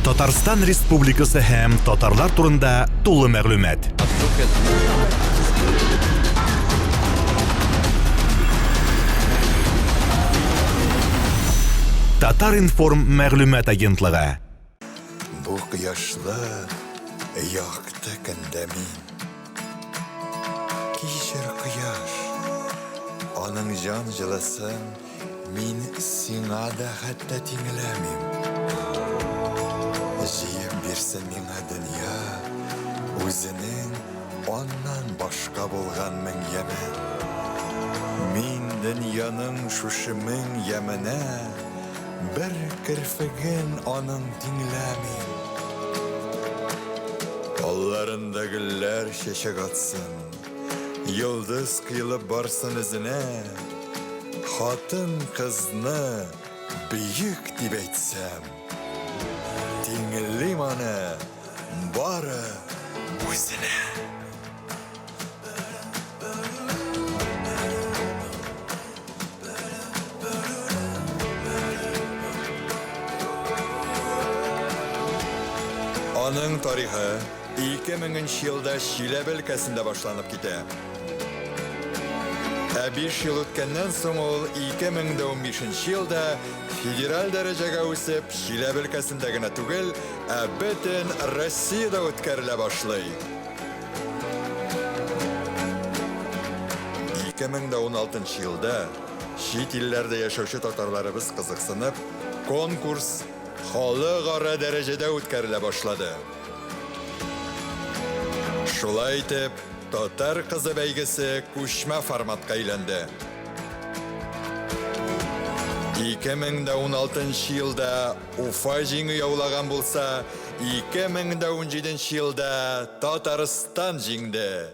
Татарстан Республикасы һәм татарлар турында тулы мәгълүмат. Татар информ мәгълүмат агентлыгы. Бу кояшлы якты көндә мин кичер кояш аның җан җылысын мин сиңа да хәтта тиңләмим. Җыеп бирсен миңа дөнья үзенең аннан башка булган мең ямен. Мин дөньяның шушы мең яменә бер кирфеген аның тиңләмим. Алларында гөлләр чәчәк атсын, йолдыз кыйлып барсын үзенә, хатын кызны бөек дип әйтсәм, тиңлим аны бары үзенә. Аның тарихы 2000 елда Чиләбе өлкәсендә башланып китә. 5 ел үткәннән соң ул 2015 елда федераль дәрәҗәгә үсеп, Чиләбе өлкәсендә генә түгел, бөтен Россиядә үткәрелә башлый. 2016 елда чит илләрдә яшәүче татарларыбыз кызыксынып, конкурс халыкара дәрәҗәдә үткәрелә башлады. Шулай итеп, татар кызы бәйгесе күчмә форматка әйләнде. 2016 елда Уфа җиңү яулаган булса, 2017 елда Татарстан җиңде.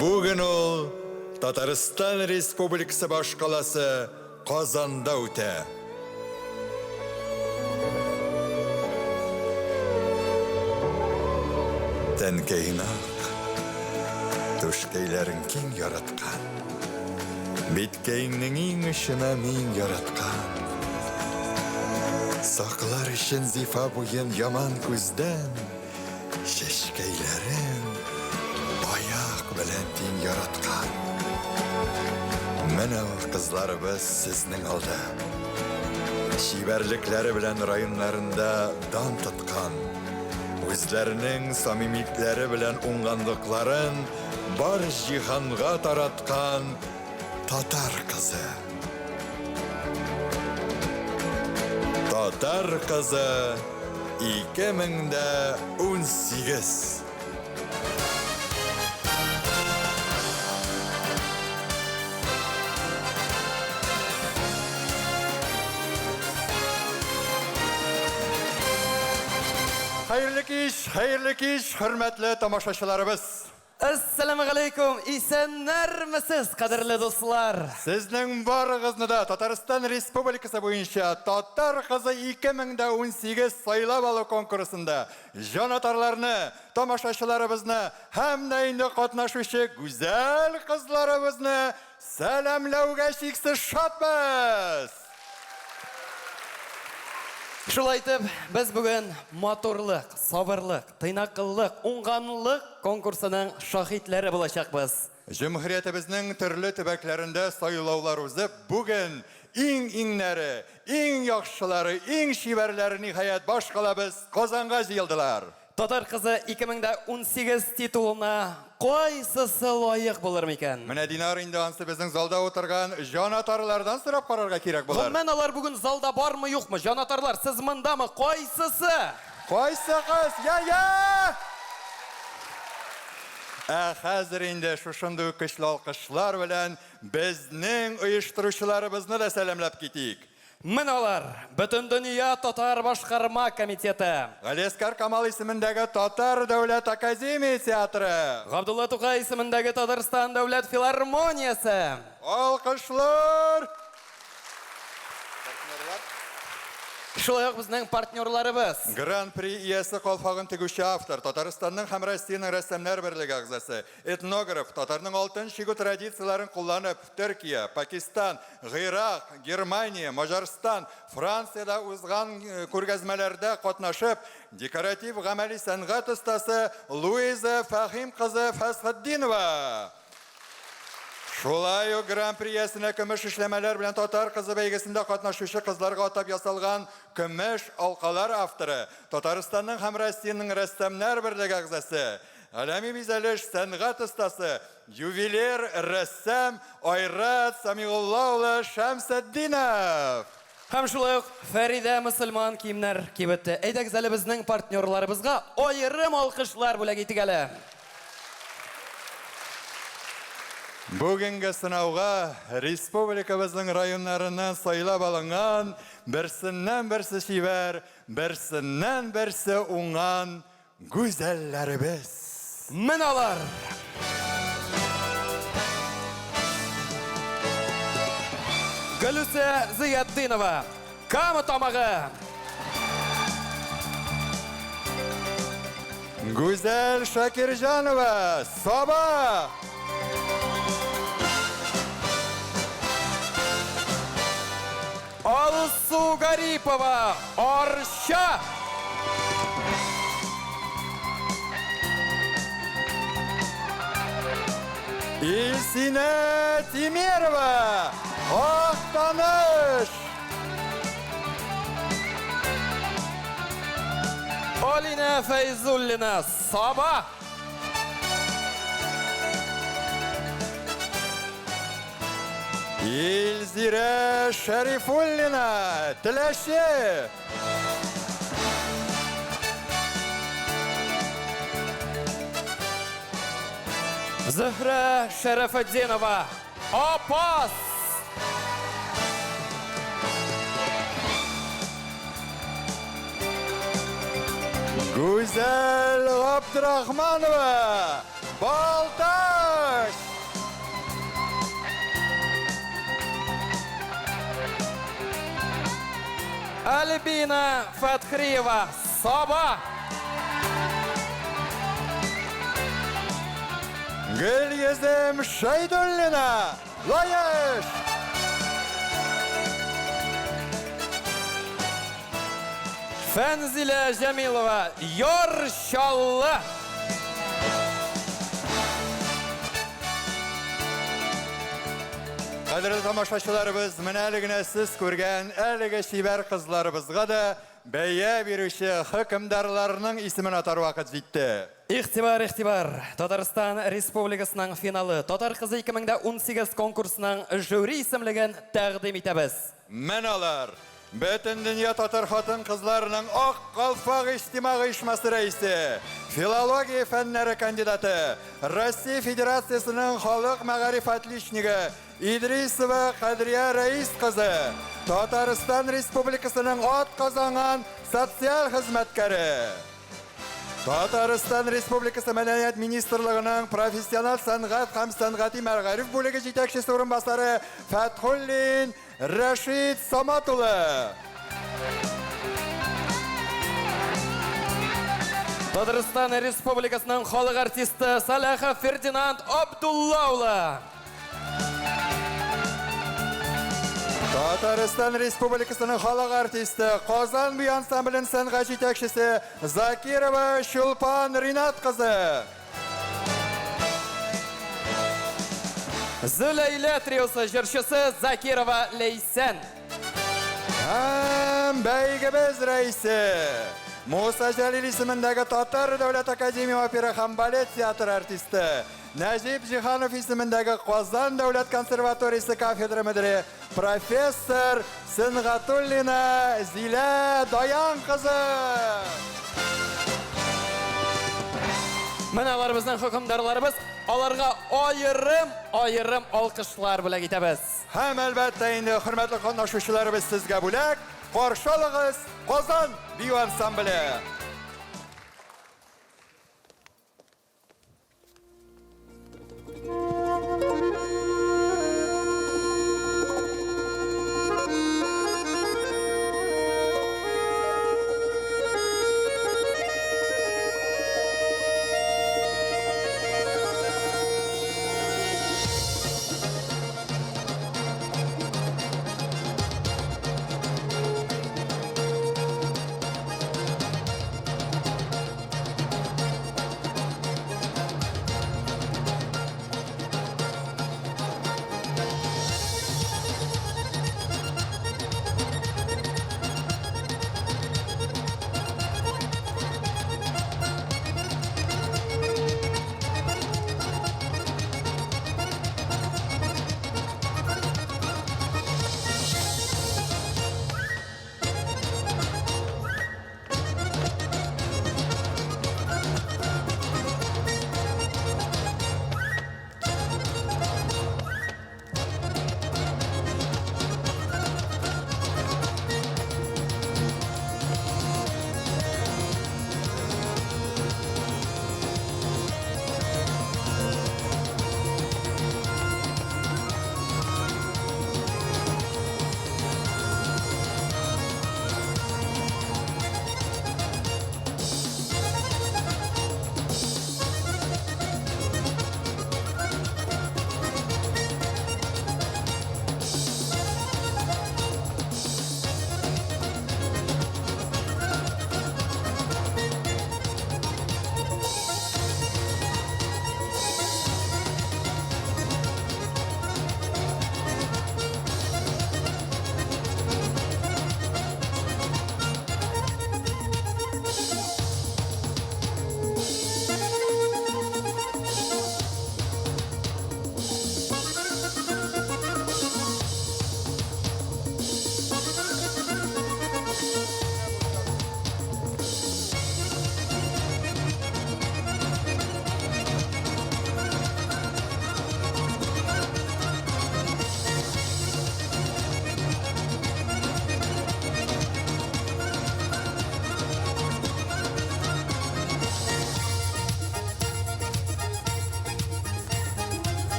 Бүген ул Татарстан Республикасы баш каласы Казанда үтә. Тәнкәйнак, түшкәйләрен киң яраткан, биткәйнең иң эченә мин яраткан. Саклар өчен зифа буен яман күздән, чәчкәйләрен аяк белән тиң яраткан. Менә ул кызларыбыз сезнең алда, чибәрлекләре белән районнарында дан тоткан. Үзләренең самимиятләре белән уңганлыкларын бар җиһанга тараткан татар кызы. Татар кызы 2018. Хәерле кич, хөрмәтле тамашачыларыбыз. Ассаламу алейкум, исәннәрмесез, кадерле дуслар. Сезнең барыгызны да Татарстан Республикасы буенча Татар кызы 2018 сайлап алу конкурсында җанатарларны, тамашачыларыбызны һәм дә инде катнашучы гүзәл кызларыбызны сәламләүгә чиксез шатбыз. Шулай итеп, без бүген матурлык, сабырлык, тыйнакыллык, уңганлык конкурсының шаһитләре булачакбыз. Җөмһүриятебезнең төрле төбәкләрендә сайлаулар узып, бүген иң-иңнәре, иң яхшылары, иң шибәрләре ниһаять баш калабыз Казанга җыелдылар. Татар кызы 2018 титулына кайсысы лаек булыр микән? Менә Динар инде ансы безнең залда утырган җанатарлардан сорап карарга кирәк булыр. Гомумән алар бүген залда бармы, юкмы? Җанатарлар, сез мондамы? Кайсысы? Кайсы кыз? Я! Хәзер инде шушындый көчле алкышлар белән безнең оештыручыларыбызны да сәламләп китик. Мен алар, бөтен дөнья татар башкарма комитеты. Галескар Камал исемендәге Татар дәүләт академия театры. Габдулла Тукай исемендәге Татарстан дәүләт филармониясе. Алкышлар! Шулай ук безнең партнерларыбыз. Гран-при иясе калфагын тегүче автор, Татарстанның һәм Россиянең рәссамнар берлеге әгъзасы, этнограф, татарның алтын чигү традицияларын кулланып, Төркия, Пакистан, Гыйрак, Германия, Маҗарстан, Франциядә узган күргәзмәләрдә катнашып, декоратив гамәли сәнгать остасы Луиза Фахим кызы Фасхетдинова. Шулай ук гран-при иясенә көмеш эшләмәләр белән татар кызы бәйгесендә катнашучы кызларга атап ясалган көмеш алкалар авторы, Татарстанның һәм Россиянең рәссамнар берлеге әгъзасы, Алами Мизалеш сәнгать остасы, ювелир, рәссам Айрат Самиулла Шәмсетдинов. Һәм шулай ук Фәридә мөселман киемнәр кибетте. Әйдәгез әле безнең партнерларыбызга аерым алкышлар бүләк итик әле. Бүгенге сынауга республикабызның районнарыннан сайлап алынган, берсеннән-берсе шибәр, берсеннән-берсе уңган гүзәлләребез. Мен алар. Гөлүсә Зиятдинова, Кама тамагы. Гүзәл Шакирҗанова, Саба. Алсу Гарипова, Арча. Илсинә Тимерова, Актаныш. Алина Фәйзуллина, Саба. Илзирә Шәрифуллина, Теләше. Зөһрә Шәрәфетдинова, Апас. Гүзәл Габдрахманова, Балташ. Альбина Фатхриева, Саба. Гөлйөзем Шайдуллина, Лаеш. Фәнзилә Җәмилова, Йорчаллы. Кадерле тамашачыларыбыз, менә әле генә сез күргән әлеге шибәр кызларыбызга да бәя бирүче хөкемдарларның исемен атар вакыт җитте. Ихтибар, ихтибар. Татарстан Республикасының финалы Татар кызы 2018 конкурсының жюри исемлеген тәкъдим итәбез. Менә алар. Бөтен дөнья татар хатын кызларының ак калфак иҗтимагый оешмасы рәисе, филология фәннәре кандидаты, Россия Федерациясының халык мәгариф отличнигы Идрисова Кадрия Рәис кызы, Татарстан Республикасының атказанган социаль хезмәткәре, Татарстан Республикасы Мәдәният министрлыгының профессиональ сәнгать һәм сәнгати мәгариф бүлеге җитәкчесе урынбасары Фәтхуллин Рәшид Саматулы. Татарстан Республикасының халык артисты Салаха Фердинанд Абдуллаулы. Татарстан Республикасының халык артисты Казан бүй ансамблен сәнгать җитәкчесе Закирова Шулпан Ринат кызы. Зөләйлә триосы җырчысы Закирова Лейсән. Һәм бәйгебез рәисе Муса Җәлил исемендәге Татар дәүләт академия опера һәм балет театры артисты Нәҗип Җиһанов исемендәге Казан дәүләт консерваториясе кафедра мөдире профессор Сынгатуллина Зилә Даян кызы. Менә алар безнең хөкемдарларыбыз, аларга аерым алкышлар бүләк итәбез. Һәм әлбәттә инде хөрмәтле катнашучыларыбыз сезгә бүләк, каршы алыгыз Казан бию ансамбле.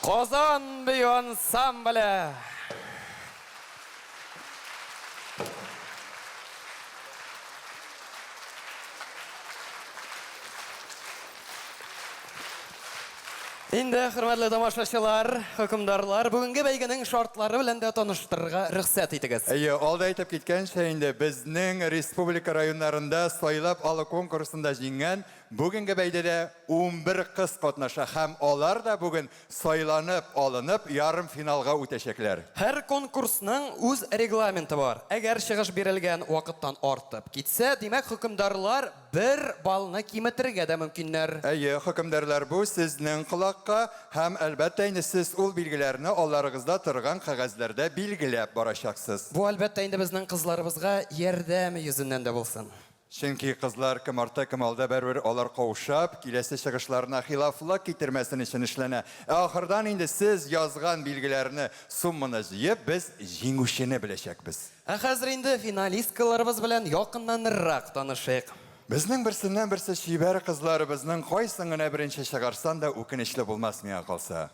Qozon bi ansambli. Endi hurmatli tomoshabinlar, hukmdorlar, bugungi bәйгенең шартлары белән дә таныштырырга рөхсәт итегез. Алда әйтеп киткәнчә инде безнең республика районнарында сайлап алу конкурсында җиңгән бүгенге бәйгедә 11 кыз катнаша һәм алар да бүген сайланып алынып ярым финалга үтәчәкләр. Һәр конкурсның үз регламенты бар. Әгәр чыгыш бирелгән вакыттан артып китсә, димәк hukmdorlar 1 балны киметергә дә мөмкиннәр. Хөкемдарлар, бу сезнең колакка һәм әлбәттә инде сез ул билгеләрне аларыгызда торган кагазьләрдә билгеләп барачаксыз. Бу әлбәттә инде безнең кызларыбызга ярдәм йөзеннән дә булсын. Чөнки кызлар кем арта, кем алда бәрбер алар каушап, киләсе чыгышларына хилафлык китермәсен өчен эшләнә. Ахырдан инде сез язган билгеләрне сумманы җыеп, без җиңүчене беләчәкбез. Хәзер инде финалисткаларыбыз белән якыннанрак танышыйк. Безнең берсеннән берсе шибәр кызларыбызның кайсын гына беренче чыгарсан да үкенечле булмас миңа калса.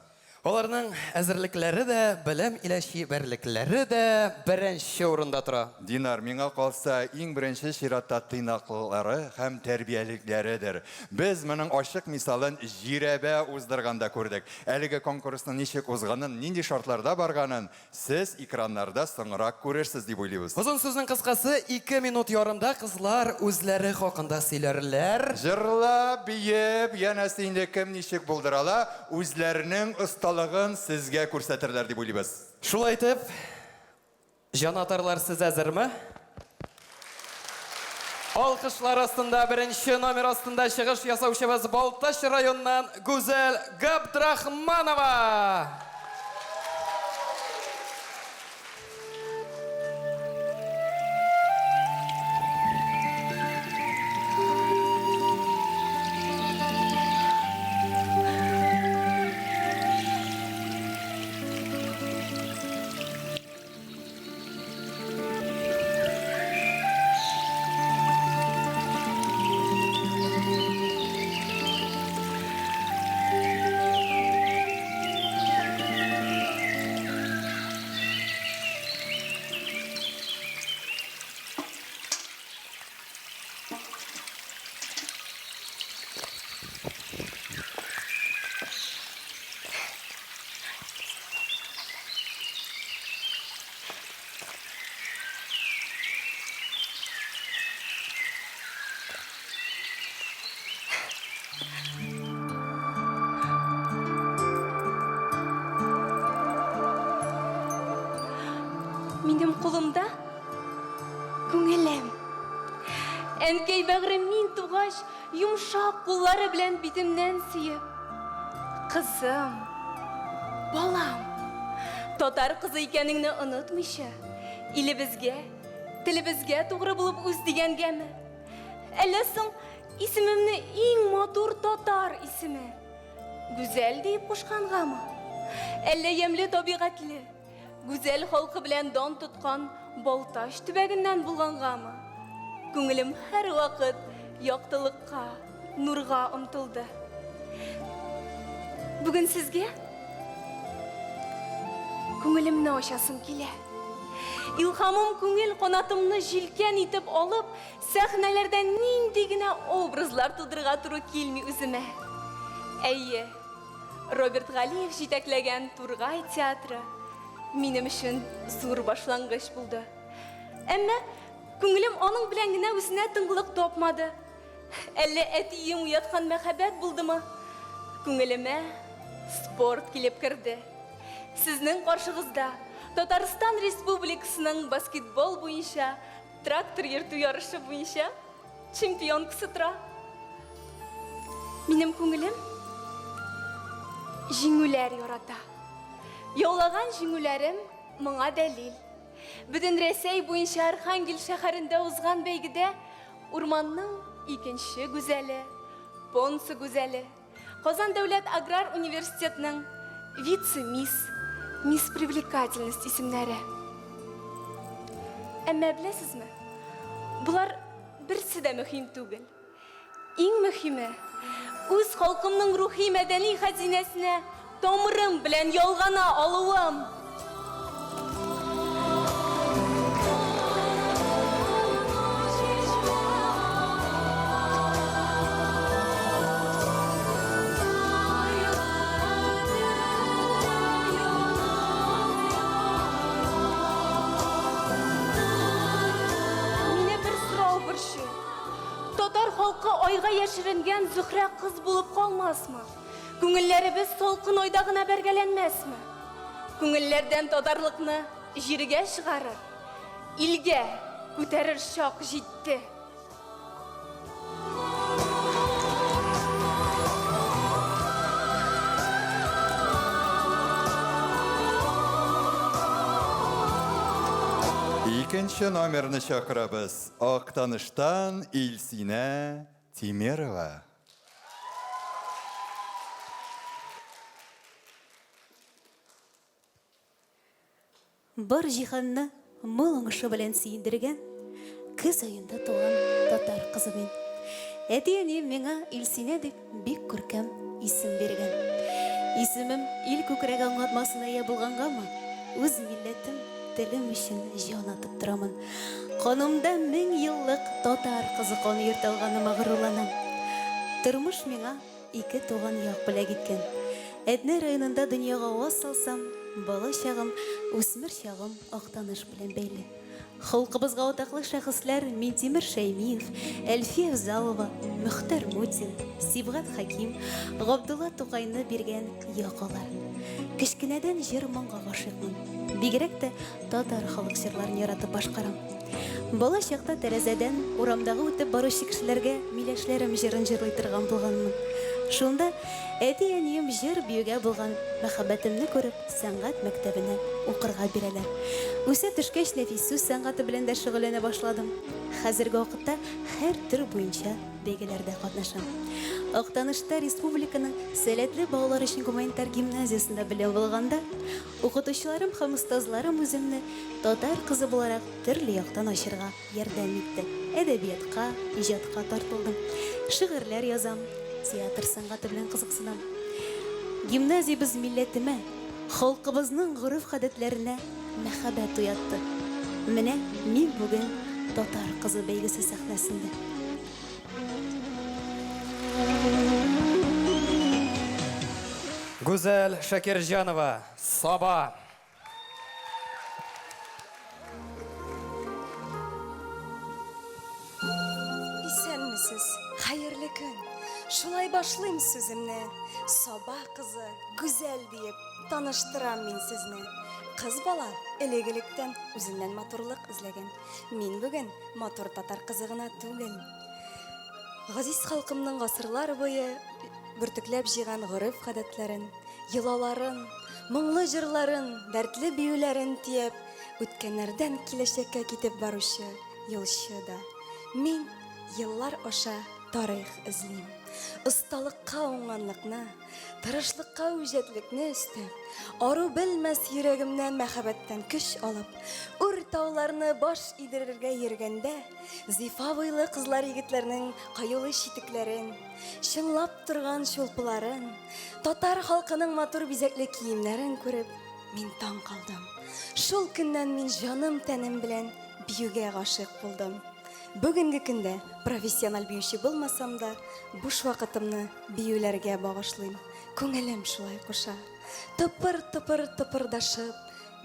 Аларның әзерлекләре дә, белем илә шибәрлекләре дә беренче урында тора. Динар, миңа калса иң беренче чиратта тыйнаклылары һәм тәрбиялекләредер. Без моның ачык мисалын җирәбә уздырганда күрдек. Әлеге конкурсның ничек узганын, нинди шартларда барганын сез экраннарда соңрак күрерсез дип уйлыйбыз. Узын сүзнең кыскасы 2 минут ярымда кызлар үзләре хакында сөйләрләр. Җырлап, биеп, янәсе инде кем ничек булдырала, үзләренең осталыгын сезгә күрсәтерләр дип уйлыйбыз. Шулай итеп, җанатарлар, сез әзерме? Алкышлар астында беренче номер астында чыгыш ясаучыбыз Балтач районыннан Гүзәл Габдрахманова. Минем кулымда күңелем. Әнкәй бәгърем мин тугач, йомшак куллары белән битемнән сөеп. Кызым, балам, татар кызы икәнеңне онытмыйча, илебезгә, телебезгә тугры булып үз дигәнгәме? Әллә соң исемемне иң матур татар исеме, Гүзәл дип кушкангамы? Әллә ямьле табигатьле, Гүзәл халкы белән дан тоткан Балтач төбәгеннән булгангамы? Күңелем һәр вакыт яктылыкка, нурга омтылды. Бүген сезгә күңелемне ачасым килә. Илһамым күңел канатымны җилкән итеп алып, сәхнәләрдә нинди генә образлар тудырга туры килми үземә. Әйе, Роберт Галиев җитәкләгән Тургай театры минем өчен зур башлангыч булды. Әмма күңелем аның белән генә үзенә тынлык тапмады. Әллә әтием уяткан мәхәббәт булдымы? Күңелемә спорт килеп керде. Сезнең каршыгызда Татарстан Республикасының баскетбол буенча трактор йөртү ярышы буенча чемпион кысы тора. Минем күңелем җиңүләр ярата. Яулаган җиңүләрем моңа дәлил. Бүтән Рәсәй буенча Архангель шәһәрендә узган бәйгедә урманның икенче гүзәле, Понсы гүзәле, Казан дәүләт аграр университетының вице-мисс, мисс привлекательность исемнәре. Әмма беләсезме? Булар берсе дә мөһим түгел. Иң мөһиме, үз халкымның рухи мәдәни хәзинәсенә Tomrım bilen yolgana alıwım. Mine bir sırao birşi. Tatar halkı ayga yaşırıngen Zühre kız bulup kalmaz mı? Күңелләребез солқын ойда гына бәргәләнмәсме? Күңелләрдән тадарлыкны җиргә чыгарыр, илгә күтәрер чак җитте. Икенче номерны чакырабыз. Актаныштан Илсинә Тимерова. Бар җиһанны мул уңышы белән сөендергән көз аенда туган татар кызы мин. Әти-әнием миңа Илсинә дип бик күркәм исем биргән. Исемем ил күкрәге аңлатмасына ия булгангамы, үз милләтем, телем өчен җан атып торамын. Канымда 1000 еллык татар кызы каны йөртелгәнемә горурланам. Тормыш миңа ике туган як белән киткән. Әднә районында дөньяга аваз салсам, бала чагым, үсмер чагым Актаныш белән бәйле. Халкыбызга атаклы шәхесләр Минтимер Шәймиев, Әлфия Залова, Мөхтәр Мутин, Сибгат Хаким, Габдулла Тукайны биргән якалар. Кечкенәдән җыр моңга гашыйкмын. Бигрәк тә татар халык җырларын яратып башкарам. Бала чакта тәрәзәдән урамдагы үтеп баручы кешеләргә миләшләрем җырын җырлый торган булганмын. Шунда әти-әнием җыр биюгә булган мәхәббәтемне күреп, сәнгать мәктәбенә укырга бирәләр. Үсә төшкәч, нәфис сүз сәнгате белән дә шөгыльләнә башладым. Хәзерге вакытта һәр төр буенча бәйгеләрдә катнашам. Актанышта республиканың сәләтле балалар өчен гуманитар гимназиясында белем булганда, укытучыларым һәм остазларым үземне татар кызы буларак төрле яктан ачырга ярдәм итте. Әдәбиятка, иҗатка тартылдым. Шигырьләр язам, театр сәнгате белән кызыксынам. Гимназиябыз милләтемә, халкыбызның гореф-гадәтләренә мәхәббәт уятты. Менә мин бүген татар кызы бәйгесе сәхнәсендә. Гүзәл Шакирҗанова, Саба. Исәнмесез, хәерле көн. Шулай башлыйм сүземне. Саба кызы, гүзәл диеп таныштырам мин сезне. Кыз бала элегелектән үзеннән матурлык эзләгән. Мин бүген матур татар кызы гына түгел. Газиз халкымның гасырлар буе бөртекләп җыйган гореф-гадәтләрен, йолаларын, моңлы җырларын, дәртле биюләрен тиеп, үткәннәрдән киләчәккә китеп баручы юлчы да. Мин еллар аша тарих эзлим. Осталыкка уңганлыкны, тырышлыкка үҗәтлекне өстәп, ару белмәс йөрәгемнән мәхәббәттән көч алып, үр тауларны баш идерергә йөргәндә, зифа буйлы кызлар егетләрнең каюлы читекләрен, чыңлап торган чулпыларын, татар халкының матур бизәкле киемнәрен күреп, мин таң калдым. Шул көннән мин җаным тәнем белән биюгә гашыйк булдым. Бүгенге көндә профессиональ биючи булмасам да, буш вакытымны биюләргә багышлыйм. Күңелем шулай куша. Тыпыр-тыпыр тыпырдашып,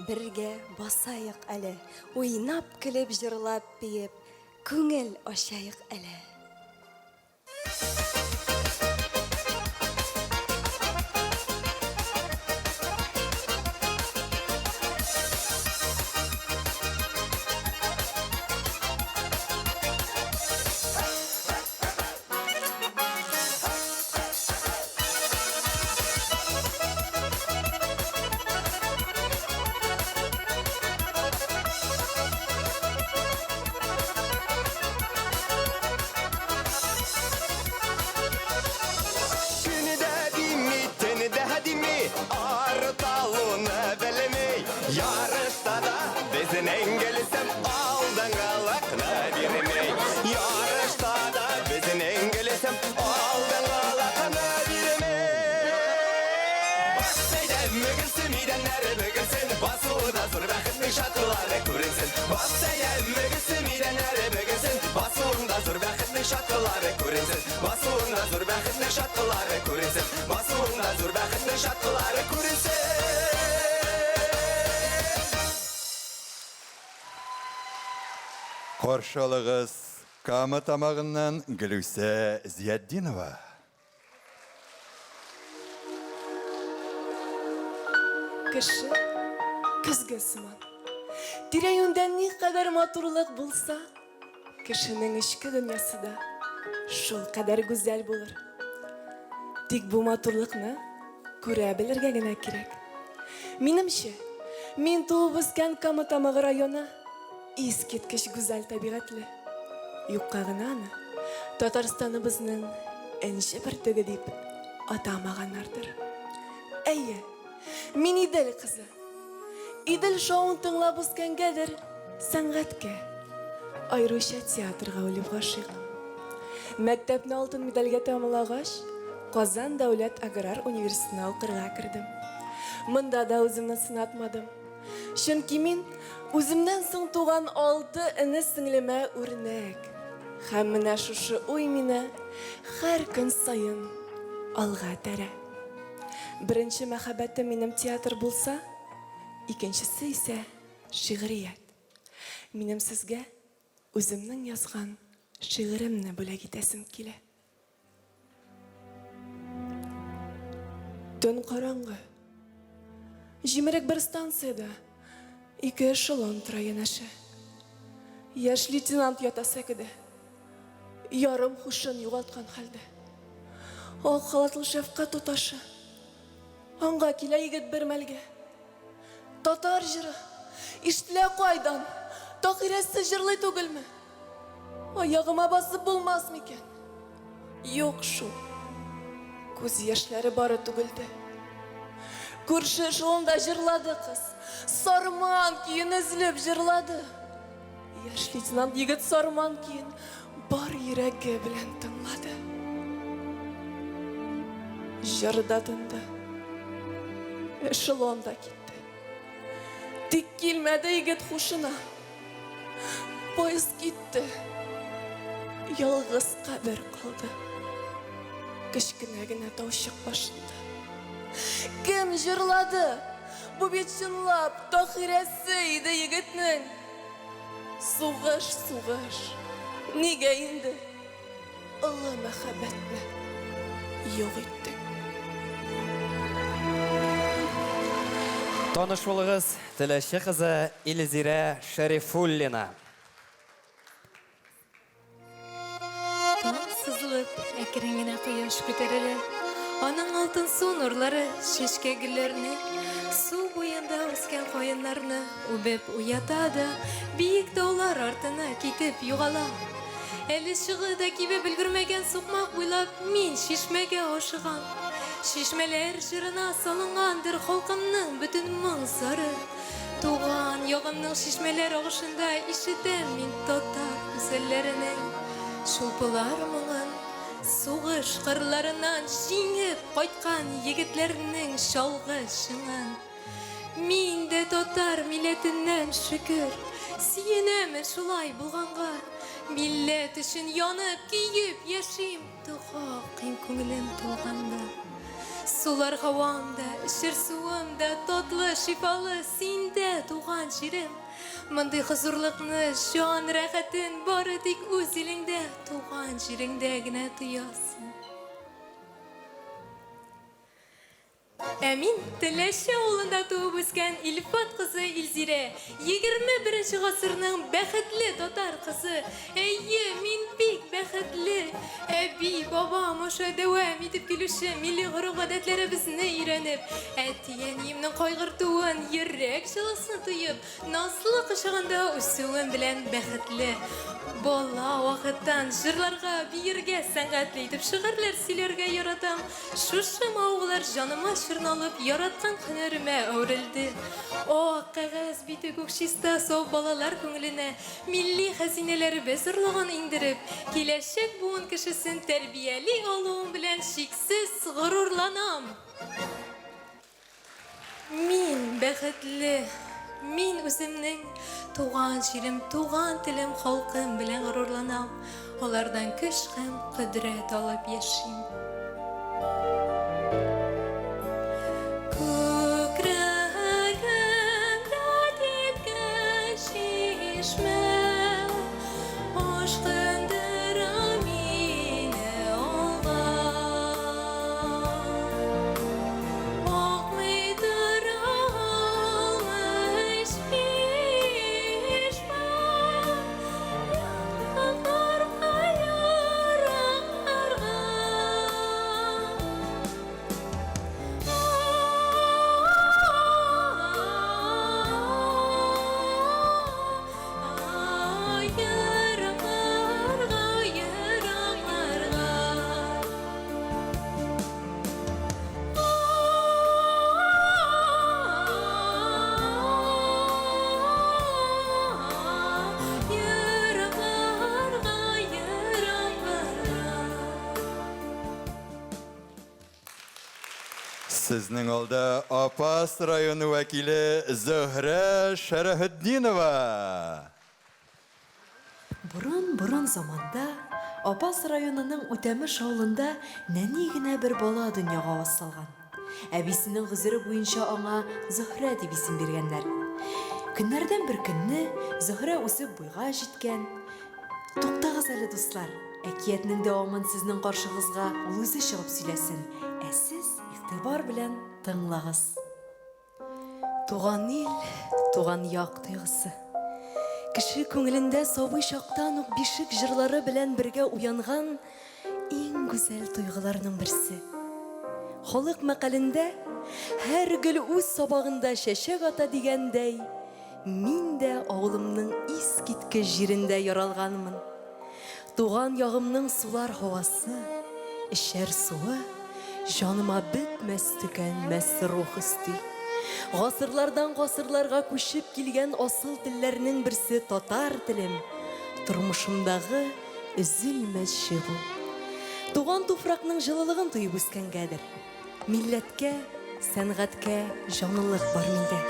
бергә басайык әле. Уйнап, көлеп, җырлап, биеп, күңел ачайык әле. идәннәре бөгелсен, басуында зур бәхетнең шатылары күренсен. Бас сәйәм мөгесем идәннәре бөгелсен, басуында зур бәхетнең шатылары күренсен. Басуында зур бәхетнең шатылары күренсен. Басуында зур бәхетнең шатылары күренсен. Қаршылығыз Кама тамағынан Гүлүсә Зияддинова. Кеше көзгө сыман. Тирәюндә ни кадәр матурлык булса, кешенең эчке дөньясы да шул кадәр гүзәл булыр. Тик бу матурлыкны күрә белергә генә кирәк. Минемчә, мин туып үскән Кама тамагы районы искиткеч гүзәл табигатьле. Юкка гына аны Татарстаныбызның энҗе бөртеге дип атамаганнардыр. Әйе, мин Идел кызы. Идел шоуын тыңлап үскәнгәдер, сәнгатькә, аеруча театрга үлеп гашыйк. Мәктәпне алтын медальгә тәмамлагач, Казан дәүләт аграр университетына укырга кердем. Монда да үземне сынатмадым. Чөнки мин үземнән соң туган 6 эне сеңлемә үрнәк. Һәм менә шушы уй мине һәр көн сайын алга тәрә. Беренче мәхәббәтем минем театр булса, икенчесе исә шигърият. Минем сезгә үземнең язган шигыремне бүләк итәсем килә. Төн караңгы. Җимерек бер станцияда 2 эшелон тора янәшә. Яшь лейтенант ята сәкедә. Ярым хушын югалткан хәлдә. Ак халатлы шәфкать туташы. Аңга килә егет бер мәлгә. Татар җыры. Ишетелә кайдан? Тахирәсе җырлый түгелме? Аягыма басып булмас микән? Юк шул. Күз яшьләре бары түгелде. Күрше эшелонда җырлады кыз. Сарман киен эзлеп җырлады. Яшь лейтенант егет сарман киен бар йөрәге белән тыңлады. Җырда тынды. Эшелонда китте. Тик килмәде егет хушына. Поезд китте. Ялгыз кабер калды. Кечкенә генә таучык башында. Кем җырлады? Бу бит чынлап Тахирәсе иде егетнең. Сугыш, сугыш. Нигә инде олы мәхәббәтне юк иттең? Таныш булыгыз, Теләче кызы Илзирә Шәрифуллина. Таң сызылып, әкрен генә кояш күтәрелә. Аның алтын су нурлары шешкә гөлләрне, су буенда үскән каеннарны үбеп уятады. Биек таулар артына китеп югала. Әле чыгыда кибеп өлгермәгән сукмак буйлап мин шишмәгә ашыгам. Шишмәләр җырына салынгандыр халкымның бөтен моңсары. Туган ягымның шишмәләр агышында ишетәм мин татар үзәлләренең шулпылар моңын. Сугыш кырларынан җиңеп кайткан егетләрнең шалгышын. Мин дә татар милләтеннән шөкер, сөенәм шулай булганга. Милләт өчен янып, киеп яшим, туган күңелем тулганда. Сулар һавамда, эчер суымда, татлы, шифалы синдә туган җирем. Мондый хозурлыкны, җан рәхәтен бары тик үз илеңдә, туган җиреңдә генә тоясың. Әмин Теләче авылында туып үскән Илфат кызы Илзирә, 21 гасырның бәхетле татар кызы. Әйе, мин бик бәхетле. Әби, бабам ошо дәвам итеп килүче милли гореф-гадәтләребезне өйрәнеп, әти-әниемнең кайгыртуын, йөрәк җылысын тоеп, назлы кочагында үсүем белән бәхетле. Бала вакыттан җырларга, биергә, сәнгатьле итеп шигырьләр сөйләргә яратам. Шушы мавыглар җаныма чорналып, яраткан һөнәремә әверелде. О, кәгазь бите күк чиста сау балалар күңеленә милли хәзинәләребез зурлаган индереп, киләчәк буын кешесен тәрбияли алуым белән шиксез горурланам. Мин бәхетле. Мин үземнең туган җирем, туган телем, халкым белән горурланам. Алардан көч һәм кодрәт алып яшим. Күкрәгемдә типкән шишмә, ашкындыра мине алга. Акмый тора алмыш чишмә, яңгырларга ярарга. Сезнең алда Апас районы вәкиле Зөһрә Шәрәфетдинова. Бурын заманда Апас районының Үтәмеш авылында нәни генә бер бала дөньяга васылган. Әбисенең гызыры буенча аңа Зөһрә дип исем биргәннәр. Көннәрдән бер көнне Зөһрә үсеп буйга җиткән. Туктагыз әле, дуслар, әкиятнең дәвамын сезнең каршыгызга ул үзе чыгып сөйләсен. Ә сез игътибар белән тыңлагыз. Туган ил, туган як тойгысы. Кеше күңелендә сабый чактан ук бишек җырлары белән бергә уянган иң гүзәл тойгыларның берсе. Халык мәкалендә һәр гөл үз сабагында чәчәк ата дигәндәй, мин дә авылымның искиткеч җирендә яралганмын. Туган ягымның сулар һавасы, эчәр суы җаныма бетмәс төкәнмәс рух өсти. Гасырлардан гасырларга күчеп килгән асыл телләрнең берсе татар телем. Тормышымдагы өзелмәс чыгу. Туган туфракның җылылыгын тоеп үскәнгәдер. Милләткә, сәнгатькә җанлылык бар миндә.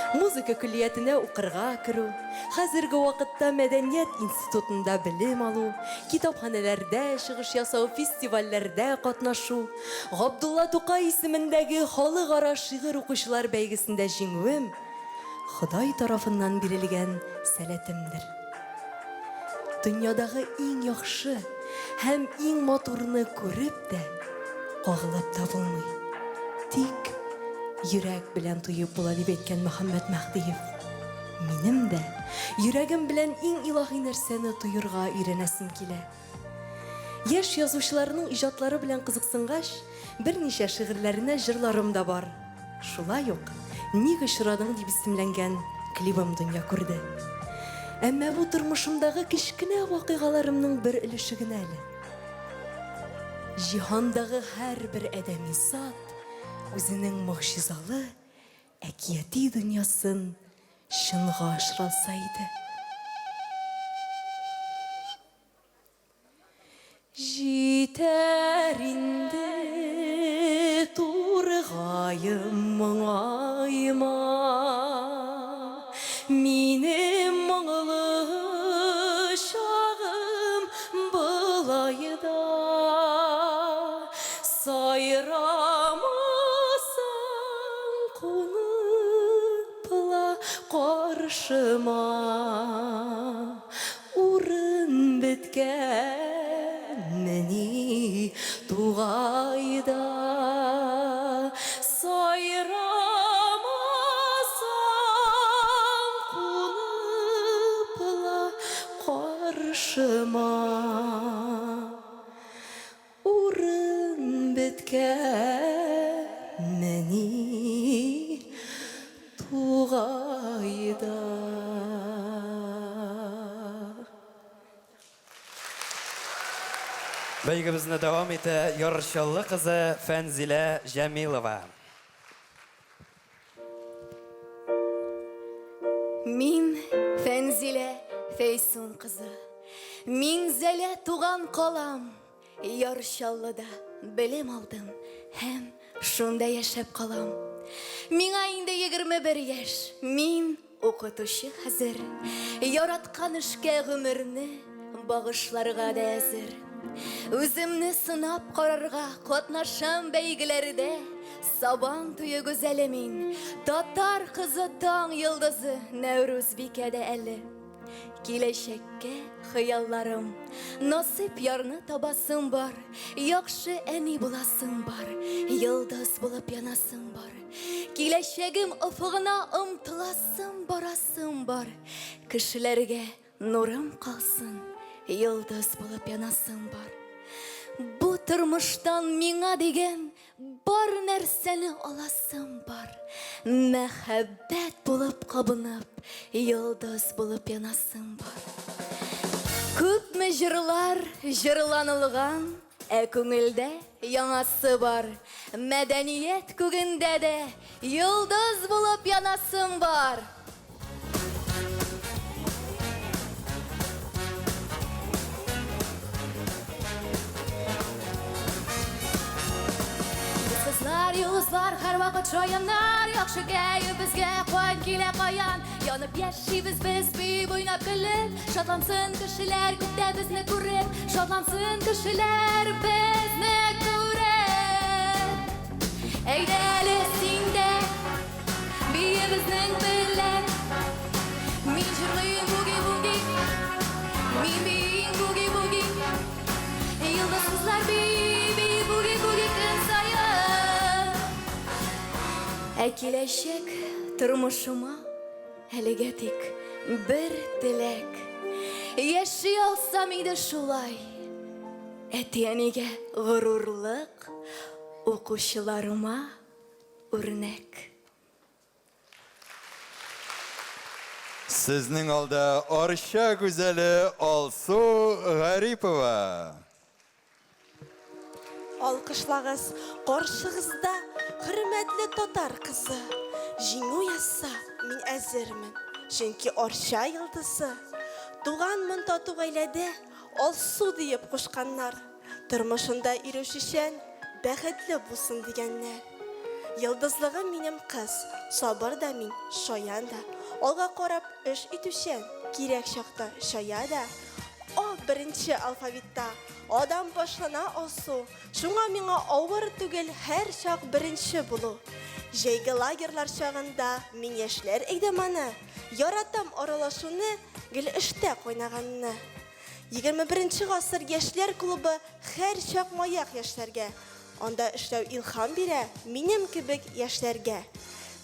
Музыка күллиятенә укырга керү, хәзерге вакытта мәдәният институтында белем алу, китапханәләрдә чыгыш ясау, фестивальләрдә катнашу, Габдулла Тукай исемендәге халыкара шигырь укучылар бәйгесендә җиңүем Ходай тарафыннан бирелгән сәләтемдер. Дөньядагы иң яхшы һәм иң матурны күреп дә кагылып та булмый. Тик йөрәк белән туеп була дип әйткән Мөхәммәд Мәхдиев. Минем дә йөрәгем белән иң илаһи нәрсәне туйырга өйрәнәсем килә. Яшь язучыларның иҗатлары белән кызыксынгач, берничә шигырьләренә җырларым да бар. Шулай ук «Ник очрадың» дип исемләнгән клибым дөнья күрде. Әмма бу тормышымдагы кичкенә вакыйгаларымның бер өлеше генә әле. Җиһандагы һәрбер адәми зат үзенең мөгъҗизалы әкияти дөньясын чынга ашырса иде. Җитәр инде тургаем моңаема, минем моңлы чагым былайда сайрамасаң куныпла каршыма, урын беткәнмени тугайда сайрамасаң куныпла каршыма, урын беткәнмени тугайда. Бәйгебезне дәвам итә Ярчаллы кызы Фәнзилә Җәмилова. Мин Фәнзилә Фәйсун кызы. Мин Зәлә туган калам. Ярчаллыда белем алдым һәм шунда яшәп калам. Миңа инде 21 яшь, мин укытучы хәзер. Яраткан эшкә гомерне багышларга да әзер. Үземне сынап карарга катнашам бәйгеләрдә. Сабан туе гүзәле мин, татар кызы таң йылдызы, Нәүрүз бикәдә әле. Киләчәккә хыялларым, насыйп ярны табасым бар, яхшы әни буласым бар, йылдыз булып янасым бар. Киләчәгем офыгына омтыласым барасым бар, кешеләргә нурым калсын, йылдыз булып янасым бар. Бу тормыштан миңа дигән бар нәрсәне аласым бар. Мәхәббәт булып кабынып, йылдыз булып янасым бар. Күпме җырлар җырланылган, күңелдә яңасы бар. Мәдәният күгендә дә йылдыз булып янасым бар. Йолдызлар һәр вакыт шаяннар, яхшы гәю безгә кайт килә каян. Янып яшибез без бик уйнап көлеп, шатлансын кешеләр күктә безне күреп, шатлансын кешеләр безне күреп. Әйдә әле син дә биебезнең белән, мин җырлыйм буги-буги, мин бин буги-буги. Йолдызлар би буги-буги көн саен. Киләчәк тормышыма әлегә тик бер теләк. Яши алсам иде шулай, әти-әнигә горурлык, укучыларыма үрнәк. Сезнең алда Арча гүзәле Алсу Гарипова. Алкышлагыз, каршыгызда хөрмәтле татар кызы. Җиңү язса, мин әзермен, чөнки Арча йылдызы. Туганмын тату гаиләдә, Алсу диеп кушканнар. Тормышында ирешүчән, бәхетле булсын дигәннәр. Йылдызлыгым минем кыз, сабыр да мин, шаян да. Алга карап эш итүчән, кирәк чакта шая да. О, беренче алфавитта адам башлана Алсу. Шуңа миңа авыр түгел һәр чак беренче булу. Җәйге лагерлар чагында мин яшьләр әйдәманы. Яратам аралашуны, гел эштә кайнаганны. 21 гасыр яшьләр клубы һәр чак маяк яшьләргә. Анда эшләү илһам бирә минем кебек яшьләргә.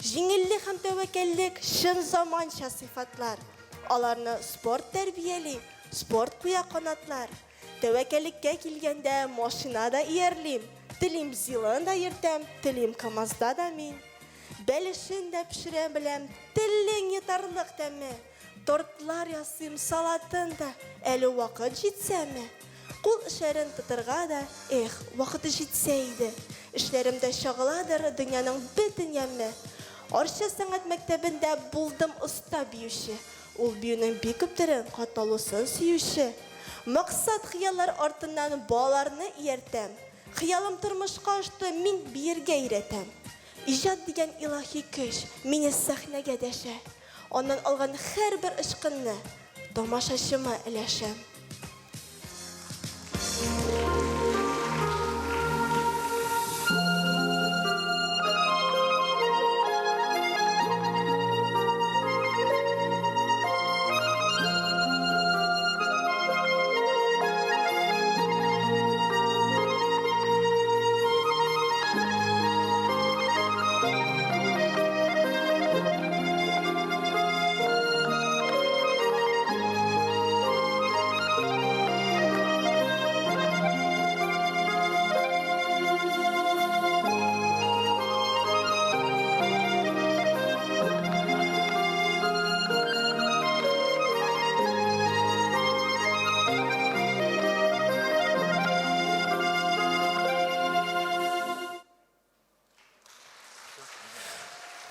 Җиңеллек һәм тәвәккәллек шын заманча сыйфатлар. Аларны спорт тәрбияли, спорт куя канатлар. Тәвәккәллеккә килгәндә машинада иярлим. Телим зиланда йөртәм, телим КамАЗда да мин. Бәлешен дә пешерә беләм, телең йотарлык тәме. Тортлар ясыйм, салатын да, әле вакыт җитсәме. Кул эшләрен тотырга да, вакыты җитсә иде. Эшләремдә чагыладыр дөньяның бөтен яме. Арча сәнгать мәктәбендә булдым оста биюче. Ул биюнең бик күптәрен каталусын сөюче. Максат хыяллар артыннан балаларны ияртәм. Хыялым тормышка ашты, мин биергә өйрәтәм. Иҗат дигән илаһи көч мине сәхнәгә дәшә. Аннан алган һәрбер ышкынны тамашачыма өләшәм.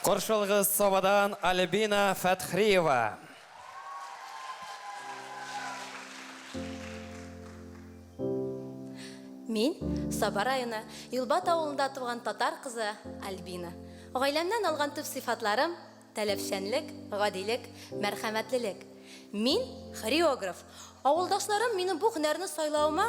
Каршылыгыз Сабадан Альбина Фәтхриева. Мин Саба районы Юлбат авылында туган татар кызы Альбина. Гаиләмнән алган төп сыйфатларым таләпчәнлек, гадилек, мәрхәмәтлелек. Мин хореограф. Авылдашларым минем бу һөнәрне сайлауыма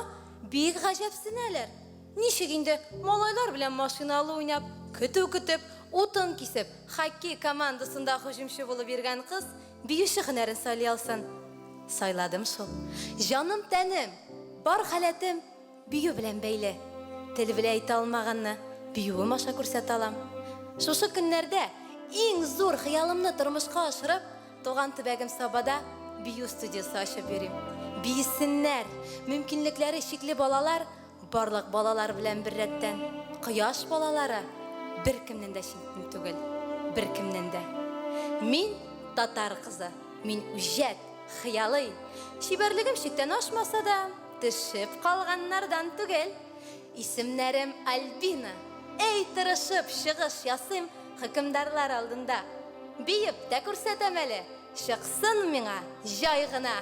бик гаҗәпсенәләр. Ничек инде малайлар белән машиналы уйнап, көтү-көтеп, утын кисеп, хоккей командасында һөҗүмче булып йөргән кыз биюче һөнәрен сайлый алсын. Сайладым шул. Җаным тәнем, бар халәтем бию белән бәйле. Тел белән әйтә алмаганны биюем аша күрсәтә алам. Шушы көннәрдә иң зур хыялымны тормышка ашырып, туган төбәгем Сабада бию студиясы ачып йөрим. Бийсеннәр, мөмкинлекләре чикле балалар барлык балалар белән бер рәттән. Кояш балалары беркемнән дә читтән түгел, беркемнән дә. Мин татар кызы, мин үҗәт, хыялый. Чибәрлегем чиктән ашмаса да, төшеп калганнардан түгел. Исемнәрем Альбина. Эй, тырышып чыгыш ясыйм хөкемдарлар алдында. Биеп тә күрсәтәм әле, чыксын миңа җай гына.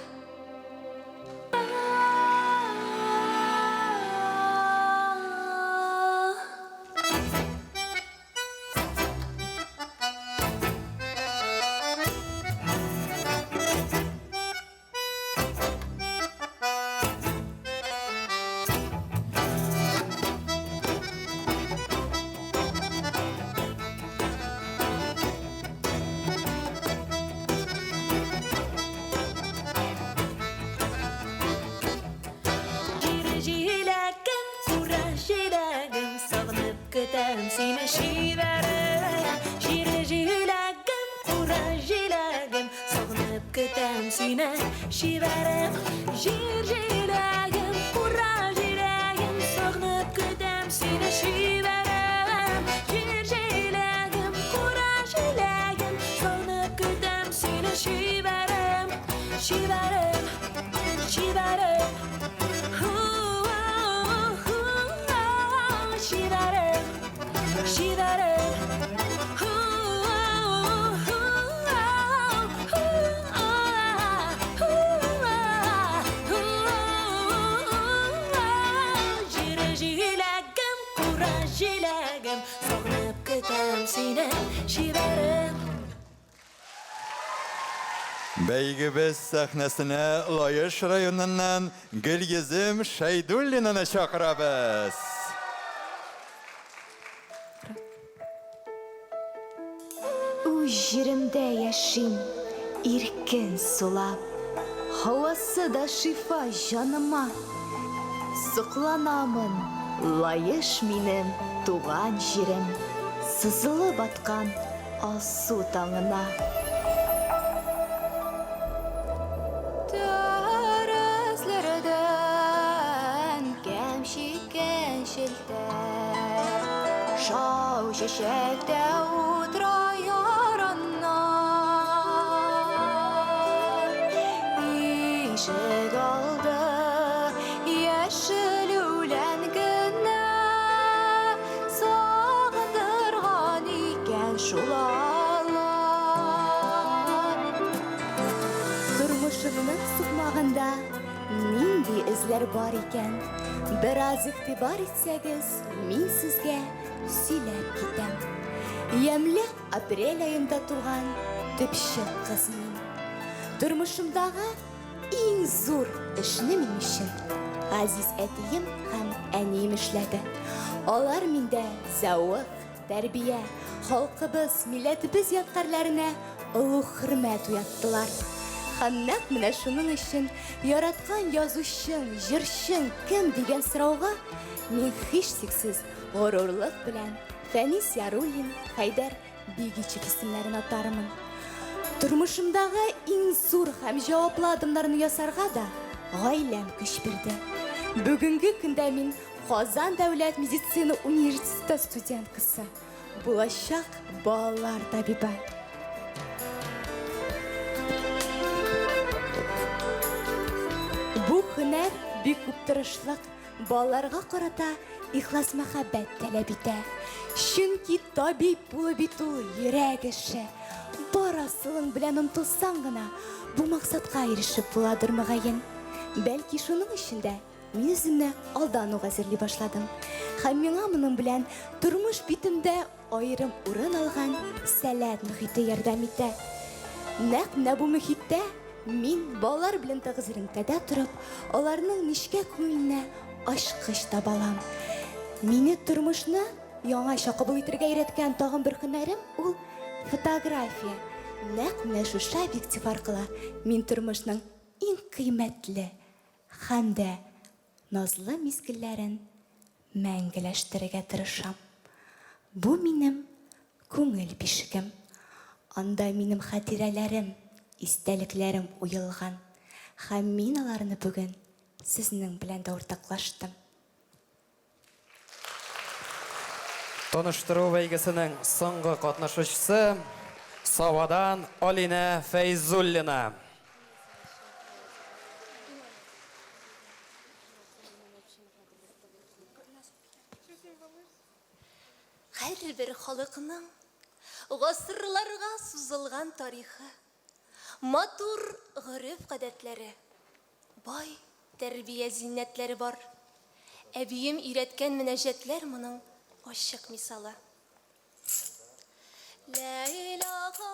Seni şiverim, şircilegim, kuracilegim, sağınıp gitem seni şiverim, şircilegim, kuracilegim, sağınıp gitem seni şiverim, şircilegim, kuracilegim, sağınıp gitem seni şiverim, şiverim, şiverim. Бәйгебез сәхнәсенә Лаеш районыннан Гөлйөзем Шәйдуллинаны чакырабыз. Үз җиремдә яшим, иркен сулап, һавасы да шифа җаныма. Сокланамын, Лаеш минем туган җирем, сызылып аткан алсу таңына. Шау чәчәктә утыра яраннар. Ишек алды яшел үлән генә, сагындырган икән шул алар. Тормышымның сукмагында нинди эзләр бар икән? Бераз игътибар итсәгез, мин сезгә сөйләп китәм. Ямле апрель айында туган төпчек кыз мин. Тормышымдагы иң зур эшне мин өчен газиз әтием һәм әнием эшләде. Алар миндә зәвык, тәрбия, халкыбыз, милләтебез ядкарларына олуг хөрмәт уяттылар. Һәм нәкъ менә шуның өчен яраткан язучым, җырчым кем дигән сорауга мин һичшиксез горурлык белән Фәнис Яруллин, Хәйдәр Бигичев исемнәрен атармын. Тормышымдагы иң зур һәм җаваплы адымнарны ясарга да гаиләм көч бирде. Бүгенге көндә мин Казан дәүләт медицина университеты студенткасы, булачак балалар табибы. Бу һөнәр бик күп тырышлык, балаларга карата ихлас мәхәббәт таләп итә. Чөнки табиб булып бит ул йөрәк эше. Бар асылың белән омтылсаң гына бу максатка ирешеп буладыр мөгаен. Бәлки шуның өчен дә мин үземне алдан ук әзерли башладым. Һәм миңа моның белән тормыш битендә аерым урын алган сәләт мөхите ярдәм итә. Нәкъ менә бу мөхиттә мин балалар белән тыгыз элемтәдә торып, аларның нечкә күңеленә ачкыч таба алам. Мине тормышны яңача кабул итәргә өйрәткән тагын бер һөнәрем ул фотография. Нәкъ менә шушы объектив аркылы мин тормышның иң кыйммәтле һәм дә назлы мизгелләрен мәңгеләштерергә тырышам. Бу минем күңел бишегем. Анда минем хатирәләрем, истәлекләрем уелган. Һәм мин аларны бүген сезнең белән дә уртаклаштым. Таныштыру бәйгесенең соңгы катнашучысы Савадан Алина Фәйзуллина. Һәрбер халыкның гасырларга сузылган тарихы, матур гырыф-гадәтләре, бай тәрбия зиннәтләре бар. Әбием өйрәткән мөнәҗәтләр моның ачык мисалы. Ла илаха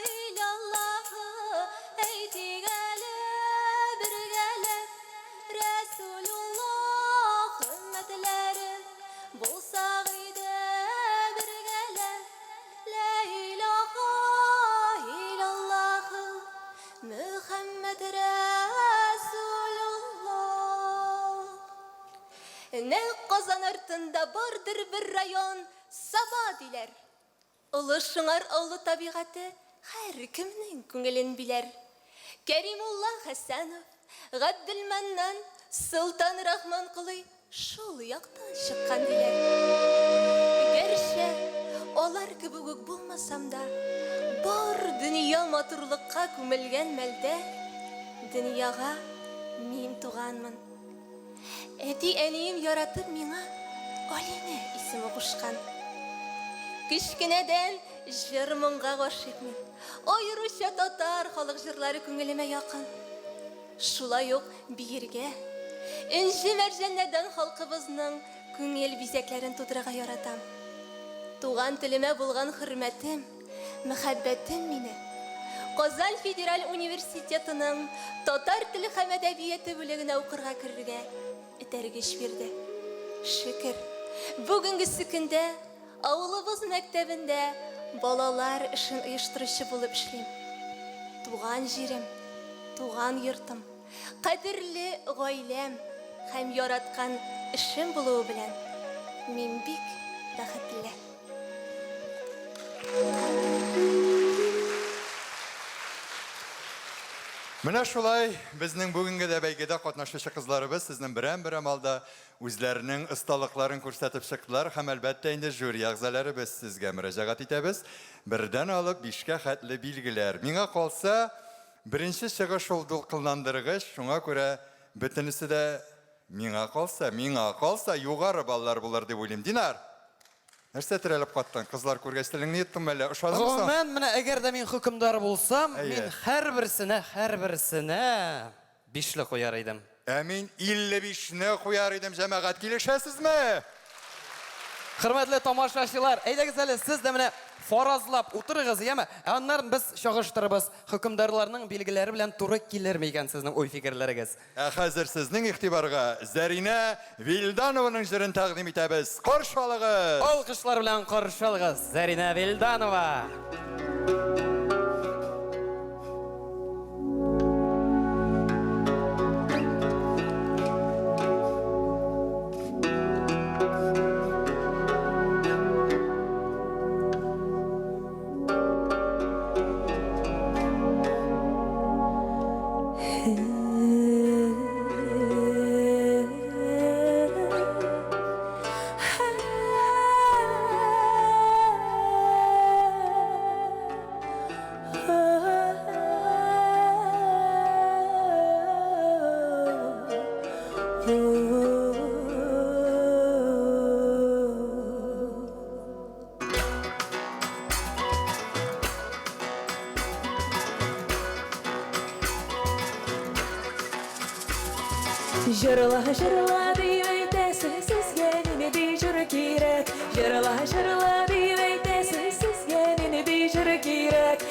иллаллаһ әйтигәле бергәле Рәсулуллаһ хөрмәтләре булсак иде бергәле. Ла илаха иллаллаһ Мөхәммәд Рәсулуллаһ. Нәкъ Казан артында бардыр бер район Саба диләр. Олы шыңар аулы табигаты һәр кемнең күңелен биләр. Кәримулла Хәсәнов, Габделманнан, Султан Рахман кылый шул яктан чыккан диләр. Гәрчә алар кебек үк булмасам да, бар дөнья матурлыкка күмелгән мәлдә дөньяга мин туганмын. Әти-әнием яратып миңа Алина исеме кушкан. Кичкенәдән җыр моңга гашыйк мин. Аеруча татар халык җырлары күңелемә якын. Шулай ук биергә, инҗи мәрҗәннәрдән халкыбызның күңел бизәкләрен тудырырга яратам. Туган телемә булган хөрмәтем, мәхәббәтем мине Казан Федераль университетының татар теле һәм әдәбияты бүлегенә укырга керергә этәргеч бирде. Шөкер, бүгенгесе көндә авылыбыз мәктәбендә балалар эшен оештыручы булып эшлим. Туган җирем, туган йортым, кадерле гаиләм һәм яраткан эшем булуы белән мин бик бәхетле. Менә шулай безнең бүгенге дә бәйгедә катнашучы кызларыбыз сезнең берәм-берәм алда үзләренең осталыкларын күрсәтеп чыктылар һәм әлбәттә инде жюри әгъзалары без сезгә мөрәҗәгать итәбез. Бердән алып 5кә хәтле билгеләр. Миңа калса, беренче чыгыш ул дулкынландыргыч, шуңа күрә бөтенесе дә миңа калса, югары баллар булыр дип уйлыйм. Динар, нәрсә терәлеп каттың? Кызлар күргәч телеңне йоттың әллә? Ошадымы соң? Гомумән, менә әгәр дә мин хөкемдар булсам, мин һәрберсенә 5 куяр идем. Ә мин 55-не куяр идем, җәмәгать, килешәсезме? Хөрмәтле тамашачылар, әйдәгез әле сез дә менә фаразлап утырыгыз, яме? Аннан без чагыштырыбыз, хөкемдарларның билгеләре белән туры килерме икән сезнең уй фикерләрегез? Хәзер сезнең игътибарга Зәринә Вилданованың җырын тәкъдим итәбез. Каршы алыгыз. Алкышлар белән каршы алыгыз, Зәринә Вилданова. Жырла, жырла деп айтасыз, сізге нендей жыр керек. Жырла, жырла деп айтасыз, сізге нендей жыр керек.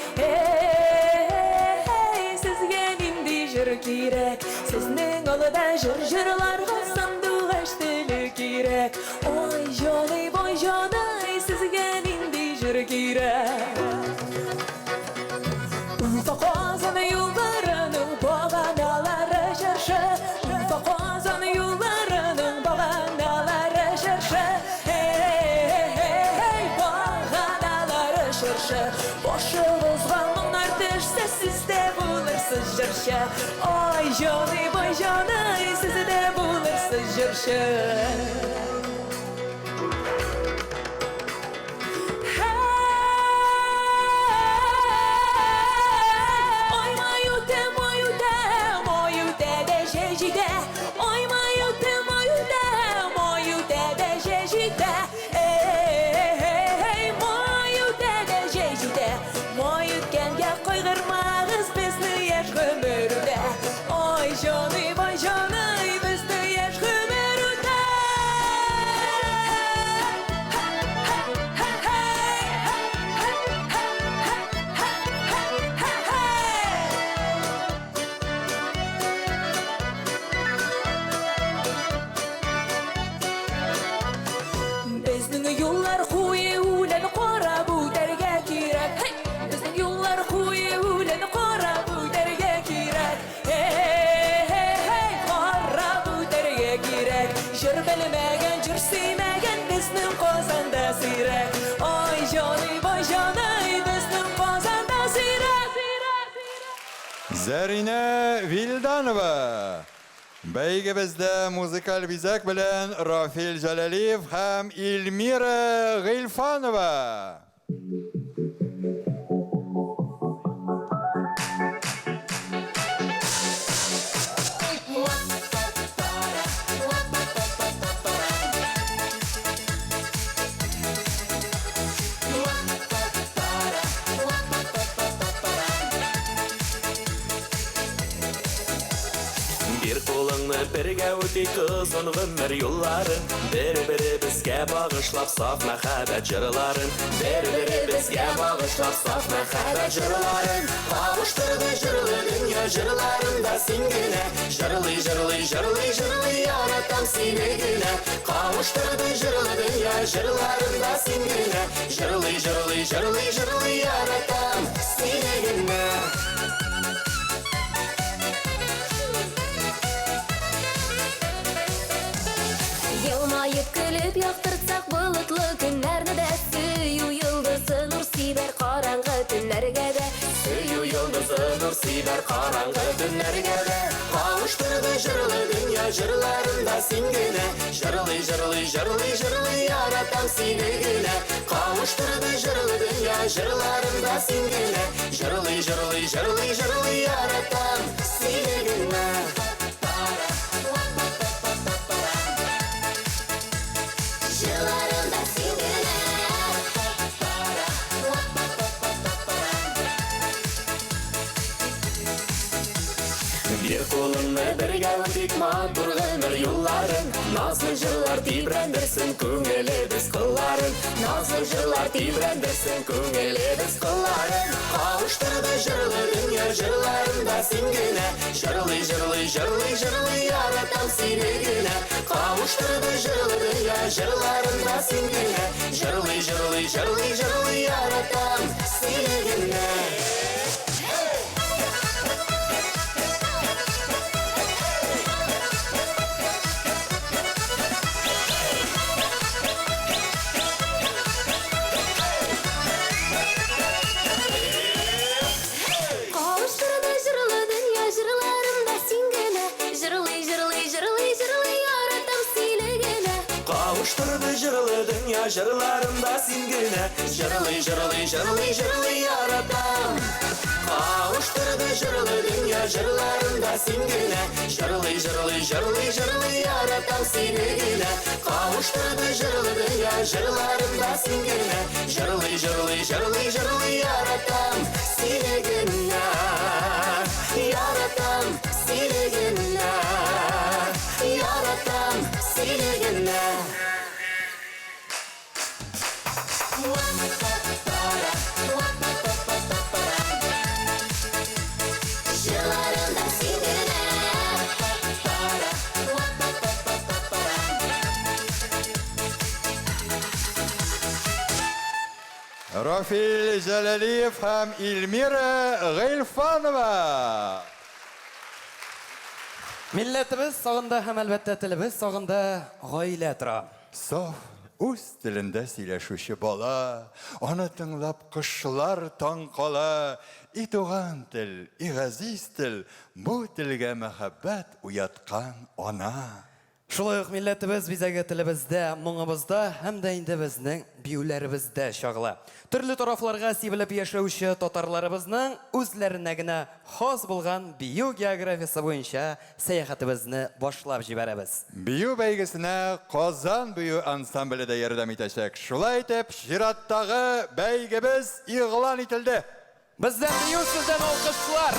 Сізге нендей жыр керек. Сіздің олыда жыр-жырларға сандуғаш тілі керек. Ой, жодай, бой, жодай, сізге нендей жыр керек. Ufaqozan yollarının bağanaları şarşı. Ufaqozan yollarının bağanaları şarşı. Hey, bağanaları şarşı. Boşluğuzganın artışsa siz de bulursunuz şarşı. Ay canı boy canı siz de bulursunuz şarşı. Зарина Вильданова. Бәйгебездә музыкаль бизәк белән Рафил Җалалиев һәм Илмира Гыйльфанова. Бірге өтей қызын ғұмыр юлларын, бір-бірі бізге бағышлап саф мәхәббәт жырларын, бір-бірі бізге бағышлап саф мәхәббәт жырларын. Қауыштырды жырлы дүния жырларында сен генә, жырлый, жырлый, жырлый, жырлый, яратам сені генә. Қауыштырды жырлы дүния жырларында сен генә, жырлый, жырлый, жырлый, жырлый, яратам сені генә. Елмайып күліп яқтыртсақ бұлытлы күнлерді дә, сөю йылдызы нұр сибәр қараңғы түнләргә дә, сөю йылдызы нұр сибәр қараңғы түнләргә дә. Қауыштырды жырлы дүния жырларында сен генә, жырлый, жырлый, жырлый, жырлый, яратам сені генә. Қауыштырды жырлы дүния жырларында сен генә, жырлый, жырлый, жырлый, жырлый, яратам сені генә. Bir қолыңны бірге өтейік матур ғұмыр юлларын, назлы жырлар тибрәндірсін көңілі біз қыларын, назлы жырлар тибрәндірсін көңілі біз қыларын. Қауыштырды жырлы дүния жырларында сен генә, жырлый, жырлый, жырлый, жырлый, яратам сені генә. Қауыштырды жырлы дүния жырларында сен генә, жырлый, жырлый, жырлый, жырлый, яратам сені генә. Қауыштырды жырлы дүния жырларында сен генә, жырлый, жырлый, жырлый, жырлый, яратам сені генә. Қауыштырды жырлы дүния жырларында сен генә, жырлый, жырлый, жырлый, жырлый, яратам сені генә. Қауыштырды жырлы дүния жырларында сен генә, жырлый, жырлый, жырлый, жырлый, яратам сені генә. Яратам сені генә. билегенә. Җыларында син Рафил Җәләлиев һәм Илмира Гыйльфанова. Милләтебез сагында һәм әлбәттә телебез сагында гаилә тора. Саф, үз телендә сөйләшүче бала, аны тыңлап кошлар таң кала. И туган тел, и газиз тел, бу телгә мәхәббәт уяткан ана. Шулай ук милләтебез бизәге телебездә, моңыбызда һәм дә инде безнең биюләребездә чагыла. Төрле тарафларга сибелеп яшәүче татарларыбызның үзләренә генә хас булган бию географиясе буенча сәяхәтебезне башлап җибәрәбез. Бию бәйгесенә Казан бию ансамбле дә ярдәм итәчәк. Шулай итеп, чираттагы бәйгебез игълан ителде. Бездән бию, сездән алкышлар.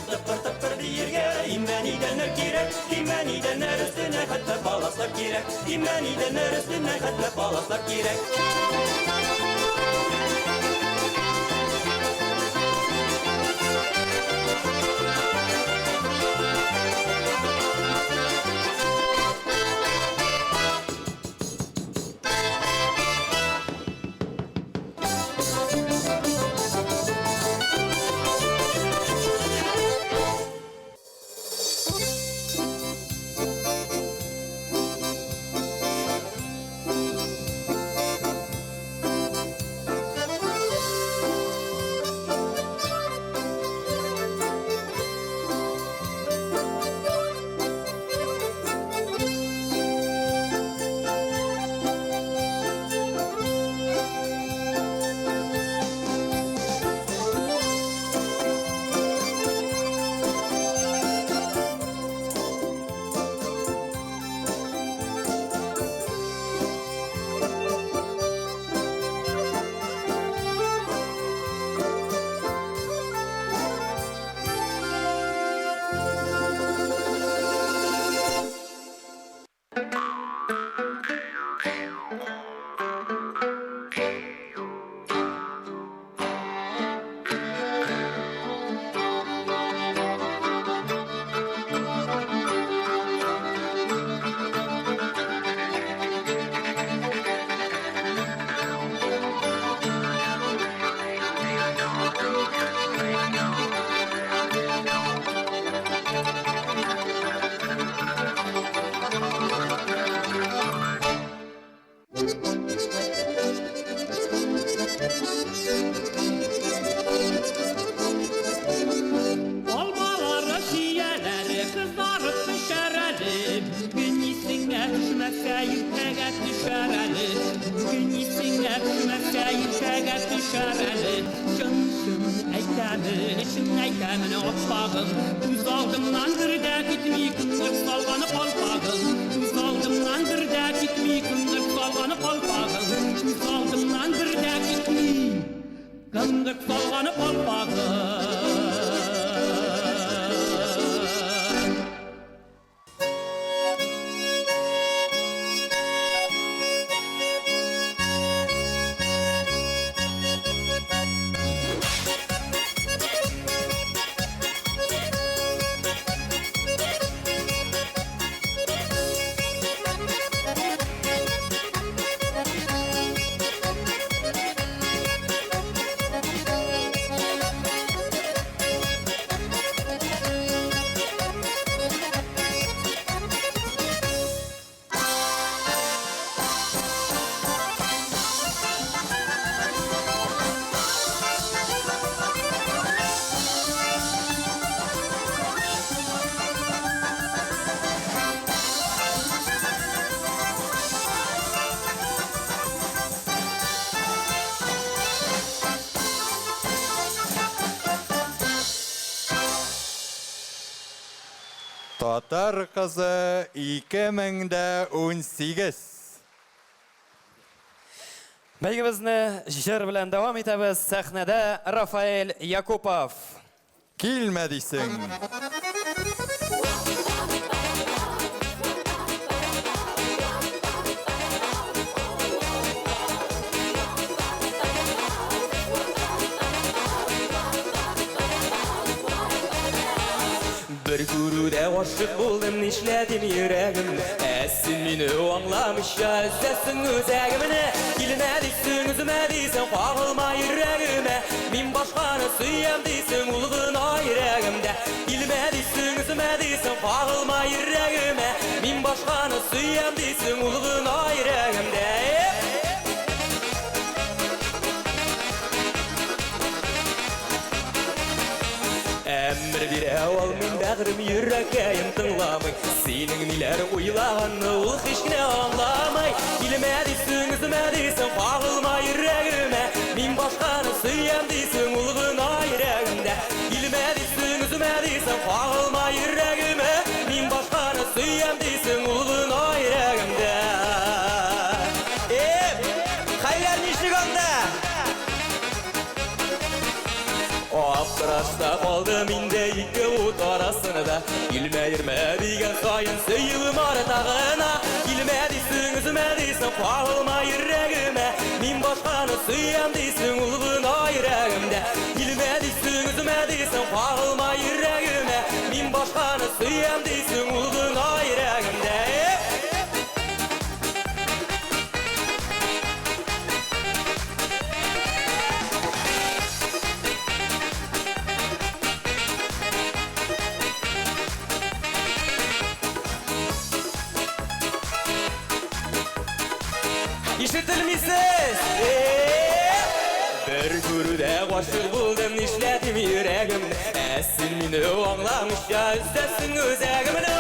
Tıpır tıpır diyirge İmenidenler kirek İmenidenler üstüne hatta balaslar kirek İmenidenler üstüne hatta balaslar kirek Olmaları şiyeleri kızarıp düşereli Bugün iyisine düşmezse yürtege düşereli Bugün iyisine düşmezse yürtege düşereli Şın şın eytemini otbağım Düz aldımdan bir de gitmeyi kındır salganı kolpağım Düz aldımdan bir de gitmeyi kındır salganı kolpağım Düz aldımdan bir de gitmeyi kındır salganı kolpağım Татар kızı 2018. Бәйгебезне җыр белән дәвам итәбез. Сәхнәдә Рафаэль Якупов. Килмә дисең. Bir күрүдә гашык булдым нишләдем йөрәгемне Әсин мине аңламыйча эзләсең үзәгемне Килмә дисең үземә дисең кагылма йөрәгемә Мин башканы сөям дисең ул гына йөрәгемдә Килмә дисең үземә дисең кагылма йөрәгемә Мин башканы сөям дисең ул гына йөрәгемдә Әмір бире ал мин бәгърем йөрәккәем тыңламый Синең ниләр уйлаганны ул һич кенә аңламый Килмә дисең үземә дисең кагылма йөрәгемә Мин башканы сөям дисең ул гына йөрәгемдә Килмә дисең үземә дисең кагылма йөрәгемә Мин башканы сөям дисең ул гына йөрәгемдә Хәйләр нишлек анда Аптырашта қалдым инде ике от арасында. Илме деген сайын сөйігім артағына. Илме дейсің, үзіме дейсің, қағылма жүрегіме. Мен башқаны сүйем дейсің, ұлғына жүрегімде. Илме дейсің, үзіме дейсің, қағылма жүрегіме. Мен башқаны сүйем дейсің, ұлғына жүрегімде. Ишетілмейсіз! Бір көруде ғашық болдым, нишлетім жүрегімді. Әсін мені аңлаңызша, үздесің өзегімді.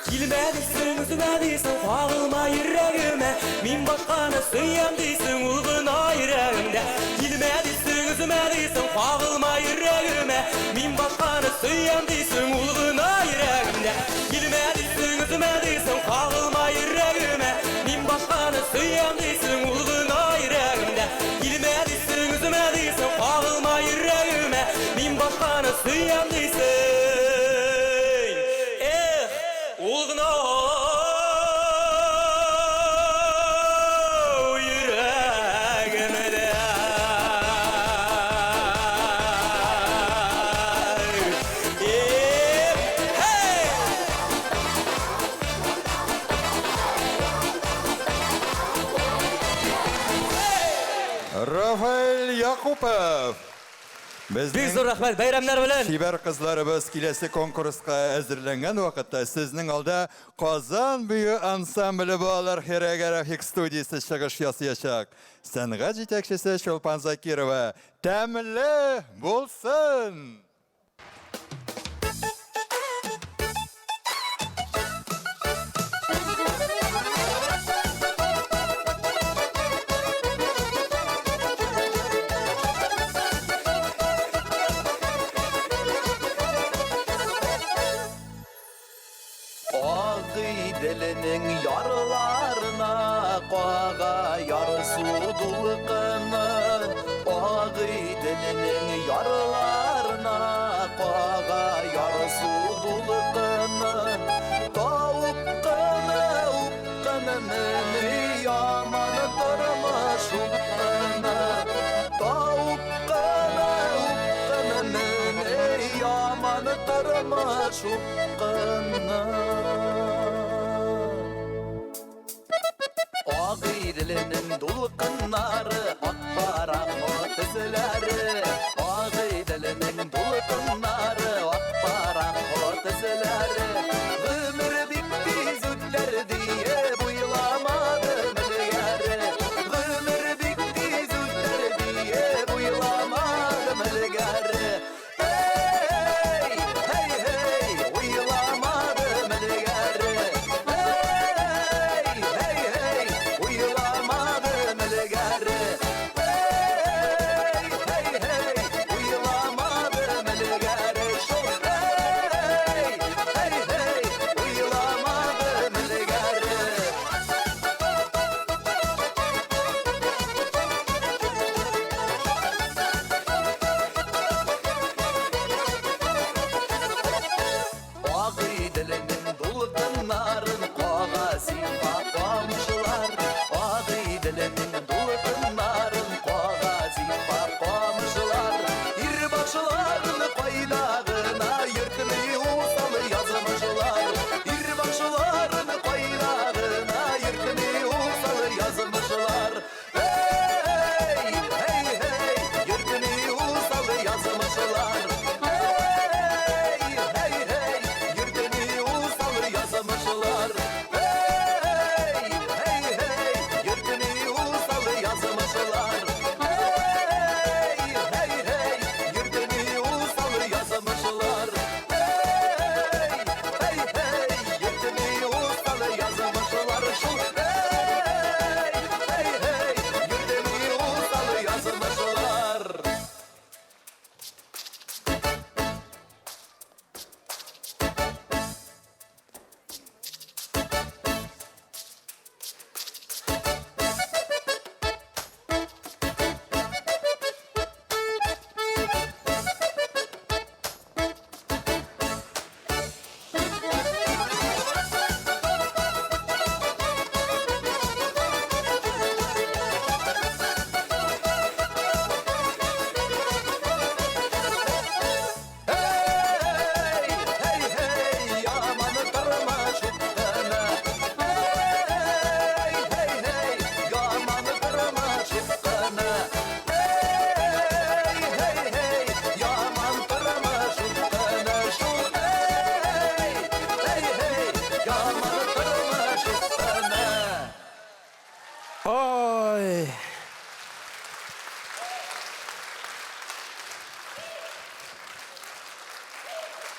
Келме дейсің, үзіме дейсің, қағылма жүрегіме. Мен башқаны сүйем дейсің, ұлғына жүрегімде. Келме дейсің, үзіме дейсің, қағылма жүрегіме. Мен башқаны сүйем дейсің, ұлғына жүрегімде. Келме дейсің, үзіме дейсің, қағылма жүрегіме. Мен башқаны сүйем дейсің, ұлғына жүрегімде. Келме дейсің, үзіме дейсің, қағылма жүрегіме. Мен башқаны сүйем дейсің. Ұлғына жүрегімде. Рафаэль Якупов. Бик зур рахмәт, бәйрәмнәр белән. Шибәр кызларыбыз киләсе конкурска әзерләнгән вакытта сезнең алда Казан бөе ансамбле балалар хореографик студиясе чыгыш ясаячак. Сәнгать җитәкчесе Чолпан Закирова. Тәмле булсын! Diline yarlarına qağa yarısı dulqının Ağıy dilinin yarlarına qağa yarısı dulqının Tavukqını uqqınını yaman durmuş uqqını Tavukqını uqqınını yaman durmuş uqqını Ağıydilinin dulqınları akbarak otizləri Ağıydilinin dulqınları akbarak otizləri Ömür bitti zütlər diye buylamadım ilgəri Ömür bitti zütlər diye buylamadım ilgəri Hey, hey, hey, buylamadım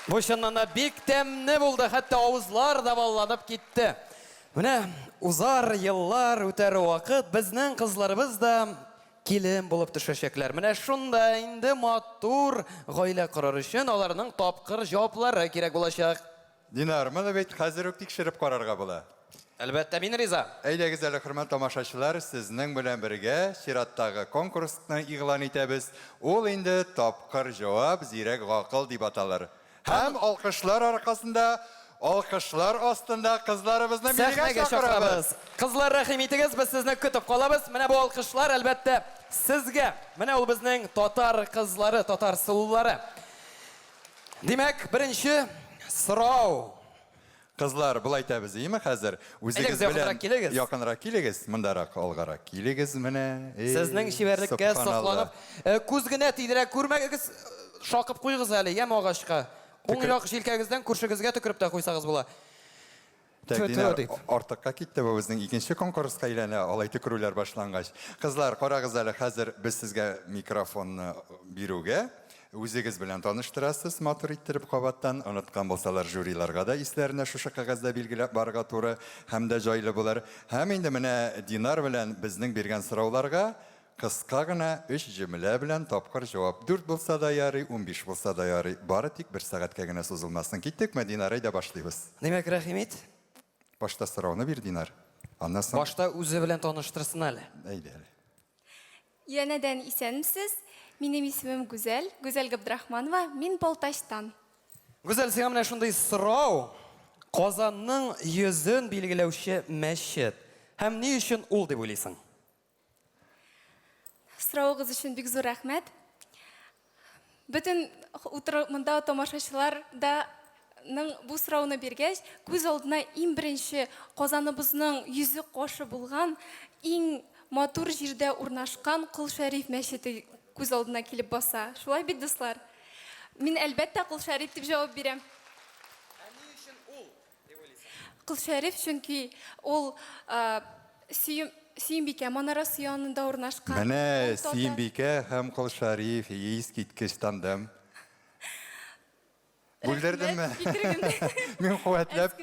Бу чыннан да бик тәмне булды, хәтта авызлар да балланып китте. Менә узар еллар үтәр вакыт, безнең кызларыбыз да килен булып төшәчәкләр. Менә шунда инде матур гаилә корыр өчен аларның тапкыр җаваплары кирәк булачак. Динар, моны бит хәзер үк тикшереп карарга була. Әлбәттә, мин риза. Әйдәгез әле, хөрмәт тамашачылар, сезнең белән бергә чираттагы конкурсны игълан итәбез. Ул инде тапкыр җавап, зирәк гакыл дип аталыр. Һәм алкышлар аркасында, алкышлар астында кызларыбызны биргә Сәхнәгә чакырабыз. чакырабыз. Кызлар, рәхим итегез, без сезне көтеп калабыз. Менә бу алкышлар әлбәттә сезгә. Менә ул безнең татар кызлары, татар сылулары. Димәк, беренче сорау. Кызлар, булай әйтәбез, име хәзер? Үзегез Әйдәгез, белән якынрак килегез. якынрак килегез, мондарак алгарак килегез менә. Сезнең шибәрлеккә сакланып, күз генә тидерә күрмәгез, шакып куйгыз әле, ям агачка. Уң як җилкәгездән күршегезгә төкереп тә куйсагыз була. Динар, артыкка китте бу безнең икенче конкурска әйләнә, алай төкерүләр башлангач. Кызлар, карагыз әле, хәзер без сезгә микрофонны бирүгә, үзегез белән таныштырасыз, матур иттереп кабаттан, оныткан булсалар жюриларга да исләренә шушы кәгазьдә билгеләп барырга туры һәм дә җайлы булыр. Һәм инде менә Динар белән безнең биргән сорауларга кыска гына 3 җөмлә белән тапкыр җавап. 4 булса да ярый, 15 булса да ярый. Бары тик 1 сәгатькә генә сузылмасын. Киттекме, Динар, әйдә башлыйбыз. Димәк, рәхим ит. Башта сорауны бир, Динар. Аннан соң Башта үзе белән таныштырсын әле. әйдә. әле. Янәдән исәнмесез? Минем исемем Гүзәл, Гүзәл Габдрахманова, мин Балтачтан. Гүзәл, сиңа менә шундый сорау. Казанның йөзен билгеләүче мәчет. Һәм ни өчен ул дип уйлыйсың? Сорауыгыз өчен бик зур рәхмәт. Бөтен монда тамашачылар да бу сорауны биргәч, күз алдына иң беренче Казаныбызның йөзе кашы булган, иң матур җирдә урнашкан Кол Шәриф мәчете күз алдына килеп баса. Шулай бит, дуслар? Мин әлбәттә Кол Шәриф дип җавап бирәм. Кол Шәриф, чөнки ул Сөембикә манарасы янында урнашкан. Менә Сөембикә һәм Кол Шәриф искиткеч тандым. Бүлдердеңме? Мин куәтләп.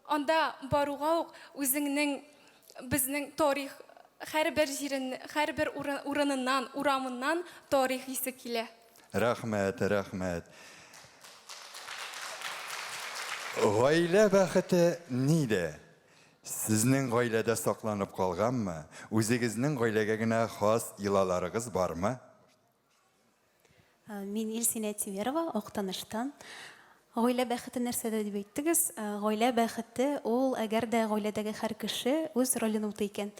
Анда баруга ук үзеңнең безнең тарих һәрбер җирен, һәрбер урыныннан, урамыннан тарих исе килә. Рәхмәт, рәхмәт. Гаилә бәхете нидә? Сезнең гаиләдә сакланып калганмы? Үзегезнең гаиләгә генә хас йолаларыгыз бармы? Мин Илсинә Тимерова, Актаныштан. Гаилә бәхете нәрсәдә дип әйттегез? Гаилә бәхете ул, әгәр дә гаиләдәге һәр кеше үз ролен үтә икән.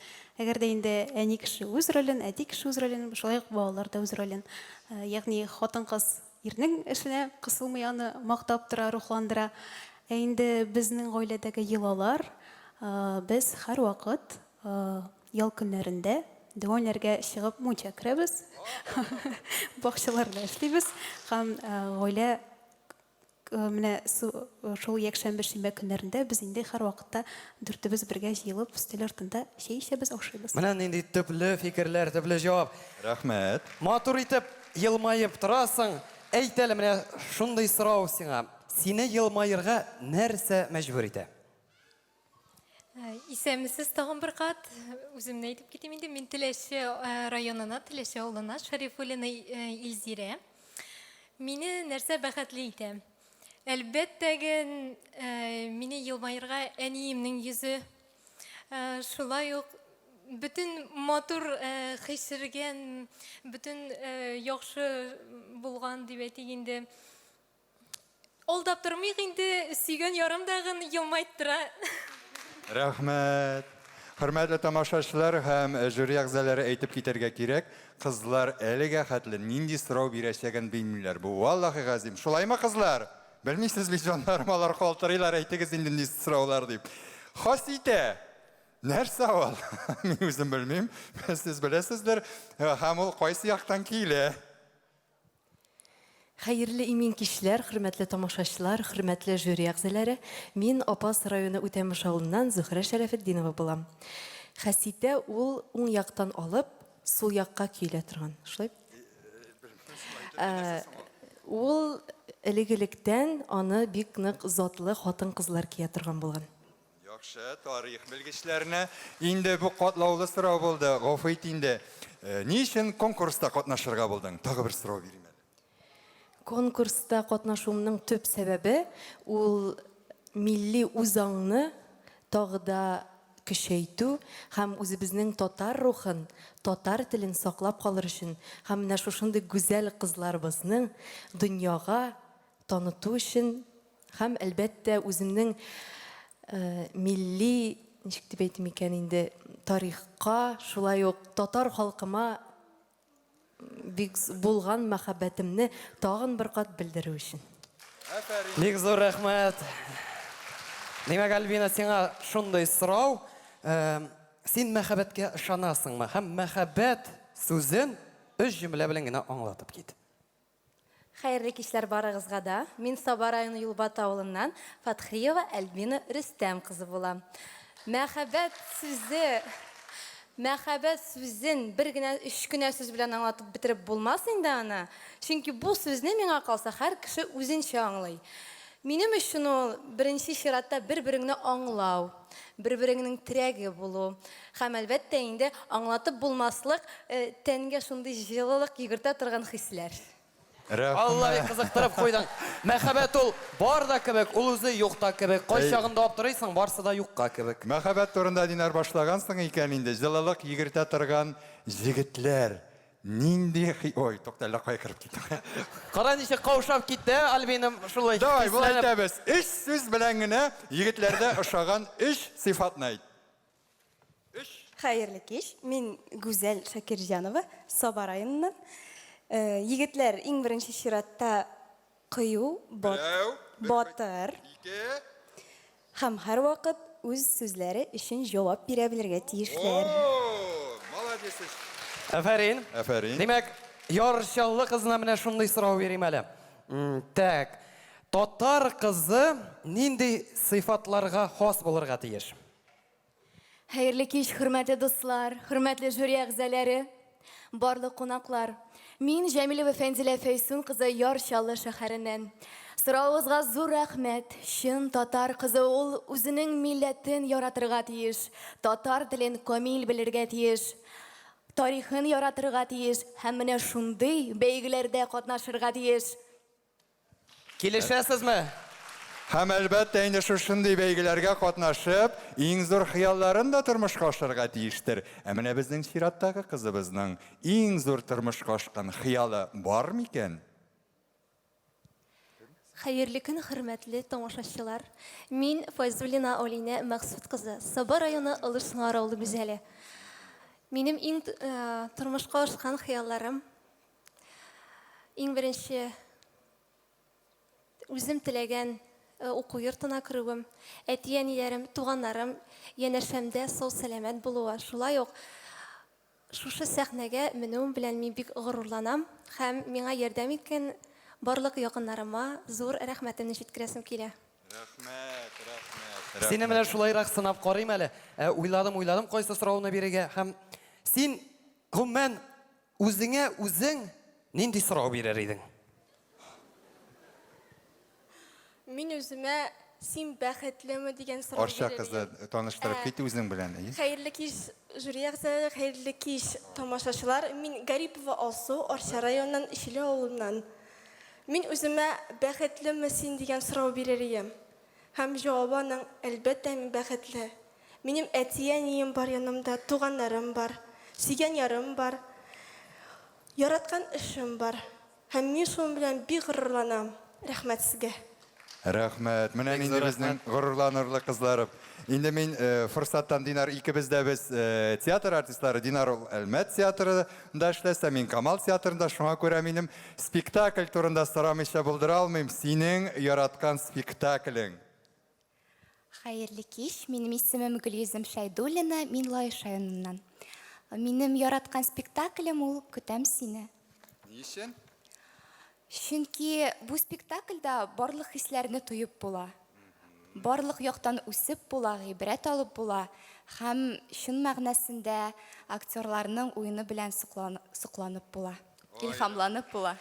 Әгәр дә инде әни кеше үз ролен, әти кеше үз ролен, шулай ук балалар да үз ролен. Ягъни хатын-кыз ирнең эшенә кысылмый, аны мактап тора, рухландыра. Инде безнең гаиләдәге йолалар, без һәр вакыт ял көннәрендә дәвамләргә чыгып мунча керәбез. Бакчаларда эшлибез һәм гаилә менә шул якшәмбе шимбә көннәрендә без инде һәр вакытта дүртебез бергә җыелып өстәл артында чәй эчәбез, ашыйбыз. Менә нинди төпле фикерләр, төпле җавап. Рәхмәт. Матур итеп елмаеп торасың. Әйт әле, менә шундый сорау сиңа. Сине елмаерга нәрсә мәҗбүр итә? Исәмсез тагын бер кат үземне әйтеп китим инде. Мин Теләше районына, Теләше авылына Шәрифуллина Илзирә. Мине нәрсә бәхетле итә? Әлбәттәге мине елмаерга әниемнең йөзе, шулай ук bütün матур хисергән, bütün яхшы булган дип әйтик инде. Алдап тормыйк инде, сөйгән ярымдагын елмайттыра. Рәхмәт. Хөрмәтле тамашачылар һәм жюри әгъзалары әйтеп китәргә кирәк. Кызлар әлегә хәтле нинди сорау бирәчәген белмиләр. Бу валлаһи газим. Шулаймы, кызлар? Белмисез бит, җаннарым, алар калтырыйлар, әйтегез инде нинди сораулар дип. Хас итә. Нәрсә ул? Мин үзем белмим. Сез беләсездер. Һәм ул кайсы яктан килә? Хәерле имин кишләр, хөрмәтле тамашачылар, хөрмәтле жюри әгъзалары. Мин Апас районы Үтәмеш авылыннан Зөһрә Шәрәфетдинова булам. Хәситә ул уң яктан алып, сул якка килә торган. Шулай? Ул элегелектән аны бик нык затлы хатын-кызлар кия торган булган. Яхшы, тарих белгечләренә инде бу катлаулы сорау булды. Гафу ит инде. Ни өчен конкурста катнашырга булдың? Тагы бер сорау бирим әле. Конкурста катнашуымның төп сәбәбе ул милли үзаңны тагы да көчәйтү һәм үзебезнең татар рухын, татар телен саклап калыр өчен һәм менә шушындый гүзәл кызларыбызның дөньяга таныту өчен һәм әлбәттә үземнең милли, ничек дип әйтим икән инде, тарихка, шулай ук татар халкыма бик булган мәхәббәтемне тагын бер кат белдерү өчен. Бик зур рәхмәт. Димәк, Альбина, сиңа шундый сорау. Син мәхәббәткә ышанасыңмы? Һәм мәхәббәт сүзен өч җөмлә белән генә аңлатып кит. Хәерле кичләр барыгызга да. Мин Саба районы Юлбат авылыннан Фатхиева Альбина Рөстәм кызы булам. Мәхәббәт сүзен бер генә 3 генә сүз белән аңлатып битереп булмас инде аны. Чөнки бу сүзне миңа калса һәр кеше үзенчә аңлый. Минем өчен ул беренче чиратта бер-береңне аңлау, бер-береңнең терәге булу. Һәм әлбәттә инде аңлатып булмаслык тәнгә шундый җылылык йөгертә торган хисләр. Алла бик кызыктырып куйдың. Мәхәббәт ул бар да кебек, ул үзе юкта кебек. Кайчагында аптырыйсың, барсы да юкка кебек. Мәхәббәт турында Динар башлагансың икән инде. Җылылык йөгертә торган җегетләр. Нинди... Ой, токталла кай киреп киттем. Кара ничек каушап китте, Альбинам шулай. Давай, бу әйтәбез. 3 сүз белән генә егетләрдә ошаган 3 сыйфатны әйт. 3. Хәерле кич. Мин Гүзәл Шакирҗанова, Саба районыннан. Егетләр иң беренче чиратта кыю, батыр. 2. Һәм һәр вакыт үз сүзләре өчен җавап бирә белергә тиешләр. Молодец. Афәрин. Афәрин. Димәк, ярчаллы кызына менә шундый сорау бирим әле. Так, татар кызы нинди сыйфатларга хас булырга тиеш? Хәерле кич, хөрмәтле дуслар, хөрмәтле жюри әгъзалары, барлык кунаклар. Мин Җәмилова Фәнзилә Фәйсун кызы Ярчаллы шәһәреннән. Соравыгызга зур рәхмәт. Чын татар кызы ул үзенең милләтен яратырга тиеш, татар телен камил белергә тиеш, тарихын яратырга тиеш һәм менә шундый бәйгеләрдә катнашырга тиеш. Килешәсезме? Һәм әлбәттә инде шушындый бәйгеләргә катнашып, иң зур хыялларын да тормышка ашырга тиештер. Ә менә безнең чираттагы кызыбызның иң зур тормышка ашкан хыялы бар микән? Хәерле көн, хөрмәтле тамашачылар. Мин Файзуллина Олина Максут кызы, Саба районы Олышсыңар авылы гүзәле. Минем иң тормышка ашкан хыялларым иң беренче үзем теләгән уку йортына керүем, әти-әниләрем, туганнарым, янәшәмдә сау-сәламәт булуы. Шулай ук шушы сәхнәгә менүем белән мин бик горурланам һәм миңа ярдәм иткән барлык якыннарыма зур рәхмәтемне җиткерәсем килә. Рәхмәт. Сине менә шулайрак сынап карыйм әле. Уйладым кайсы сорауны бирергә һәм син гомумән үзеңә үзең нинди сорау бирер идең? Мин үземә син бәхетлеме дигән сорау Арча кызы таныштырып кит үзең белән. Хәерле кич, жюри әгъзалары, хәерле кич, тамашачылар. Мин Гарипова Алсу, Арча районыннан, Ишеле авылыннан. Мин үземә бәхетлеме син дигән сорау бирер идем. Һәм җавабының әлбәттә мин бәхетле. Минем әти-әнием бар янымда, туганнарым бар, сөйгән ярым бар, яраткан эшем бар. Һәм мин шуның белән бик горурланам. Рәхмәт сезгә. Рәхмәт. Менә инде безнең горурланырлы кызларым. Инде мин форсаттан Динар икебез дә без театр артистлары, Динар Әлмәт театрында эшләсә, мин Камал театрында, шуңа күрә минем спектакль турында сорамыйча булдыра алмыйм. Синең яраткан спектаклең. Хәерле кич, минем исемем Гөлйөзем Шәйдуллина, мин Лаеш районыннан. Минем яраткан спектаклем ул Көтәм сине. Ни өчен? Чөнки бу спектакльдә барлык хисләрне туеп була. Барлык яктан үсеп була, гыйбрәт алып була һәм чын мәгънәсендә актерларның уены белән сокланып була, илһамланып була.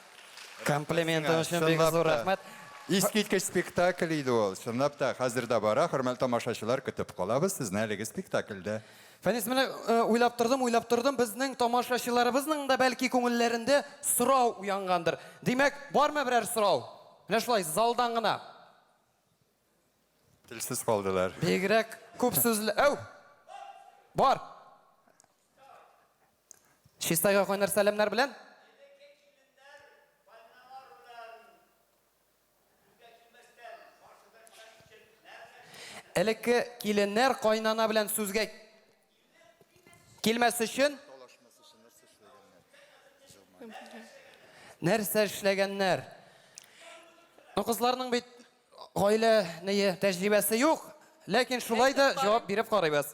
Комплиментің үшін бек зор рахмет. Искиткіш спектакль иде ол. Шынлап та, қазірда бара, хөрмәтле тамашачылар күтіп қалабыз сезне әлеге спектакльдә. Фәнис, менә уйлап тордым, безнең тамашачыларыбызның да бәлки күңелләрендә сорау уянгандыр. Димәк, бармы берәр сорау? Менә шулай залдан гына. Телсез калдылар. Бигрәк күп сүзле. Әу! Бар. Чистайга кайнар сәламнар белән. Элекке киленнәр кайнана белән сүзгә килмәс өчен нәрсә эшләгәннәр? Кызларның бит гаилә тәҗрибәсе юк, ләкин шулай да җавап биреп карыйбыз.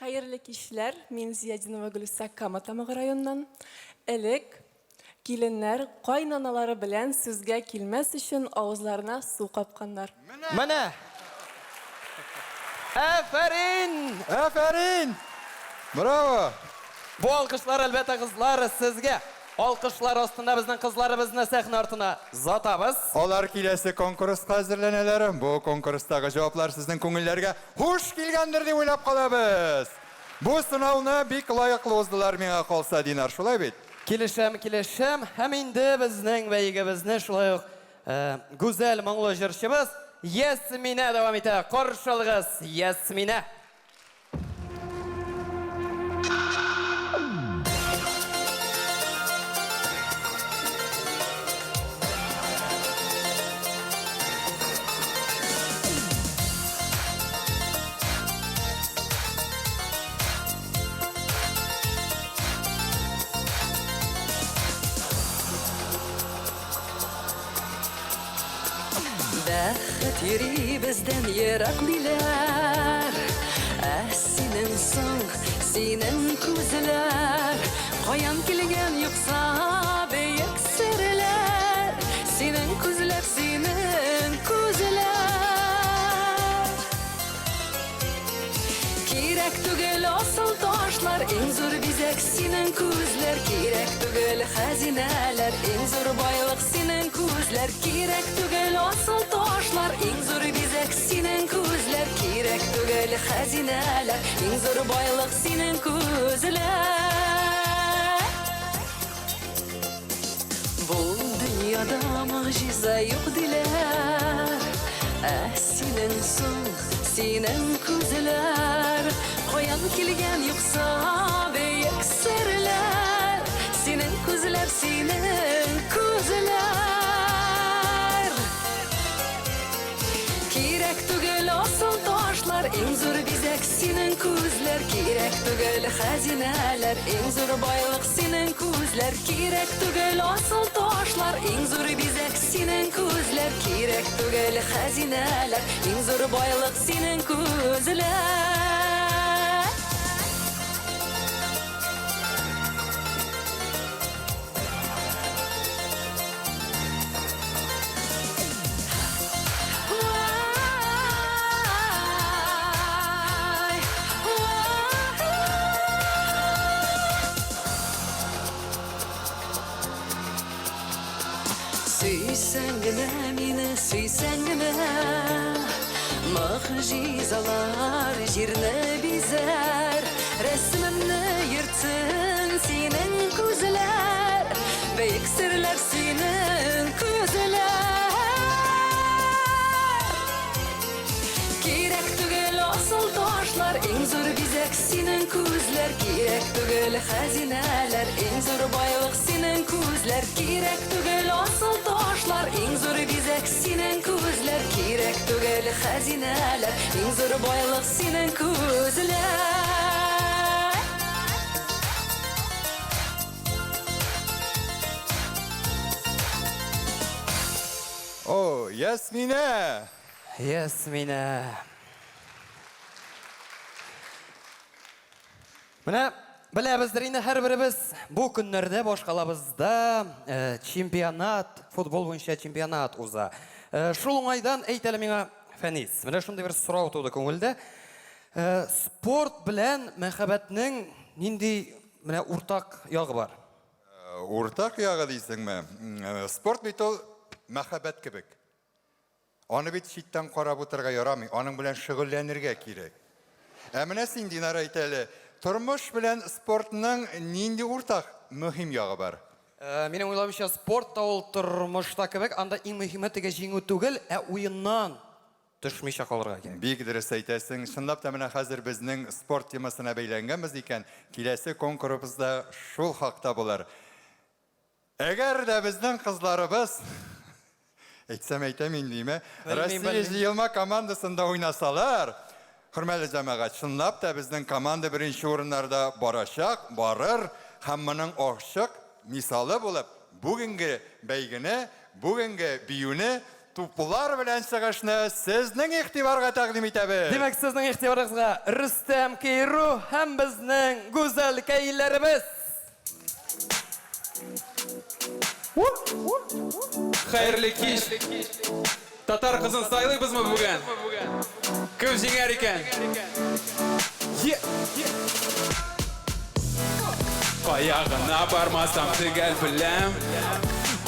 Хәерле кичләр, мин Зиядинова Гөлүса Каматамагы районнан. Элек киленнәр кайнаналары белән сүзгә килмәс өчен авызларына су капканнар. Менә! Афәрин! Афәрин! Браво! Бу алкышлар әлбәттә кызлар сезгә. Алкышлар астында безнең кызларыбызны сәхнә артына затабыз. Алар киләсе конкурска әзерләнәләр. Бу конкурстагы җаваплар сезнең күңелләргә хуш килгәндер дип уйлап калабыз. Бу сынауны бик лаеклы уздылар миңа калса, Динар, шулай бит? Килешәм. Һәм инде безнең бәйгебезне шулай ук гүзәл моңлы җырчыбыз Ясмина дәвам итә. Каршылыгыз Ясмина. Бәхет йөри бездән ерак диләр, синең соң, синең күзләр, каян килгән юкса бөек серләр, синең күзләр, синең күзләр. Кирәк түгел асыл ташлар, иң зур бизәк синең күзләр, кирәк түгел хәзинәләр, иң зур байлык синең күзләр, кирәк түгел асыл ташлар, иң зур бизәк синең күзләр, кирәк түгел хәзинәләр, иң зур байлык синең күзләр. Бу дөньяда мөгъҗиза юк диләр, синең соң, синең күзләр, каян килгән юкса бөек серләр, синең күзләр, синең күзләр. Кирәк түгел асыл ташлар, иң зур бизәк синең күзләр, кирәк түгел хәзинәләр, иң зур байлык синең күзләр, кирәк түгел асыл ташлар, иң зур бизәк синең күзләр, кирәк түгел хәзинәләр, иң зур байлык синең күзләр. Сөйсәң генә мине, сөйсәң генә, мөгъҗизалар җирне бизәр, рәсемемне йөртсен синең күзләр, бөек серләр синең күзләр. Кирәк түгел асыл ташлар, иң зур бизәк синең күзләр, кирәк түгел хәзинәләр, иң зур байлык синең күзләр, кирәк түгел асыл ташлар, иң зур бизәк синең күзләр, кирәк түгел хәзинәләр, иң зур байлык синең күзләр. О, Ясмина! Ясмина. Менә беләбездер инде һәрберебез бу көннәрдә башкалабызда чемпионат, футбол буенча чемпионат уза. Шул уңайдан әйт әле миңа, Фәнис, менә шундый бер сорау туды күңелдә. Спорт белән мәхәббәтнең нинди менә уртак ягы бар? Уртак ягы дисеңме? Спорт бит ул мәхәббәт кебек. Аны бит читтән карап утырга ярамый, аның белән шөгыльләнергә кирәк. Ә менә син, Динара, әйт әле, тормыш белән спортның нинди уртак мөһим ягы бар? Минем уйлавымча, спорт та ул тормышта кебек, анда иң мөһиме теге җиңү түгел, ә уеннан төшмичә калырга кирәк. Бик дөрес әйтәсең. Чынлап та менә хәзер безнең спорт темасына бәйләнгәнбез икән, киләсе конкурсыбызда шул хакта булыр. Әгәр дә безнең кызларыбыз әйтсәм әйтәм индеме, Россия җыелма командасында уйнасалар, хөрмәтле җәмәгать, чынлап та безнең команда беренче урыннарда барачак, барыр, һәм моның ачык мисалы булып, бүгенге бәйгене, бүгенге биюне туплар белән чыгышны сезнең игътибарга тәкъдим итәбез. Димәк, сезнең игътибарыгызга Рөстәм Кейру һәм безнең гүзәл кәйләребез. Хәерле кич. Татар кызын сайлыйбызмы бүген? Кем җиңәр икән? Кая гына бармасам төгәл беләм,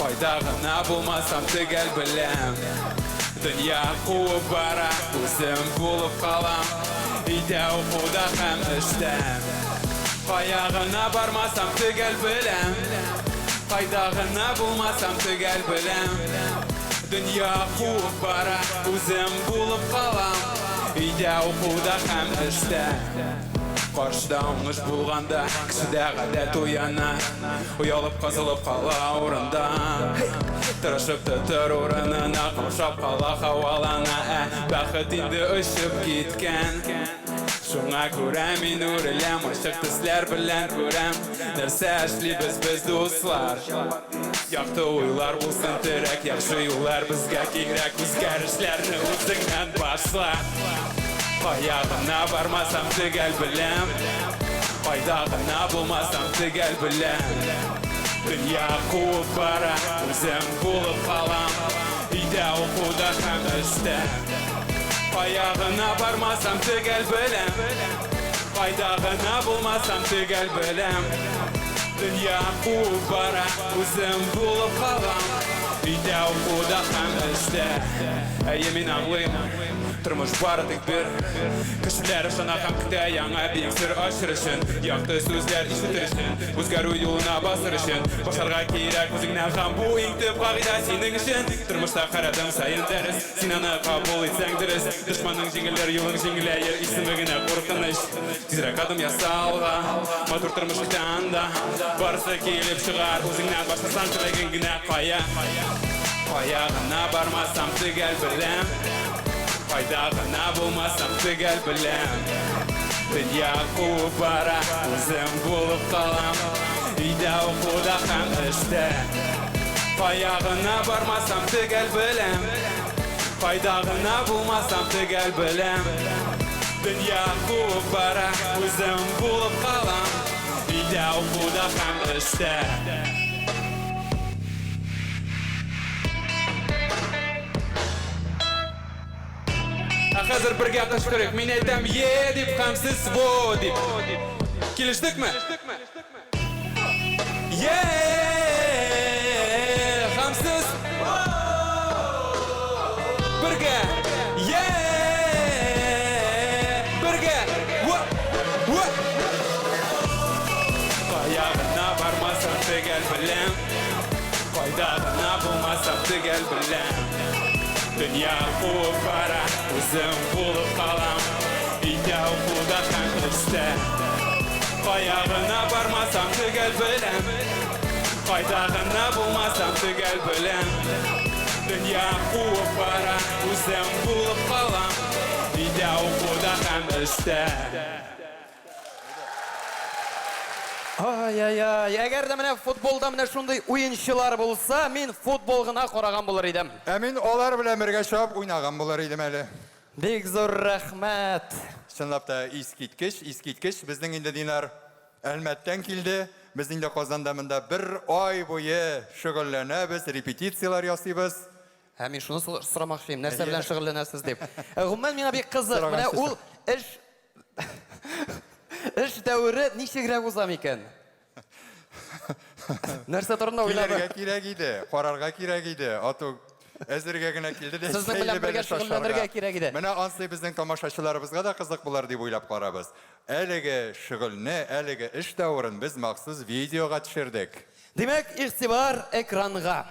кайда гына булмасам төгәл беләм. Дөнья куып бара, үзем булып калам, өйдә укуда һәм эштә. Кая гына бармасам төгәл беләм, кайда гына булмасам төгәл беләм. Дөнья куып бара, үзем булып калам, өйдә укуда һәм эштә. Каршыда уңыш булганда, кешедә гадәт уяна, уялып кызылып кала урында. Тырышып тотыр урынына, каушап кала һавалана, бәхет инде очып киткән. Шуңа күрә мин үреләм, ачык төсләр белән күрәм, нәрсә эшлибез без дуслар. Якты уйлар булсын терәк, яхшы юллар безгә кирәк, үзгәрешләрне үзеңнән башла. Кая гына бармасам төгәл беләм, кайда гына булмасам төгәл беләм. Дөнья куып бара, үзем булып калам, өйдә укуда һәм эштә. Кая гына бармасам төгәл беләм, кайда гына булмасам төгәл беләм. Дөнья куып бара, үзем булып калам, өйдә укуда һәм эштә. Әйе, мин аңлыйм, тормыш бары тик бер. Кешеләр ышана һәм көтә яңа биек сер ачыр өчен, якты сүзләр ишетер өчен, үзгәрү юлына басыр өчен. Башарга кирәк үзеңнән һәм бу иң төп кагыйдә синең өчен. Тормышта карадың саен дәрес, син аны кабул итсәң дөрес. Дошманның җиңелер, юлың җиңеләер, исеме генә куркыныч. Тизрәк адым ясалга, матур тормыш итәндә, барысы килеп чыгар, үзеңнән башласаң теләгең генә кая. Кая гына бармасам төгәл беләм, кайда гына булмасам төгәл беләм. Дөнья куып бара, үзем булып калам, өйдә укуда һәм эштә. Кая гына бармасам төгәл беләм, кайда гына булмасам төгәл беләм. Дөнья куып бара, үзем булып калам, өйдә укуда һәм эштә. Хәзер бергә кычкырыйк, мин әйтәм е дип һәм сез во дип. Килештекме? Е һәм сез бергә. Е бергә. Во. Кая гына бармасам төгәл беләм, кайда гына булмасам төгәл беләм. Дөнья куып бара, үзем булып калам, өйдә укуда һәм эштә. Кая гына бармасам төгәл беләм, кайда гына булмасам төгәл беләм. Дөнья куып бара, үзем булып калам, өйдә укуда һәм эштә. Ай-ай-ай, әгәр дә менә футболда менә шундый уенчылар булса, мин футбол гына караган булыр идем. Ә мин алар белән бергә чыгып уйнаган булыр идем әле. Бик зур рәхмәт. Чынлап та искиткеч. Безнең инде Динар Әлмәттән килде. Без инде Казанда монда бер ай буе шөгыльләнәбез, репетициялар ясыйбыз. Һәм мин шуны сорамакчыйм, нәрсә белән шөгыльләнәсез дип. Гомумән миңа бик кызык. Менә ул эш дәвре ничегрәк узам икән? Нәрсә турында уйлады? Килергә кирәк иде, карарга кирәк иде. Ату әзергә генә килде дә. Сезнең белән бергә шөгыльләнергә кирәк иде. Менә ансы безнең тамашачыларыбызга да кызык булыр дип уйлап карабыз. Әлеге шөгыльне, әлеге эш дәврын без махсус видеога төшердек. Димәк, игътибар экранга.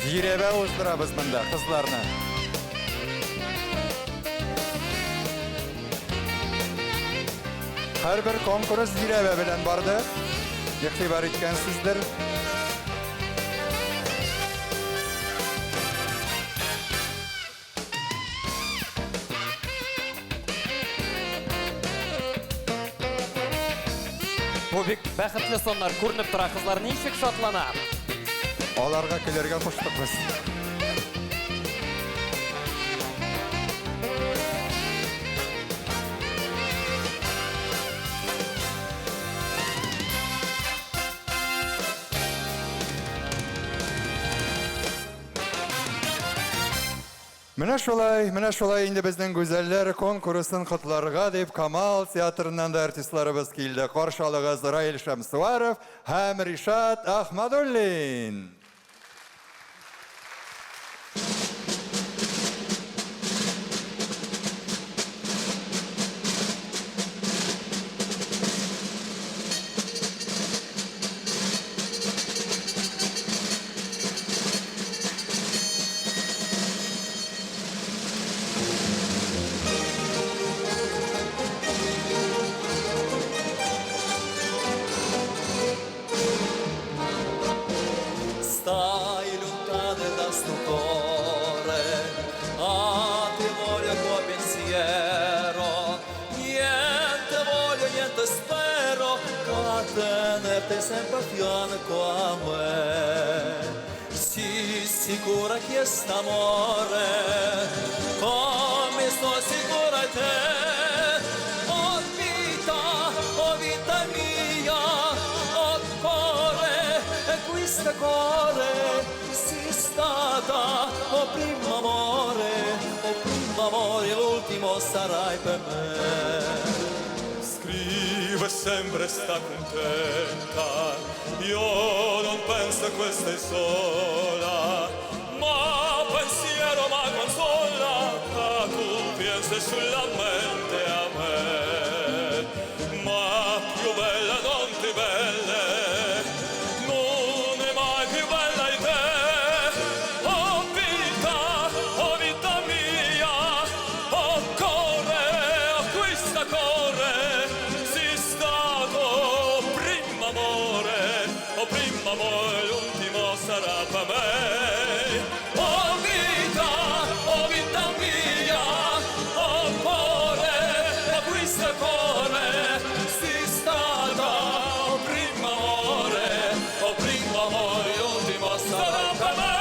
Зирәбә уздырабыз монда кызларны. Һәрбер конкурс зирәбә белән барды. Игътибар иткәнсездер. Бу бик бәхетле соннар күренеп тора, кызлар ничек шатлана. Аларга көләргә куштык без. Менә шулай инде безнең гүзәлләр конкурсын котларга дип Камал театрыннан да артистларыбыз килде. Каршылыгы Раил Шамсуаров һәм Ришат Ахмадуллин. Stai lontano da sto cuore, a te voglio tuo pensiero, niente voglio, niente spero, a tenerti sempre a fianco a me. Sii sicura che quest'amore, come sto sicura di te, oh vita mia, oh cuore, e questo cuore si stata, oh primo amore, l'ultimo sarai per me. Scrive sempre sta contenta, io non penso a questa è sola, ma pensiero ma consola, che tu pensi sulla mente a me, ma più bella non ti belle, non è mai più bella di te, oh vita mia, oh questa corre, si stato primo amore, l'ultimo sarà per me, oh vita mia, oh cuore, questa corre, si stata primo amore, l'ultimo sarà per me.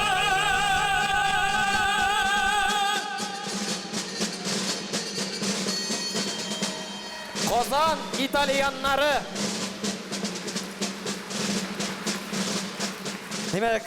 Qozon italyanlari. Demak,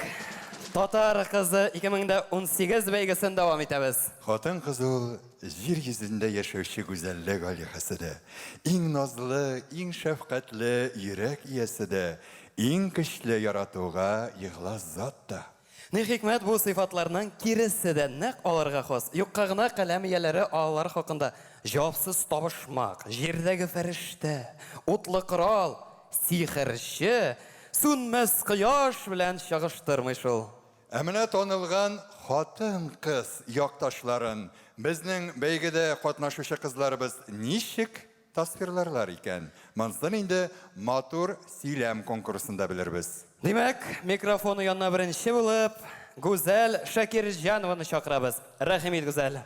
Татар кызы 2018 бәйгесен дәвам итәбез. Хатын кызыл җир йөзендә яшәүче гүзәллек алихасы да, иң назлы, иң шәфкатьле йөрәк иясе дә, иң көчле яратуга ихлас зат да. Ни хикмәт бу сыйфатларның киресе дә нәкъ аларга хас. Юкка гына каләм ияләре алар хакында жавапсыз табышмак, җирдәге фәрештә, утлы корал, сихерче, сүнмәс кояш белән чагыштырмый шул. Ә менә танылган хатын-кыз якташларын безнең бәйгедә катнашучы кызларыбыз ничек тасвирларлар икән? Монсын инде матур сөйләм конкурсында белербез. Димәк, микрофоны янына беренче булып, Гүзәл Шакирҗанованы чакырабыз. Рәхимет, Гүзәл.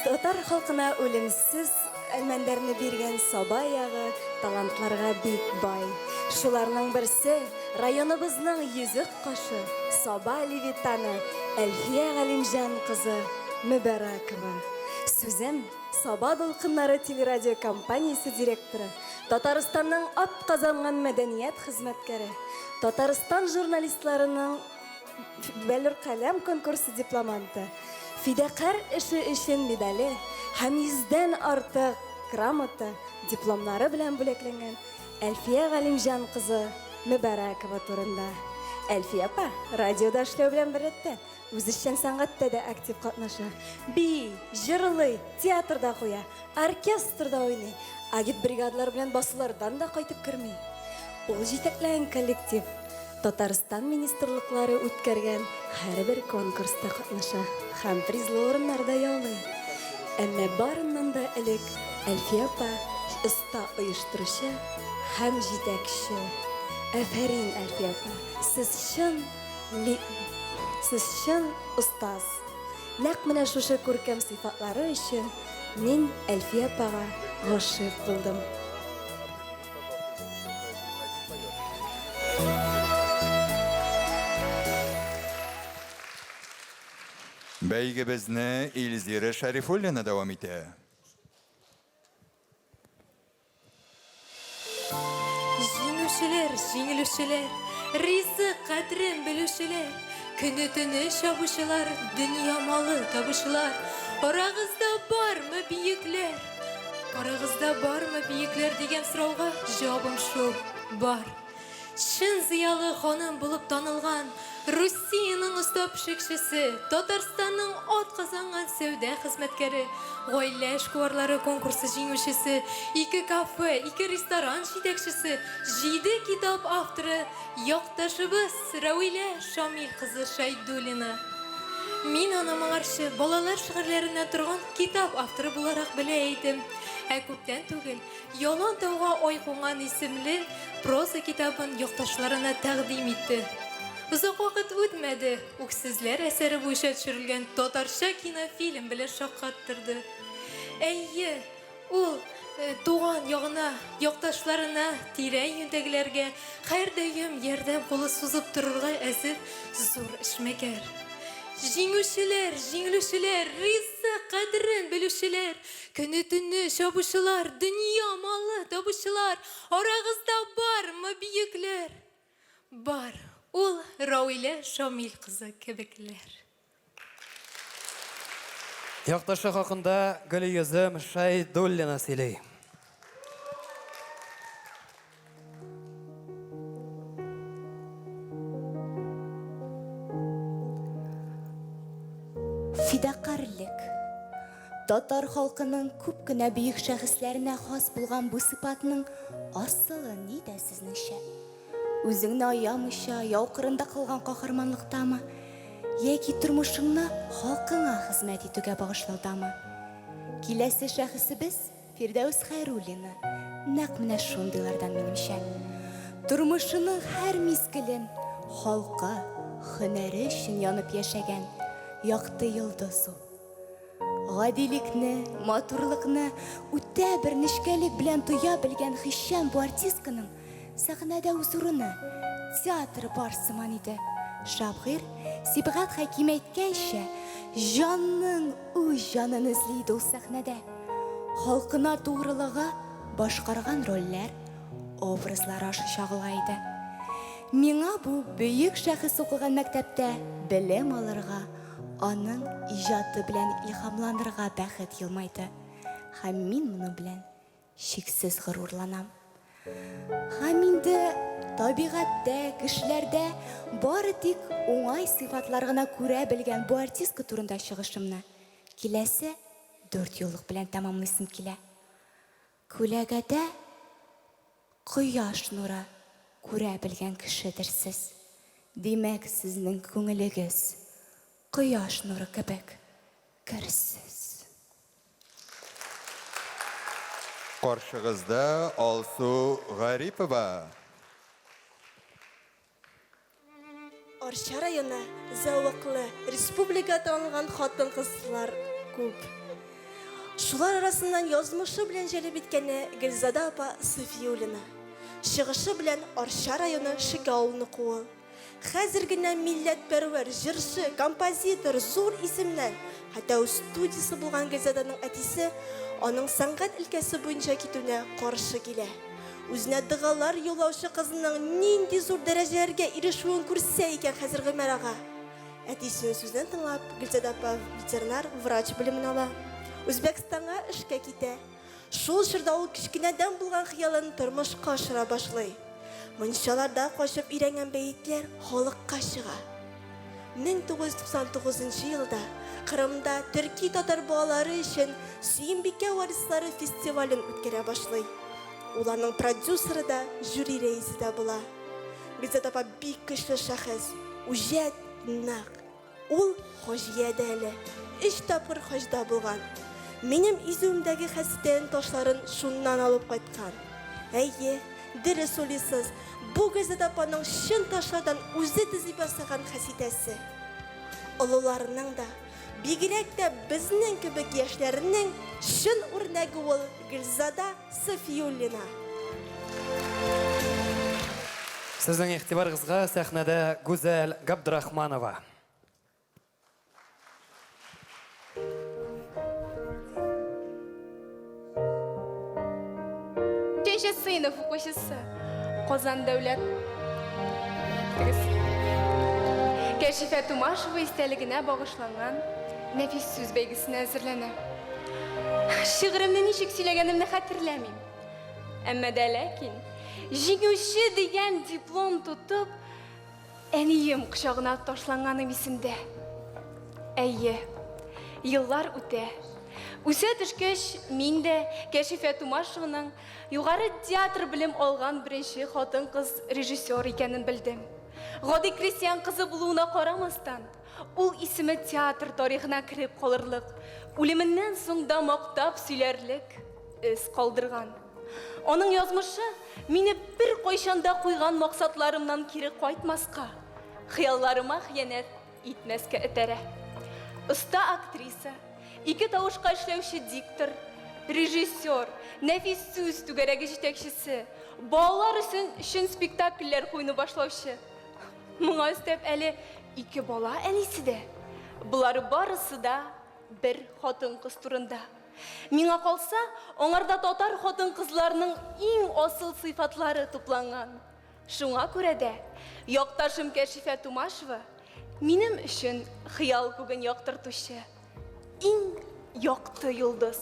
Татар халкына үлемсез әлмәндәрне биргән Саба ягы талантларга бик бай. Шуларның берсе районыбызның йөзек кашы Саба Левитаны Әлфия Галимҗан кызы Мөбәрәкова. Сүзем Саба Дулкыннары телерадио компаниясе директоры, Татарстанның атказанган мәдәният хезмәткәре, Татарстан журналистларының Бәлүр каләм конкурсы дипломанты, фидакар эше өчен медале һәм 100дән артык грамота, дипломнары белән бүләкләнгән Әлфия Галимҗан кызы Мөбәрәкова турында. Әлфия апа радиода эшләү белән беррәттән үзешчән сәнгатьтә дә актив катнаша. Бий, җырлый, театрда куя, оркестрда уйный, агитбригадалар белән басулардан да кайтып керми. Ул җитәкләгән коллектив Татарстан министрлыклары үткәргән һәрбер конкурста катнаша һәм призлы урыннарда яулый. Әмма барыннан да элек Әлфия апа оста оештыручы һәм җитәкче. Афәрин, Әлфия апа, сез чын устаз. Нәкъ менә шушы күркәм сыйфатлары өчен мин Әлфия апага гашыйк булдым. Бәйгебезне Илзира Шәрифуллина дәвам итә. Җиңелүчеләр, ризык кадерен белүчеләр, көне-төне чабучылар, дөнья малы табучылар. Арагызда бармы биекләр? Арагызда бармы биекләр дигән сорауга җавабым шул: бар. Чын зыялы ханым булып танылган Русияның оста пешекчесе, Татарстанның атказанган сәүдә хезмәткәре, гаилә эшкуарлары конкурсы җиңүчесе, 2 кафе, 2 ресторан җитәкчесе, 7 китап авторы, якташыбыз Рәвилә Шамил кызы Шәйдуллина. Мин аны моңарчы балалар шигырьләреннән торган китап авторы буларак белә идем. Ә күптән түгел Ялан тауга ай кунган исемле проза китабын якташларына тәкъдим итте. Узак вакыт үтмәде, үксезләр әсәре буенча төшерелгән татарча кинофильм белән шаккаттырды. Әйе, ул туган ягына, якташларына, тирән юнтәгеләргә һәрдаим ярдәм кулы сузып торырга әзер зур эшмәкәр. Җиңүчеләр, ризык кадерен белүчеләр, көне-төне чабучылар, дөнья малы табучылар, арагызда бармы биекләр? Бар. Ул Рәвилә Шамил кызы кебекләр. Якташы хакында Гөлйөзем Шәйдуллина сөйли. Фидакарлык. Татар халкының күп кенә бөек шәхесләренә хас булган бу сыйфатның асылы нидә сезнеңчә? Үзеңне аямыйча, яукырында кылган каһарманлыктамы, яки тормышыңны халкыңа хезмәт итүгә багышлаудамы? Киләсе шәхесебез Фирдәүс Хәйруллина нәкъ менә шундыйлардан минемчә. Тормышының һәр мизгелен халкы, һөнәре өчен янып яшәгән якты йолдыз ул. Гадилекне, матурлыкны үтә бер нечкәлек белән туя белгән хишәм бу артистканың сәхнәдә үз урыны, театры бар сыман иде. Шагыйрь Сибгат Хәким әйткәнчә, җанның үз җанын эзлейде ул сәхнәдә. Халкына тугрылыгы башкарган рольләр, образлар ашы чагыла иде. Миңа бу бөек шәхес укыган мәктәптә белем алырга, аның иҗаты белән илһамланырга бәхет елмайды. Һәм мин моны белән шиксез горурланам. Һәм инде табигатьтә, кешеләрдә бары тик уңай сыйфатлар гына күрә белгән бу артистка турында чыгышымны киләсе 4 еллык белән тәмамлыйсым килә. Күләгәдә кояш нуры күрә белгән кешедерсез. Димәк, сезнең күңелегез кояш нуры кебек керсез. Каршыгызда Алсу Гарипова. Арча районы зәвыклы, республика танылган хатын-кызлар күп. Шулар арасыннан язмышы белән җәлеп иткәне Гөлзада апа Софиуллина. Чыгышы белән Арча районы Шигауны куыл. Хәзер генә милләтпәрвәр, җырчы, композитор, зур исемнәр, хәтта үз студиясе булган Гөлзаданың әтисе аның сәнгать өлкәсе буенча китүенә каршы килә. Үзенә дыгалар юлаучы кызының нинди зур дәрәҗәләргә ирешүен күрсә икән хәзер Гөлмәр ага. Әтисенең сүзен тыңлап, Гөлзада апа ветеринар врач белемен ала. Үзбәкстанга эшкә китә. Шул чорда ул кичкенәдән булган хыялын тормышка ашыра башлый. Мунчаларда качып өйрәнгән бәйтләр халыкка чыга. 1999 елда Кырымда төрки татар балалары өчен Сөембикә варислары фестивален үткәрә башлый. Уларның продюсеры да, жюри рәисе дә була. Гөлзада апа бик көчле шәхес, үҗәт, нәк. Ул хаҗиядә әле 3 тапкыр хаҗда булган. Минем изүмдәге хәстән ташларын шуннан алып кайткан. Әйе, дөрес уйлыйсыз, бу Гөлзада апаның чын ташлардан үзе тизеп ясаган хәсидәсе. Олыларының да, бигрәк тә безнең кебек яшьләрнең чын үрнәге ул Гөлзада Софиуллина. Сезнең игътибарыгызга сәхнәдә Гүзәл Габдрахманова. Üçüncü sınıf оқушысы Qozan дәүләт Кәшифә Тумашева истәлегенә багышланган нәфис сүз бәйгесенә әзерләнә. Шигыремне ничек сөйләгәнемне хәтерләмим. Әмма дә ләкин җиңүче дигән диплом тотып, әнием кочагына ташланганым исемдә. Әйе, еллар үтә. Үсә төшкәч, мин дә Кәшифә Тумашеваның югары театр белем алган беренче хатын-кыз режиссер икәнен белдем. Гади крестьян кызы булуына карамастан, ул исеме театр тарихына кирип калырлык, үлеменнән соң да мактап сөйләрлек эз калдырган. Аның язмышы мине бер кайчанда куйган максатларымнан кире кайтмаска, хыялларыма хыянәт итмәскә этәрә. Оста актриса, 2 тавышка эшләүче диктор, режиссер, нәфис сүз түгәрәге җитәкчесе, балалар өчен спектакльләр куйны башлаучы. Моңа өстәп әле 2 бала әнисе дә. Булар барысы да бер хатын-кыз турында. Миңа калса, аңарда татар хатын-кызларның иң асыл сыйфатлары тупланган. Шуңа күрә дә якташым Кәшифә Тумашева минем өчен хыял күген яктыртучы, иң якты йолдыз.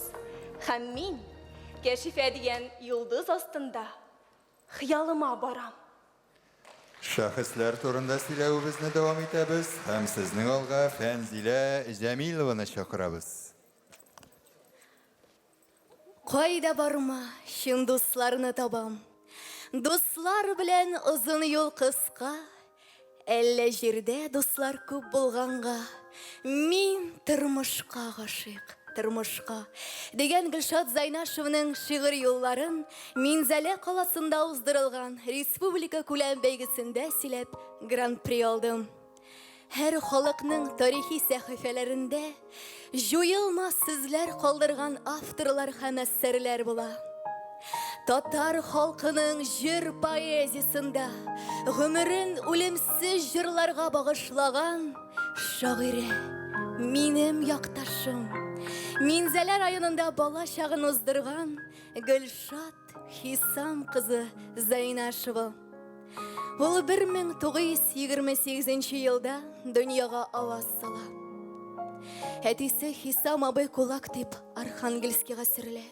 Һәм мин Кәшифә дигән йолдыз астында хыялыма барам. Шәхесләр турында сөйләүебезне дәвам итәбез һәм сезнең алга Фәнзилә Җәмилованы чакырабыз. Кайда барма, шын дусларны табам. Дуслар белән озын юл кыска, әллә җирдә дуслар күп булганга, мин тормышка гашыйк. Тормышка дигән Гөлшат Зайнашевның шигырь юлларын Минзәлә каласында уздырылган республика күләм бәйгесендә сөйләп гран-при алдым. Һәр халыкның тарихи сәхифәләрендә җуелмас сүзләр калдырган авторлар һәм әсәрләр була. Татар халкының җыр поэзиясында гомерен үлемсез җырларга багышлаган шагыйрә минем якташым. Минзәлә районында бала чагын уздырган Гөлшат Хисам кызы Зайнашева. Ул 1928 елда дөньяга аваз сала. Әтисе Хисам абый кулак дип Архангельскига сөрелә.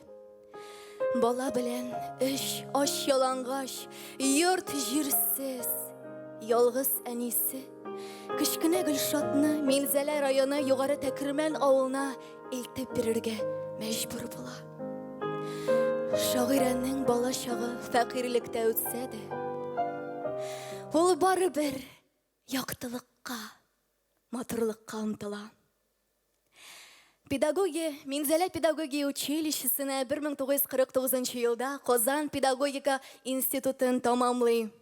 Бала белән эш, аш ялангач, йорт җирсез, ялгыз әнисе. Кечкенә Гөлшатны Минзәлә районы Югары Тәкермән авылына илтеп бирергә мәҗбүр була. Шагыйрәнең бала чагы фәкыйрьлектә үтсә дә, ул барыбер яктылыкка, матурлыкка омтыла. Педагогия Минзәлә педагогия училищесына 1949 елда Казан педагогика институтын тамамлый.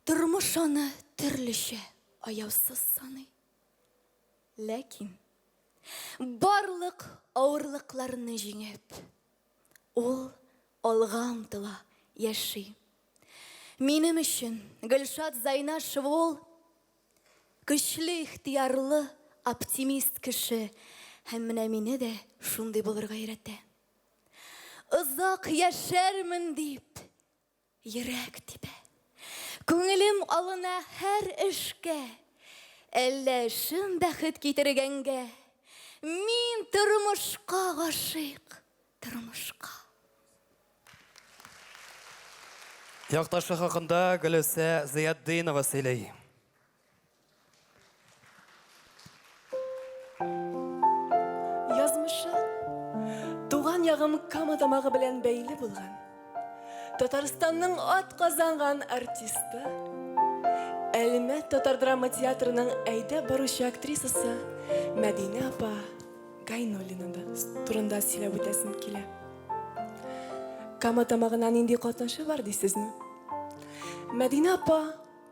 Тормыш аны төрлечә аяусыз саный. Ләкин барлык авырлыкларны җиңеп, ул алга омтыла, яши. Минем өчен Гөлшат Зайнашева ул көчле, ихтиярлы, оптимист кеше. Һәм менә мине дә шундый булырга өйрәтә. Озак яшәрмен дип, йөрәк тибә. Күңелем алына һәр эшкә, әллә эшем бәхет китергәнгә. Мин тормышка гашыйк, тормышка. Якташы хакында Гөлүсә Зыятдинова сөйләй. Язмышы туган ягым Кама тамагы белән бәйле булган. Татарстанның ат казанган артисты, Әлмәт татар драма театрының әйдә баручы актрисасы Мәдинә апа Гайнуллина турында сөйләп үтәсем килә. Кама тамагына нинди катнашы бар дисезме? Мәдинә апа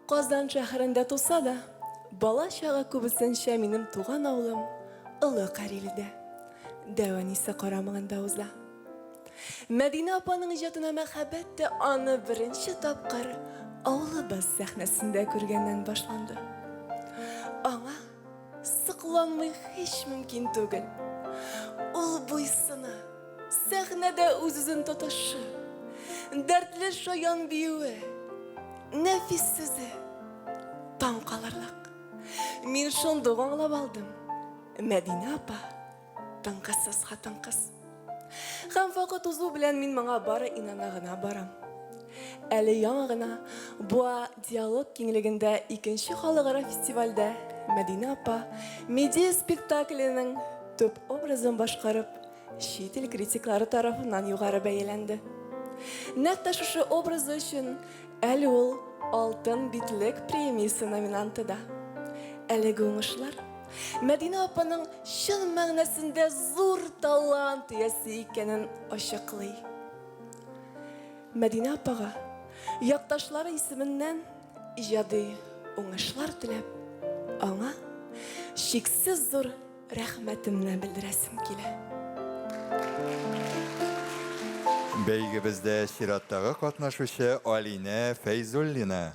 Казан шәһәрендә туса да, бала чагы күбесенчә минем туган авылым Олы Карелидә, Дәванисе карамагында уза. Мәдинә апаның иҗатына мәхәббәт тә аны беренче тапкыр авылыбыз сәхнәсендә күргәннән башланды. Аңа сыкланмый һич мөмкин түгел. Ул буйсына, сәхнәдә үз-үзен тотышы, дәртле шаян биюе, нәфис сүзе, таң калырлык. Мин шундый аңлап алдым. Мәдинә апа таңкысыз хатын-кыз. Һәм вакыт узу белән мин моңа бары инана гына барам. Әле яңа гына Буа диалог киңлегендә 2нче халыкара фестивальдә Мәдинә апа медиа спектакленең төп образын башкарып, чит ил критиклары тарафыннан югары бәяләнде. Нәкъ шушы образы өчен әле ул Алтын битлек премиясе номинанты да. Әлеге уңышлар Мәдинә апаның чын мәгънәсендә зур талант иясе икәнен ачыклый. Мәдинә апага якташлары исеменнән иҗади уңышлар теләп, аңа чиксез зур рәхмәтемне белдерәсем килә. Бәйгебездә чираттагы катнашучы Алинә Фәйзуллина.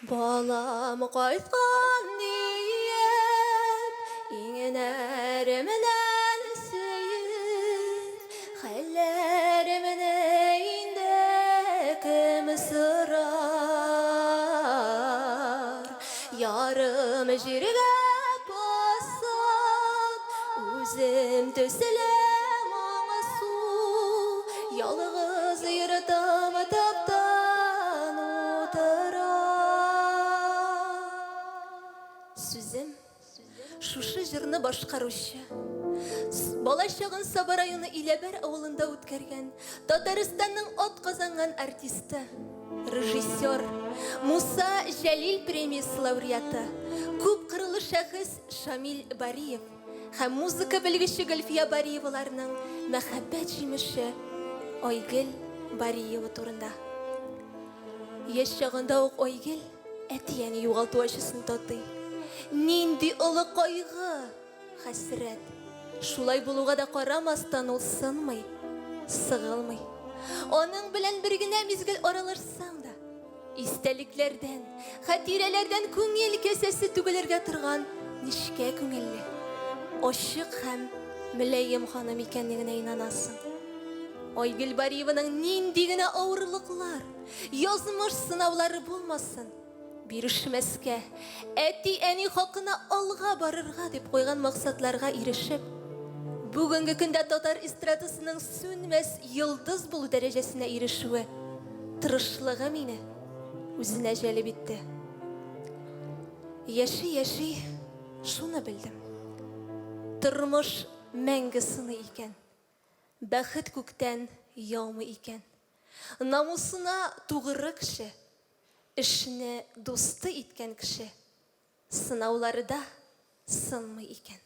Балам кайткан ният, иңенәремнән сөеп, хәлләремне инде кем сорар. Ярым җиргә басып, үзем төслем аңсу, ялгыз йөртам таптан утыра. Сүзем шушы җырны башкаручы, бала чагын Саба районы Иләбәр авылында үткәргән Татарстанның ат казанган артисты, режиссер Муса Җәлил премиясе лауреаты, күп кырлы шәхес Шамил Бариев һәм музыка белгече Гөлфия Бариеваларның мәхәббәт җимеше Айгөл Бариева турында. Яшь чагында ук Айгөл әтияне югалту ачысын татый. Нинди олы кайгы, хәсрәт. Шулай булуга да карамастан ул сынмый, сыгылмый. Аның белән бер генә мизгел аралашсаң да, истәлекләрдән, хатирәләрдән күңел кәсәсе түгелергә торган нишкә күңелле, ачык һәм мөләем ханым икәнлегенә инанасың. Айгөл Бариеваның нинди генә авырлыклар, язмыш сынаулары булмасын, бирешмәскә, әти-әни хакына алга барырга дип куйган максатларга ирешеп, Бүгінгі күнде татар эстрадасының сөнмәс йылдыз булу дәрәҗәсенә ирешүе тырышлыгы мине үзенә җәлеп итте. Яши, шуны белдем. Тормыш мәңге сыны икән. Бәхет күктән яумый икән. Намусына тугры кеше, эшне дусты иткән кеше, сынауларда сынмый икән.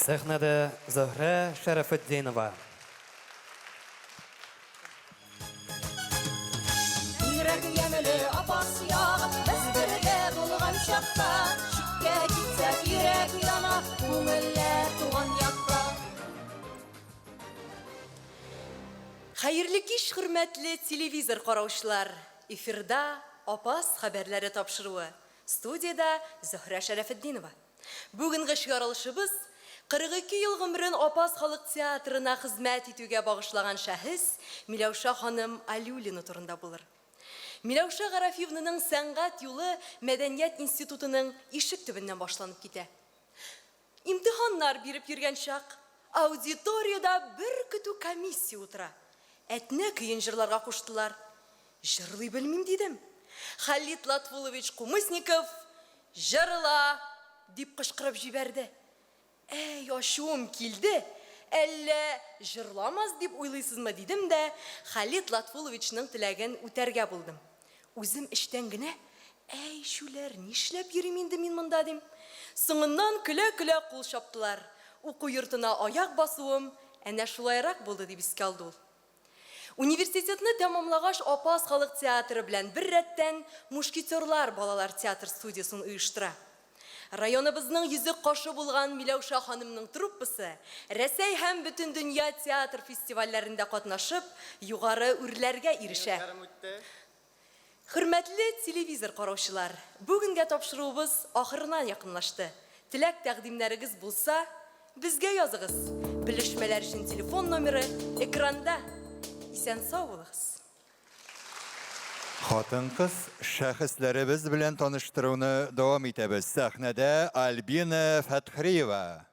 Сәхнәдә Зөһрә Шәрәфетдинова. Йөрәк ямеле апас ягып, без бергә булган чакта, чиккә китсәк йөрәк яна, күңелләр туган якта. Хәерле кич, хөрмәтле телевизор караучылар. Эфирда Апас хәбәрләре тапшыруы. Студияда Зөһрә Шәрәфетдинова. Бүгенге чыгарылышыбыз 42 ел гомерен Апас халык театрына хезмәт итүгә багышлаган шәхес Миләүшә ханым Алиуллина турында булыр. Миләүшә Гарафиевнаның сәнгать юлы Мәдәният институтының ишек төбеннән башланып китә. Имтиханнар биреп йөргән чак, аудиторияда бер көтү комиссия утыра. Әтнә көен җырларга куштылар. Җырлый белмим дидем. Халид Латвулович Кумысников җырла дип кычкырып җибәрде. Әй, ачуым килде. Әллә җырламас дип уйлыйсызмы дидем дә, Халид Латвуловичның теләген үтәргә булдым. Үзем эштән генә, әй, шулар, нишләп йөрим инде мин монда дим. Соңыннан көлә-көлә кул чаптылар. Уку йортына аяк басуым әнә шулайрак булды дип искә алды ул. Университетны тәмамлагач Апас халык театры белән бер рәттән Мушкетерлар балалар театр студиясын оештыра. Районыбызның йөзек кашы булган Миләүшә ханымның труппасы Рәсәй һәм бөтен дөнья театр фестивальләрендә катнашып, югары үрләргә ирешә. Хөрмәтле телевизор караучылар, бүгенгә тапшыруыбыз ахырына якынлашты. Теләк тәкъдимнәрегез булса, безгә языгыз. Белешмәләр өчен телефон номеры экранда. Исән сау булыгыз. Хатын-кыз шәхесләребез белән таныштыруны дәвам итәбез. Сәхнәдә Альбина Фәтхриева.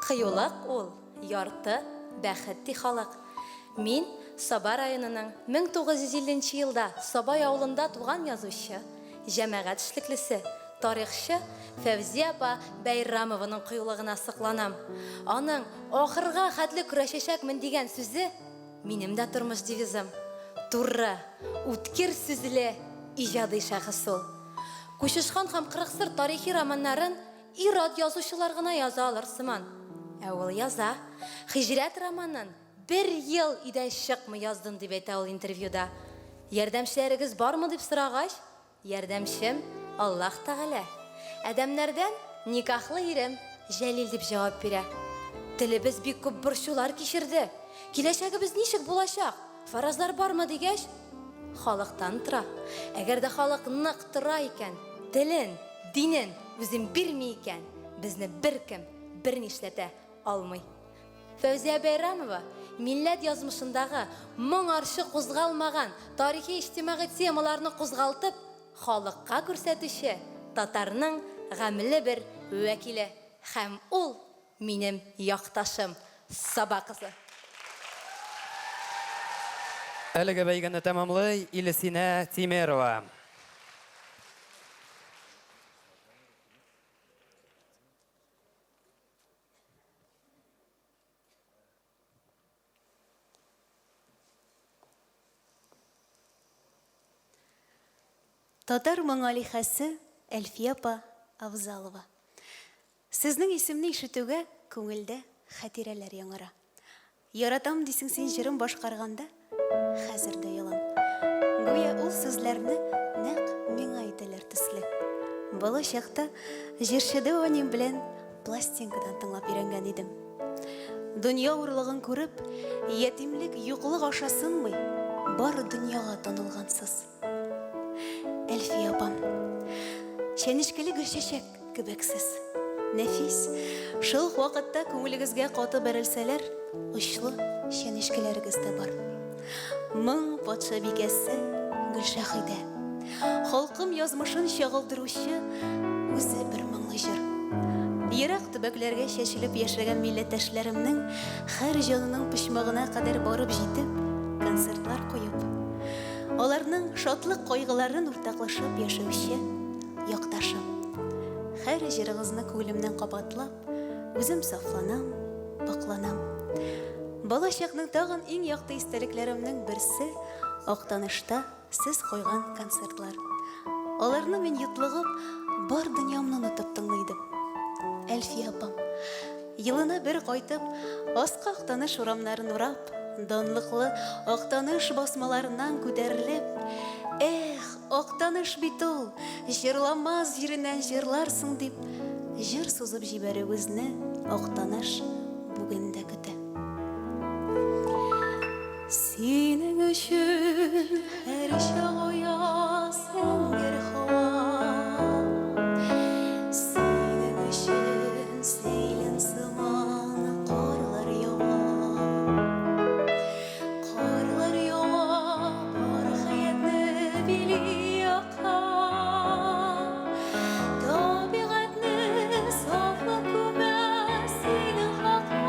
Кыюлык ул, ярты, бәхетти халык. Мин Саба районының 1950 елда Сабай авылында туган язучы, җәмәгать эшлеклесе, тарихчы Фәвзия апа Бәйрамованың кыюлыгына сыкланам. Аның ахырга хәтле көрәшәчәкмен дигән сүзе минем дә тормыш девизым. Туры, үткер сүзле иҗади шәхес ул. Күчешхан һәм Кыргызстан тарихи романнарын ирад язучылар гына яза алыр сыман. Ә ул яза. Хижрәт романын 1 ел идә чыкмый яздым дип әйтә ул интервьюда. Ярдәмчеләрегез бармы дип сорагач, ярдәмчем Аллаһ Тәгалә. Әдәмнәрдән никахлы ирем Җәлил дип җавап бирә. Телебез бик күп борчулар кичерде. Киләчәгебез ничек булачак? Фаразлар бармы дигәч, халыктан тора. Әгәр дә халык нык тора икән, телен, динен үзем бирми икән, безне беркем бернишләтә алмый. Фәүзия Бәйрамова милләт язмышындагы моң аршы кузгалмаган тарихи иҗтимагый темаларны кузгалтып, халыкка күрсәтүче татарның гамле бер вәкиле һәм ул минем якташым Саба кызы. Әлеге бәйгене тәмамлый Илсинә Тимерова. Татар моңалихәсе Әлфия апа Авзалова. Сезнең исемне ишетүгә күңелдә хатирәләр яңара. Яратам дисең син җырын башкарганда, хәзер дә ялам. Гүя ул сүзләрне нәкъ миңа әйтәләр төсле. Бала чакта җырчыда анем белән пластинкадан тыңлап өйрәнгән идем. Дөнья урлыгын күреп, ятимлек, юклык ашасынмый, бары дөньяга танылгансыз. Әлфия апам, чәнечкеле гөлчәчәк кебексез, нәфис, шул вакытта күңелегезгә каты бәрелсәләр, очлы чәнечкеләрегез дә бар. Моң патша бикәсе Гөлшәһидә, Халкым язмышын чагылдыручы үзе бер моңлы җыр. Ерак төбәкләргә чәчелеп яшәгән милләттәшләремнең һәр җанының почмагына кадәр барып җитеп, концертлар куеп, аларның шатлык кайгыларын уртаклашып яшәүче якташым. Һәр җырыгызны күңелемнән кабатлап, үзем сафланам, пакланам. Балачакның тагын иң якты истәлекләремнең берсе Актанышта сез куйган концертлар. Аларны мин йотлыгып, бар дөньямны онытып тыңлыйдым. Әлфия апам, елына бер кайтып, аска Актаныш урамнарын урап, данлыклы Актаныш басмаларыннан күтәрелеп, эх, Актаныш бит ул, җырламас җиреннән җырларсың дип, җыр сузып җибәрүебезне Актаныш бүген дә көтә. Синең өчен һәр чак уясың гер һава. Синең өчен сәйлән сыман карлар ява. Карлар ява, бар хәятны били яка. Табигатьне сафлап күмә синең хакка.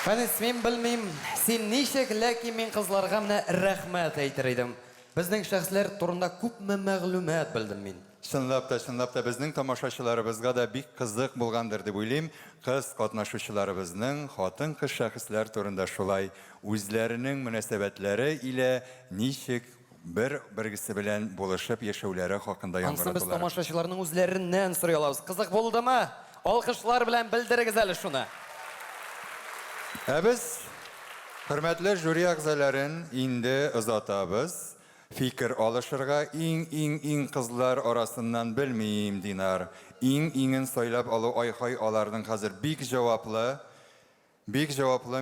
Фәнис, мен білмейм, сен нишек, ләкин мен кызларга менә рәхмәт әйтер идем. Безнең шәхесләр турында күпме мәгълүмат белдем мин. Чынлап та безнең тамашачыларыбызга да бик кызык булгандыр дип уйлыйм. Кыз катнашучыларыбызның хатын-кыз шәхесләр турында шулай үзләренең мөнәсәбәтләре илә ничек бер-бергесе белән булышып яшәүләре хакында Ансын без яңгыратулар. тамашачыларның үзләреннән сорый алабыз. Кызык булдымы? Алкышлар белән белдерегез әле шуны. Без, хөрмәтле жюри әгъзаларын, инде озатабыз. Фикер алышырга иң кызлар арасыннан белмим, Динар. Иң сайлап алу айхай аларның хәзер бик җаваплы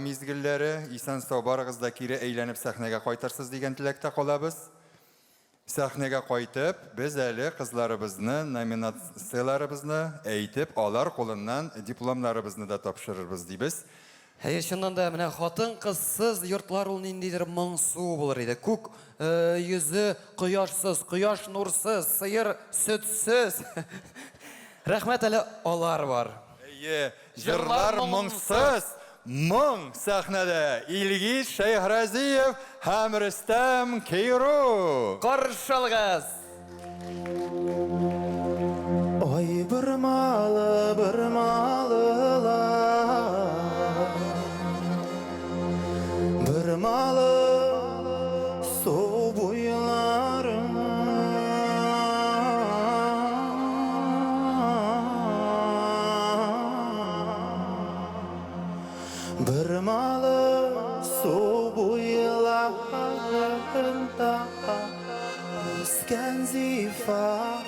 мизгелләре. Исән-сау барыгыз да кире әйләнеп сәхнәгә кайтырсыз дигән теләктә калабыз. Сәхнәгә кайтып, без әле кызларыбызны, номинацияларыбызны әйтеп, алар кулыннан дипломнарыбызны да тапшырырбыз дибез. Чыннан да менә хатын-кызсыз йортлар ул ниндидер моңсу булыр иде. Күк йөзе кояшсыз, кояш нурсыз, сыер сөтсез. Рәхмәт әле алар бар. Җырлар моңсыз, моң сәхнәдә Илгиз Шәйхразиев һәм Рөстәм Кейру. Каршылыгыз. Ой, бер малылар, bir malı su boylarım, bir malı su boylarında üsken zifa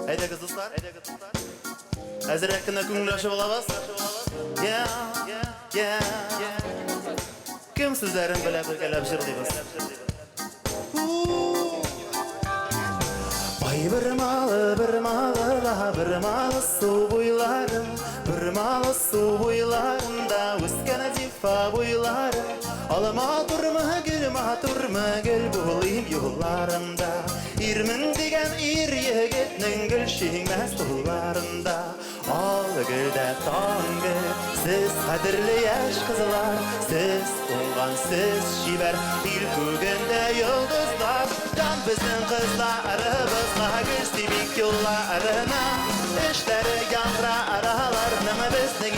Haydi kızlar, hazır hakkında kunglaşıp olabız. Kim sizlerin böyle bir kelep jırlıyız? Ay bir malı, bir malı su boylarım, bir malı su boylarında üskene zifa boylarım. Alma durma gül bulayım yollarında. İrmin degen yigitning gülşinmez tullarında. Al gülde tangı, siz kadirli yaş kızlar, siz olgan siz şiber, bir kugende yıldızlar. Can bizim kızlarımızla güçlübik yollarına, işleri yandıra aralarına bizden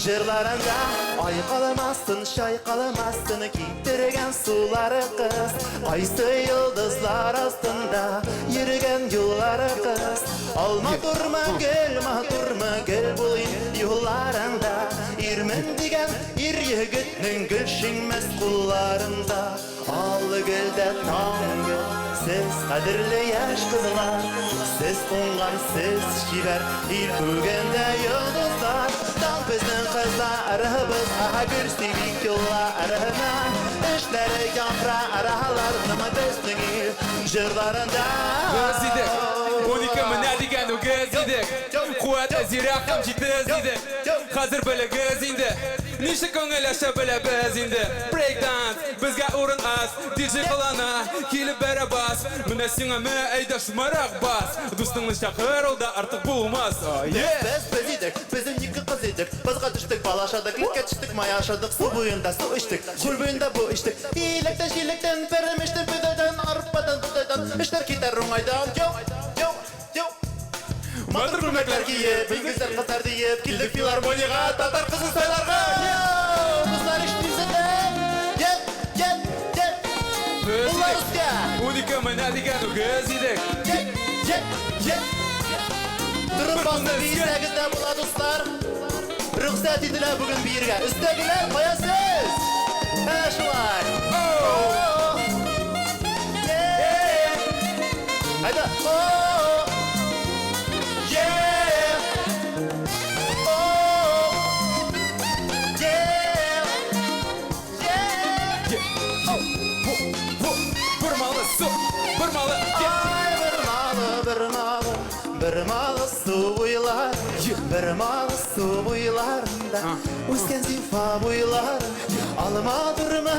Жырларында айқаламастын, шайқаламастын Кейттірген сулары қыз Айсы йылдызлар астында Ерген юллары қыз Алма турма гел болайын юлларында Ирмен деген ир егітнің гүл шеңмес құлларында Алы гүлді таңғы Сіз қадірлі яш қызлар Сіз қонған сіз шибер Ил көгенде йылдызлар Таң біздің қызларыбыз Агыр стебик юлларына Іштері яңра аралар Нымы біздің ел жырларында Көз едік, 12 міне деген өгіз едік Қуат әзері ақам жетіз едік Қазір білігіз енді Неші көңіл әші білі біз енді Брейк-данс, бізге орын аз Диджей қылана, келіп бәрі бас Міне сеңі мә әйда шумарақ бас Достыңыз шақыр олда артық болмас Біз едік, біздің екі қыз едік Базға түштік, балашадық, ликке түштік Маяшадық, су бойында су іштік Көл бойында бұ іштік Иліктен, шиліктен, пәрімештен, пөдайдан Арпадан, бұдайдан, іштер кетер оңайдан Матыр көмеклер киіп, білгіздер қыздар дейіп Келдік филармонияға, татар қызын сайларға Бұздар іштімізді Бұлар үске 12 міне деген өгіз едік Тұрып басты бейсәгізді бұла достар Рұқсат етілі бүгін бейірге Үстегілер қоясыз Әшілай Айда Bir malı su buylar Bir malı su buylarında Üsken zifa buylar Alma durma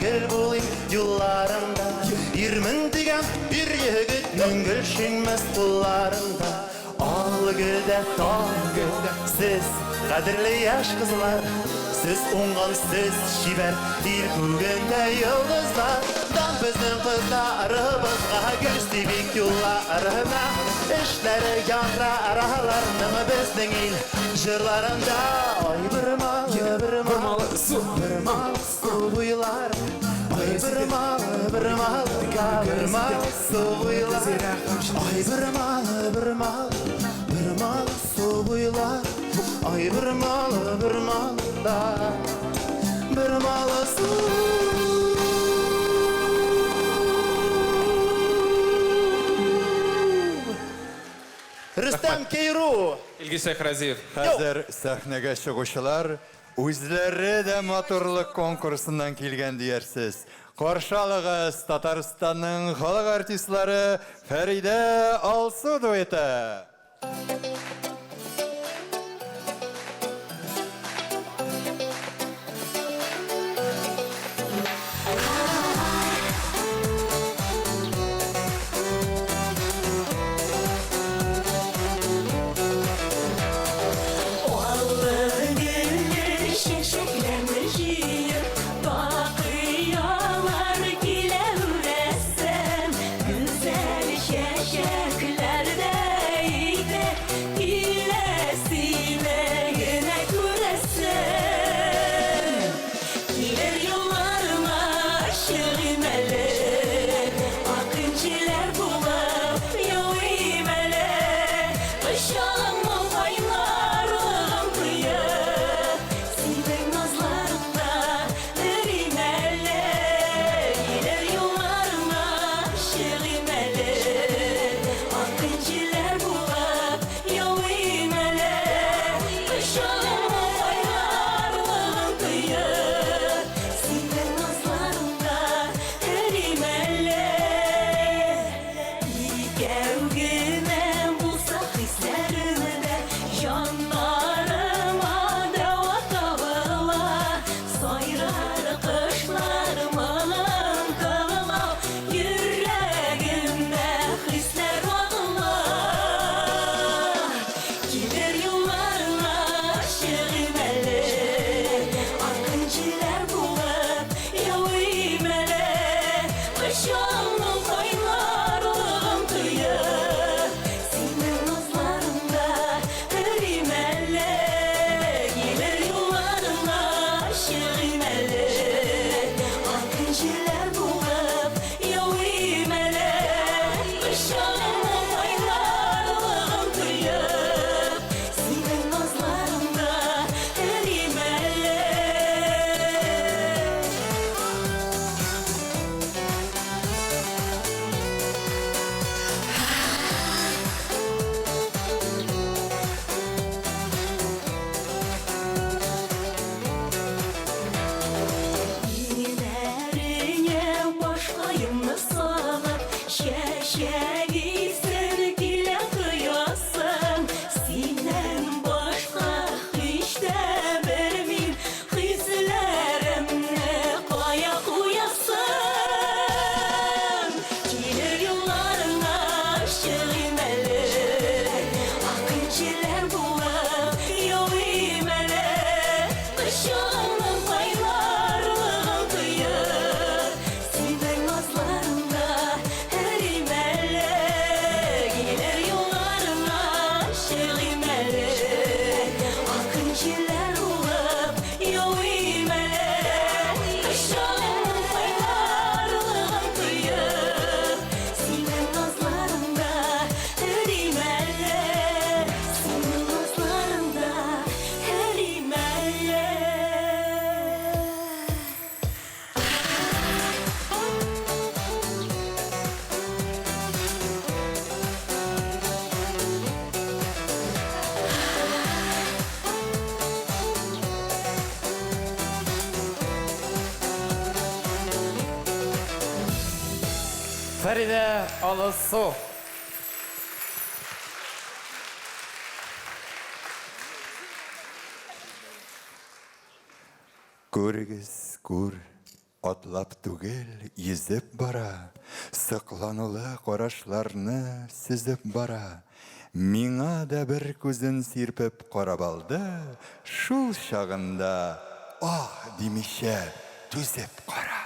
gel bulayım yollarında 20 деген bir yigitning gül şinmez kullarında Al gülde tangı Siz kadirli yaş kızlar Siz ongan siz şiber Bir kugende yıldızlar Dan bizden kızlarımızga Gülstibik yollarına İşleri yanra aralarını Bizden il jırlarında Ay bir malı su buylar Ay bir malı su buylar Ay bir malı su buylar Ay bir malı da Bir malı su Rüstem Keyru İlgisi Razив Қазір сәхнеге шығушылар Өзлері де моторлық конкурсынан келген дейерсіз. Қоршалығыз Татарстанның халық артистлары Фәриде Алсу дуэті. Uşağımın baylarlığın duyup Senin nazlarında erimeli Yenilerine başlayımı salıp Şeşeği sevgiyle kıyasın Senden başka hiç de vermeyim Hizlerimle kaya uyasın Gelir yollarına şirimeli Akıncılar bulup yol imeli Kışağımın baylarlığın duyup Senin nazlarında erimeli Gelir yollarına şirimeli Akıncılar bulup yol imeli Kışağımın baylarlığın duyup Senin nazlarında erimeli Senin nazlarında erimeli Фәридә Алысу. Күрегіз, күр, атлап түгел, езіп бара, сықланулы қарашларны сүзіп бара. Миңа да бір көзін сирпіп қарап алды, шул шағында, демеше төзіп қара.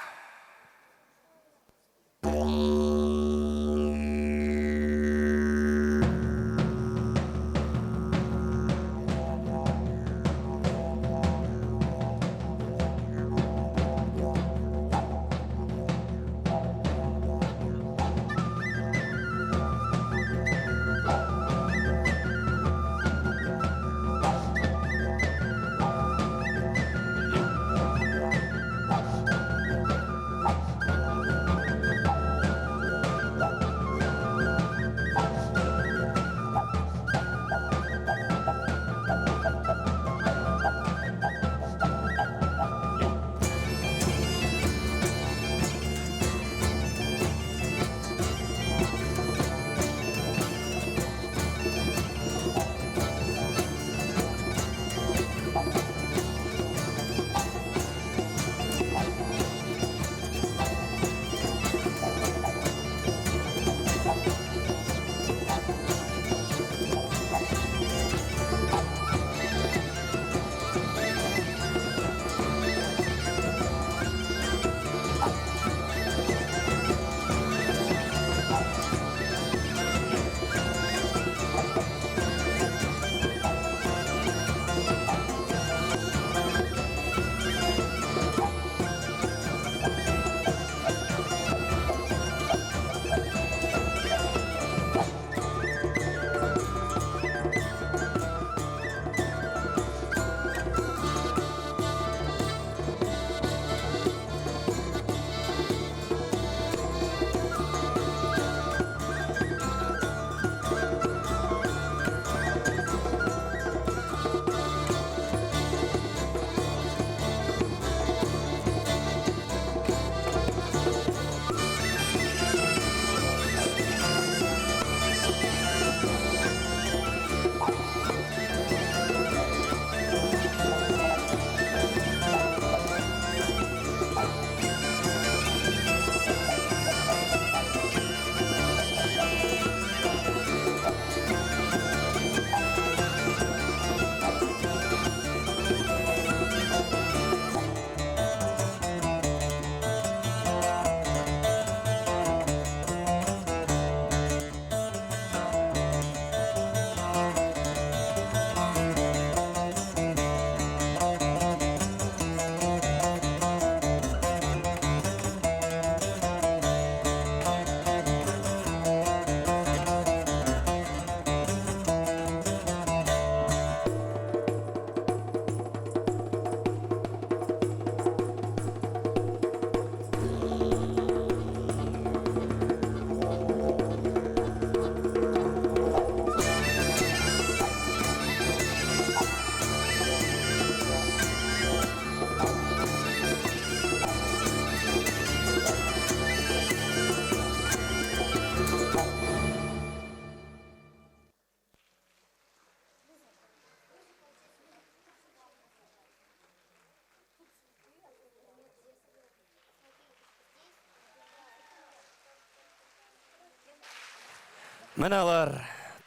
Менәләр,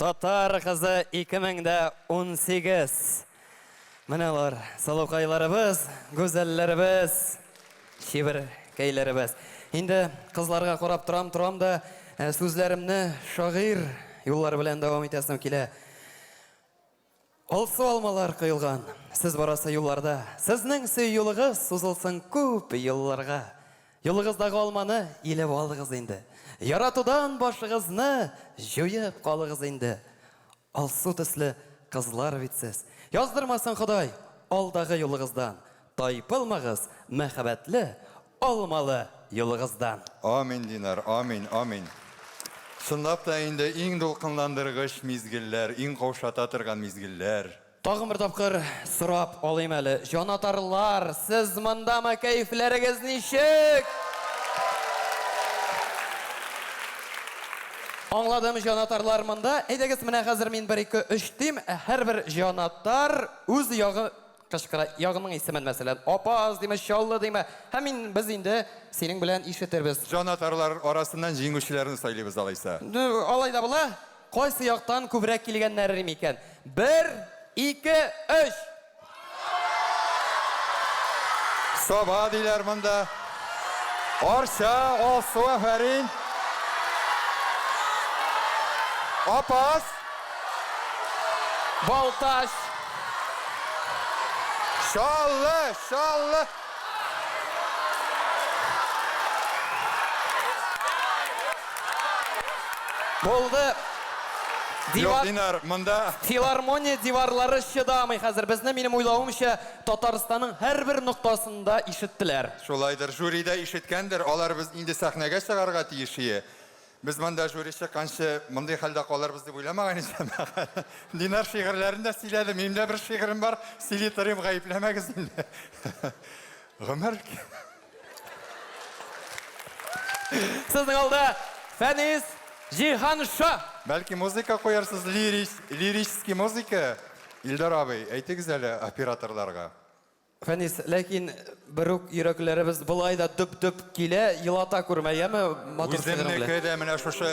татар кызы 2018. Менәләр, салукайларыбыз, гүзәлләребез, шиберкәйләребез. Инде кызларга карап торам да, сүзләремне шагыйр юллары белән дәвам итәсем килә. Алсу алмалар кыйлган, сез барасы юлларда, сезнең сөй юлыгыз сузылсын күп елларга. Юлыгыздагы алманы илеп алыгыз инде. Яратудан башыгызны җуеп калыгыз инде. Алсу төсле кызлар бит сез. Яздырмасын Ходай алдагы юлыгыздан. Тайпылмагыз мәхәббәтле алмалы юлыгыздан. Амин, Динар, амин, амин. Шындап та инде иң дулкынландыргыч мизгелләр, иң каушата торган мизгелләр. Тагын бер тапкыр сорап алыйм әле. Җанатарлар, сез мондамы, кәефләрегез ничек? Аңладым, җанатарлар монда. Әйдәгез, менә хәзер мин 1-2-3 дим. Һәрбер җанатар үз ягы кышкыра, ягының исемен мәсәлән, апаз диме, чаллы диме. Һәм мин без инде синең белән ишетербез. Җанатарлар арасыннан җиңүчеләрне сайлыйбыз алайса. Алай да була. Кайсы яктан күбрәк килгәннәр микән? 1-2-3. Саба диләр монда. Арча, Алсу, Фәрин. Апас. Балташ. Шаллы, шаллы. Булды. Yok Dinar, монда Филармония диварлары чыдамый хәзер. Безне, минем уйлавымча, Татарстанның һәрбер ноктасында ишеттеләр. Шулайдыр, жюрида ишеткәндер, алар без инде сәхнәгә чыгарга тиешие. Без монда жюри чыкканчы мондый хәлдә калырбыз дип уйламаган идем. Динар шигырьләрен дә сөйләде, минем дә бер шигырем бар, сөйли торыйм, гаепләмәгез инде. Гомер. Сезнең алда Фәнис Җиһанша. Бәлки музыка куярсыз, лирический музыка. Илдар абый, әйтегез әле операторларга. Фәнис, ләкин бер үк йөрәкләребез булай да дөп-дөп килә, елата күрмәяме матур шигырем белән. Үземнеке дә менә шушы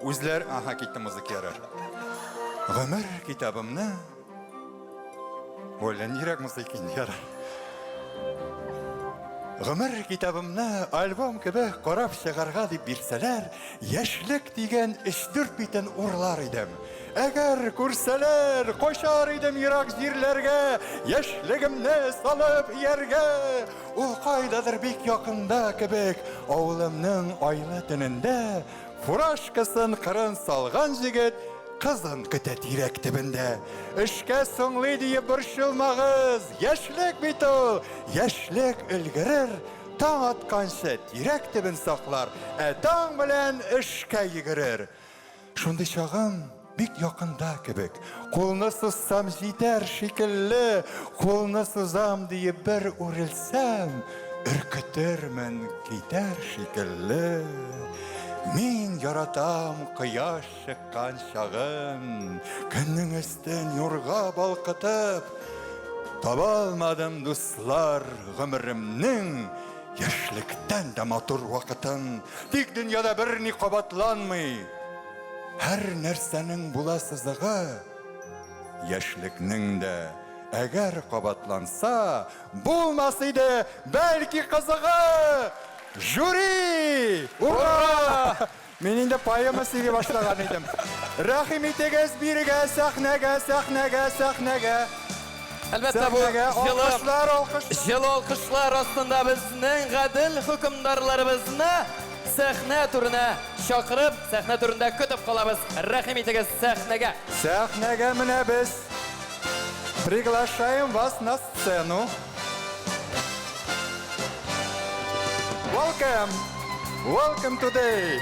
үзләр, аха, китте музыка ярар. Гомер китабымны Олен йөрәк музыка ярар. Гомер китабымны альбом кебек карап чыгарга дип бирсәләр, яшьлек дигән 3-4 битен урлар идем. Әгәр күрсәләр, качар идем ерак җирләргә, яшьлегемне салып ияргә. Ул кайдадыр бик якында кебек, авылымның айлы төнендә, фуражкасын кырын салган җигет кызын көтә тирәк төбендә. Эшкә соңлый диеп борчылмагыз, яшьлек бит ул, яшьлек өлгерер, таң атканчы тирәк төбен саклар, таң белән эшкә йөгерер. Шундый чагым бик якында кебек, кулны сузсам җитәр шикелле, кулны сузам диеп бер үрелсәм, өркетермен китәр шикелле. Мин яратам кояш чыккан чагын, көннең өстен нурга балкытып, таба алмадым дуслар гомеремнең яшьлектән дә матур вакытын. Тик дөньяда бер ни кабатланмый, һәр нәрсәнең була сызыгы, яшьлекнең дә әгәр кабатланса, булмас иде бәлки кызыгы. Жюри! Ура! Мин инде поэма сөйли башлаган идем. Рәхим итегез бирегә сәхнәгә, сәхнәгә, сәхнәгә. Әлбәттә бу җылы алкышлар астында безнең гадел хөкемдарларыбызны сәхнә түренә чакырып, сәхнә түрендә көтеп калабыз. Рәхим итегез сәхнәгә. Сәхнәгә менә без приглашаем вас на сцену. Welcome! Welcome today!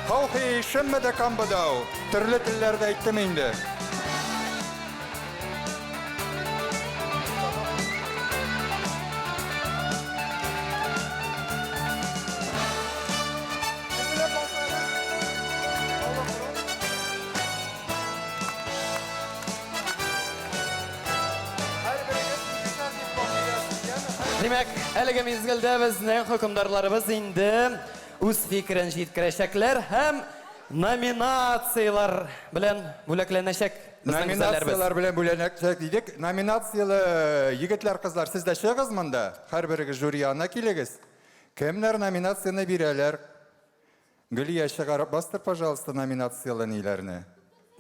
Хаухи шыммәдә камбадау. Төрле телләрдә әйттем инде. Димәк, әлеге мизгелдә безнең хөкемдарларыбыз инде үз фикерен җиткерәчәкләр һәм Номинациялар белән бүләкләнәчәк. Номинациялар белән бүләнәчәк дидек. Номинациялы егетләр, кызлар, сез дә чыгыз монда. Һәрберегез жюри янына килегез. Кемнәр номинацияны бирәләр? Гөлия, чыгарып бастыр, пожалуйста, номинациялы ниләрне.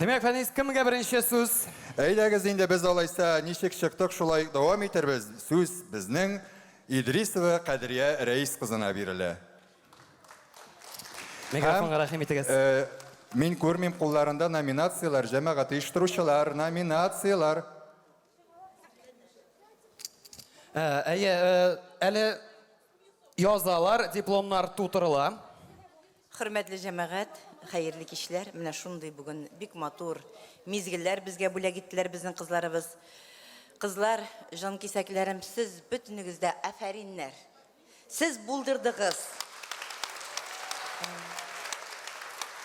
Демәк, Фәнис, кемгә беренче сүз? Әйдәгез инде без алайса ничек чыктык, шулай дәвам итербез. Сүз безнең Идрисова Кадрия Рәис кызына бирелә. Микрофонга рәхим итегез. Мин күрмим кулларында номинациялар, җәмәгать оештыручылар, номинациялар. Әйе, әле язалар, дипломнар тутырыла. Хөрмәтле җәмәгать, хәерле кичләр. Менә шундый бүген бик матур мизгелләр безгә бүләк иттеләр безнең кызларыбыз. Кызлар, җан кисәкләрем, сез бөтенегез дә афәриннәр. Сез булдырдыгыз.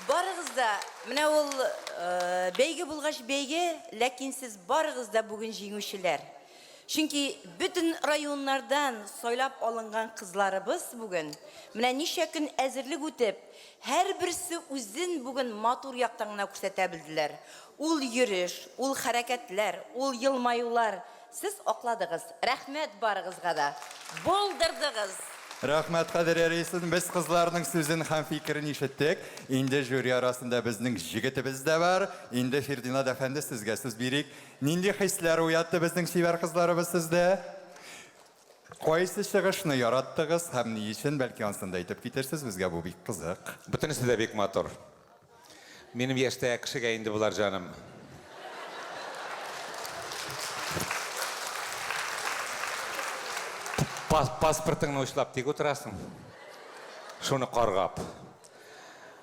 Барыгыз да, менә ул бәйге булгач бәйге, ләкин сез барыгыз да бүген җиңүчеләр. Чөнки бөтен районнардан сайлап алынган кызларыбыз бүген, менә ничә көн әзерлек үтеп, һәрберсе үзен бүген матур яктан гына күрсәтә белделәр. Ул йөреш, ул хәрәкәтләр, ул елмаюлар. Сез акладыгыз. Рәхмәт барыгызга да. Булдырдыгыз. Рәхмәт, Кадрия Рәисен, без кызларның сүзен һәм фикерен ишеттек. Инде жюри арасында безнең җигетебез дә бар. Инде Фердинанд әфәнде сезгә сүз бирик. Нинди хисләр уятты безнең шивәр кызларыбыз сездә? Кайсы чыгышны яраттыгыз һәм ни өчен, бәлки ансында әйтеп китерсез, безгә бу бик кызык. Бөтенесе дә бик матур. Минем яшьтә кешегә инде булар җаным. Паспортыңны учлап тик утырасың. Шуны каргап.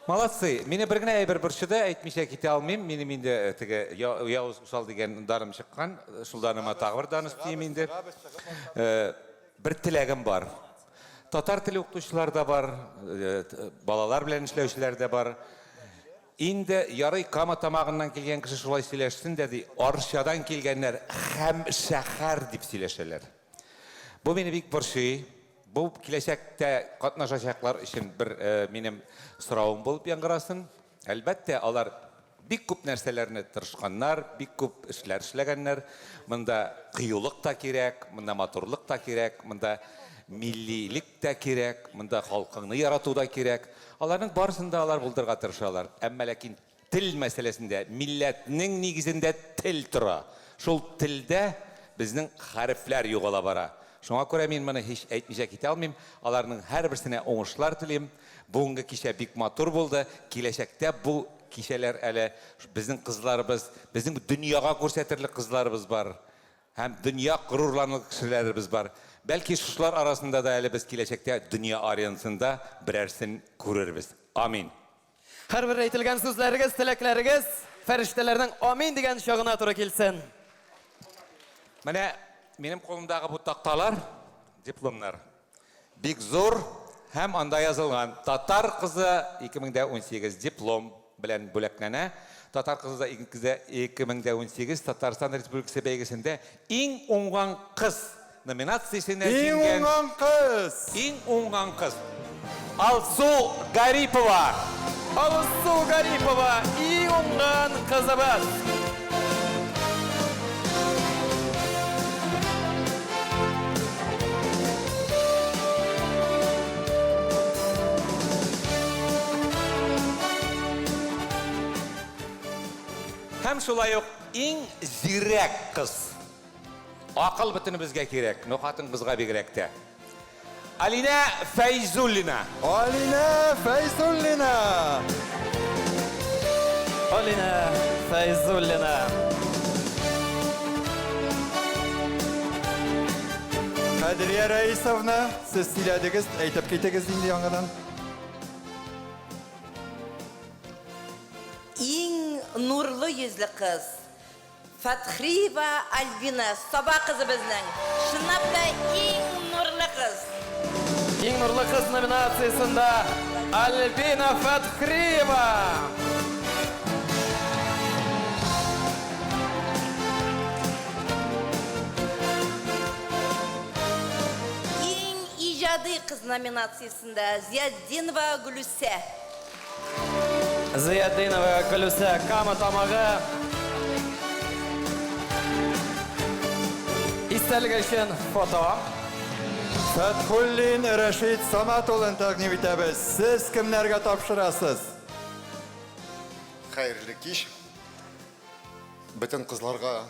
Молодцы. Мине бер генә әйбер борчыды, әйтмичә китә алмыйм. Минем инде теге Яуыз Усал дигән дарым чыккан. Шулданыма тагы бер даныс тием инде. Бер теләгем бар. Татар теле укытучылар да бар, балалар белән эшләүчеләр дә бар. Инде ярый Кама тамагыннан килгән кеше шулай сөйләшсен дә ди, Арчадан килгәннәр һәм шәһәр дип сөйләшәләр. Бу мине бик борчый. Бу киләчәктә катнашачаклар өчен бер минем соравым булып яңгырасын. Әлбәттә, алар бик күп нәрсәләрне тырышканнар, бик күп эшләр эшләгәннәр. Монда кыюлык та кирәк, монда матурлык та кирәк, монда миллилек тә кирәк, монда халкыңны ярату да кирәк. Аларның барысында алар булдырга тырышалар. Әмма ләкин тел мәсьәләсендә, милләтнең нигезендә тел тора. Шул телдә безнең хәрефләр югала бара. Шуңа күрә мин моны һич әйтмичә китә алмыйм. Аларның һәрберсенә уңышлар телим. Бүгенге кичә бик матур булды. Киләчәктә бу кичәләр әле безнең кызларыбыз, безнең дөньяга күрсәтерлек кызларыбыз бар. Һәм дөнья горурланлык кешеләребез бар. Бәлки шулар арасында да әле без киләчәктә дөнья аренасында берәрсен күрербез. Амин. Һәрбер әйтелгән сүзләрегез, теләкләрегез фәрештәләрнең амин дигән чагына туры килсен. Менә минем қолымдағы бу тақталар, дипломнар, бик зур һәм анда язылган Татар кызы 2018 диплом белән бүләкләнә. Татар кызы 2018 Татарстан Республикасы бәйгесендә иң уңган кыз номинациясенә җиңгән. Иң уңган кыз. Иң уңган кыз. Алсу Гарипова. Алсу Гарипова иң уңган кызыбыз. Һәм шулай ук иң зирәк кыз. Акыл бөтенебезгә кирәк, но хатын кызга бигрәк тә. Алина Фәйзуллина. Алина Фәйзуллина. Алина Фәйзуллина. Кадрия Рәисовна, сез сөйләдегез, әйтеп китегез инде яңадан. Иң нурлы йөзле кыз. Фатхриева Альбина, саба кызы безнең. Шынлап та иң нурлы кыз. Иң нурлы кыз номинациясында Альбина Фатхриева. Иң иҗади кыз номинациясында Зияддинова Гүлүсә. Зиятдинова Гөлүсә Кама тамагы. Истәлек өчен фото. Фатхуллин Рашид Саматулын тәкъдим итәбез. Сез кемнәргә тапшырасыз? Хәерле кич. Бөтен кызларга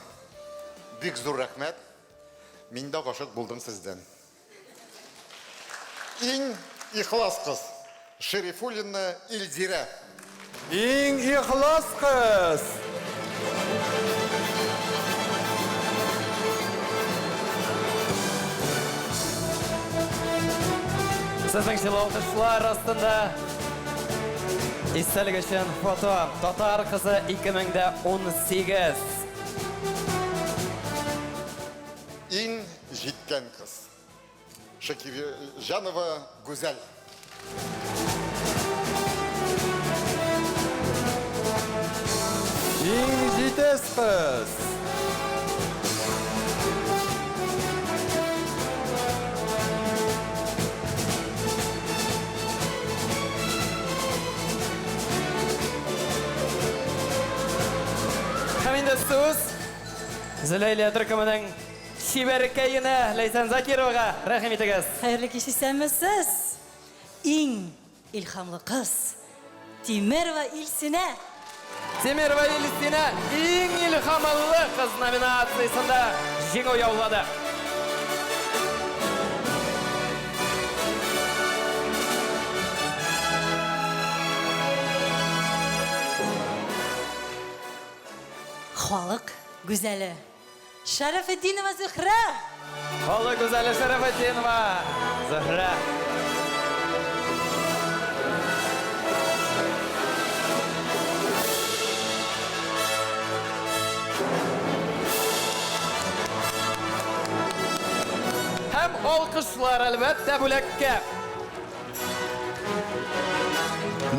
бик зур рәхмәт. Мин дә гашык булдым сездән. Иң ихлас кыз Шерифуллина Илзира. Иң ихлас кыз. Сезнең җылы алкышлар астында истәлек өчен фото. Татар кызы 2018. Иң җиткән кыз Шакирҗанова Гүзәл. Иң җитез кыз. Һәм инде сүз Зөләйлә төркеменең шибәркәенә Ләйсән Закировага рәхим итегез. Хәерле кич исәнмесез? Иң илһамлы кыз Тимерова Илсинә. Тимерова Илсинә иң илһамлы кыз номинациясендә җиңү яулады. Халык гүзәле Шәрәфетдинова Зөһрә. Халык гүзәле Шәрәфетдинова Зөһрә. Һәм алкышлар әлбәттә бүләккә.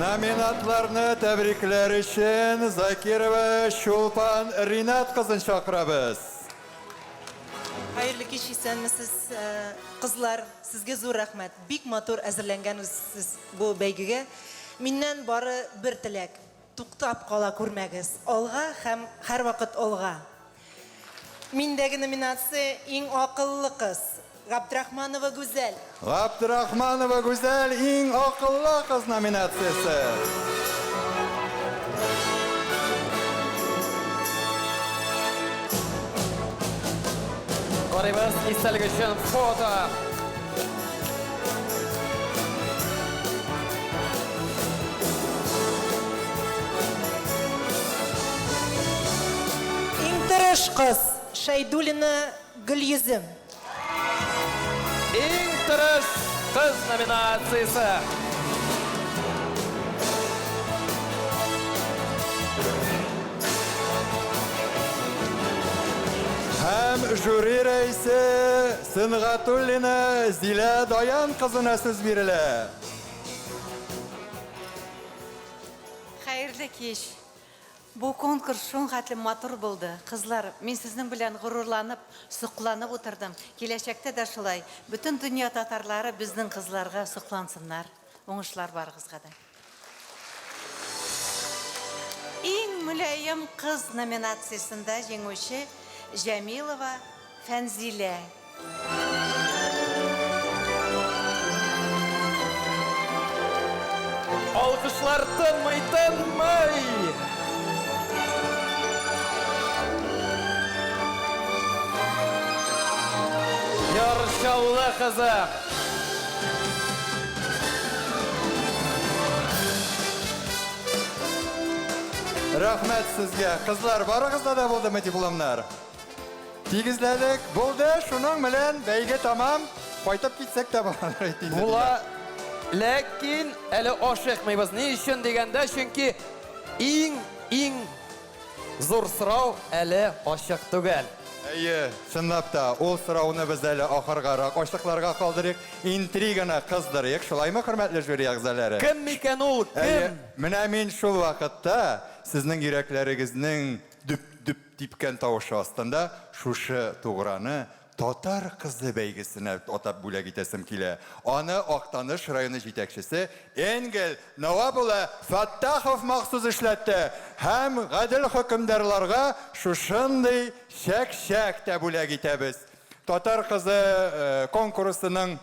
Номинатларны тәбрикләр өчен Закирова Шулпан Ринат кызын чакырабыз. Хәерле кич исәнмесез, кызлар, сезгә зур рәхмәт. Бик матур әзерләнгәнсез бу бәйгегә. Миннән бары бер теләк. Туктап кала күрмәгез. Алга һәм һәрвакыт алга. Миндәге номинация иң акыллы кыз Габдрахманова Гүзәл. Габдрахманова Гүзәл иң акыллы кыз номинациясе. Карыйбыз истәлек өчен фото. Иң тырыш кыз Шәйдуллина Гөлйөзем. Иң тырыш кыз номинациясе. Һәм жюри рәисе Сынгатуллина Зилә Даян кызына сүз бирелә. Хәерле кич. Бу конкурс шуң хәтле матур булды. Кызлар, мин сезнең белән горурланып, сокланып утырдым. Киләчәктә дә шулай. Бүтән дөнья татарлары безнең кызларга соклансыннар. Уңышлар барыгызга да. Иң мөлаем кыз номинациясендә җиңүче Җәмилова Фәнзилә. Алкышлар тынмый. Яршаулы кызы. Рәхмәт сезгә. Кызлар, барыгызда да булдымы дипломнар? Тигезләдек, булды, шуның белән бәйге тамам. Кайтып китсәк тә булыр инде. Була, ләкин әле ашыкмыйбыз. Ни өчен дигәндә, чөнки иң зур сорау әле ачык түгел. Әйе, чынлап та, ул сорауны без әле ахыргарак ачыкларга калдырыйк, интриганы кыздырыйк. Шулаймы, хөрмәтле жюри әгъзалары? Кем микән ул? Кем? Менә мин шул вакытта сезнең йөрәкләрегезнең дүп-дүп типкән тавышы астында шушы туграны Татар кызы бәйгесенә атап бүләк итәсем килә. Аны Актаныш районы җитәкчесе Энгел Навабулла Фаттахов махсус эшләтте. Һәм гадел хөкемдарларга шушындый шәк-шәк тә бүләк итәбез. Татар кызы конкурсының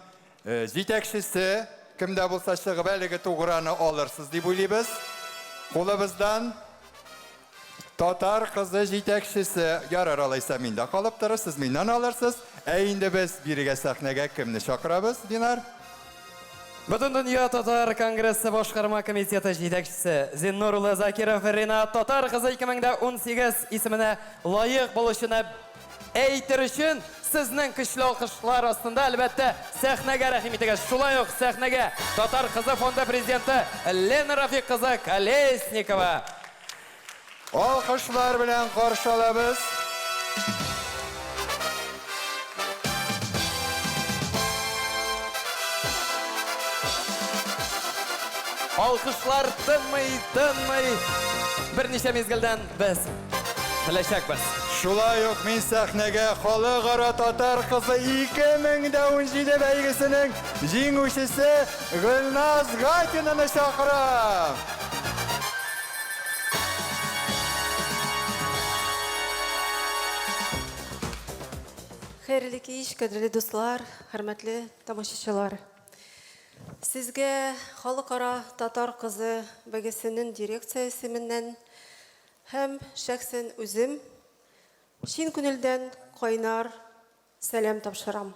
җитәкчесе кемдә булса чыгып әлеге туграны алырсыз дип уйлыйбыз. Кулыбыздан Татар кызы җитәкчесе ярар алайса миндә калып торыр, сез миннән алырсыз. Ә инде без бирегә сәхнәгә кемне чакырабыз, Динар? Бөтен дөнья Татар конгрессы башкарма комитеты җитәкчесе Зиннур улы Закиров Ринат Татар кызы 2018 исеменә лаек булышына әйтер өчен сезнең көчле алкышлар астында әлбәттә сәхнәгә рәхим итегез. Шулай ук сәхнәгә Татар кызы фонды президенты Лена Рафик кызы Колесникова. Алкышлар белән каршы алабыз. Алкышлар тынмый. Берничә мизгелдән без беләчәкбез. Шулай ук мин сәхнәгә халыкара Татар кызы 2017 бәйгесенең җиңүчесе Гөлназ Гатинаны чакырам. Хәерле кич, кадерле дуслар, хөрмәтле тамашачылар. Сезгә халыкара Татар кызы бәйгесенең дирекциясе меннән һәм шәхсән үзем чын күңелдән кайнар сәлам тапшырам.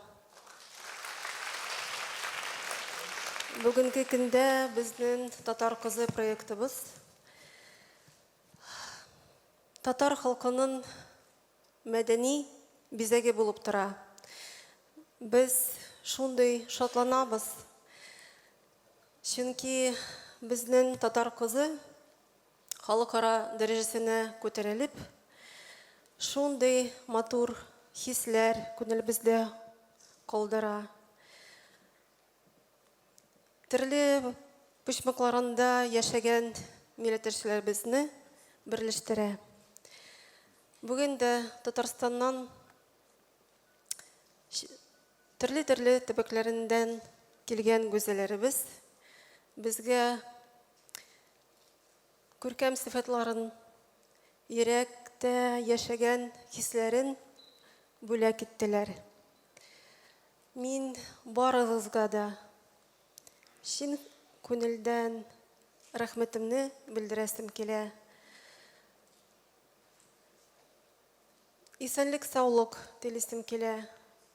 Бүгенге көндә безнең Татар кызы проектыбыз татар халкының мәдәни бизәге булып тора. Без шундый шатланабыз. Чөнки безнең татар кызы халыкара дәрәҗәсенә күтәрелеп, шундый матур хисләр күңелебездә калдыра. Төрле почмакларында яшәгән милләттәшләребезне берләштерә. Бүген дә Татарстаннан төрле төбәкләрендән килгән гүзәлләребез безгә күркәм сыйфатларын, йөрәктә яшәгән хисләрен бүләк иттеләр. Мин барыгызга да чын күңелдән рәхмәтемне белдерәсем килә. Исәнлек, саулык телисем килә.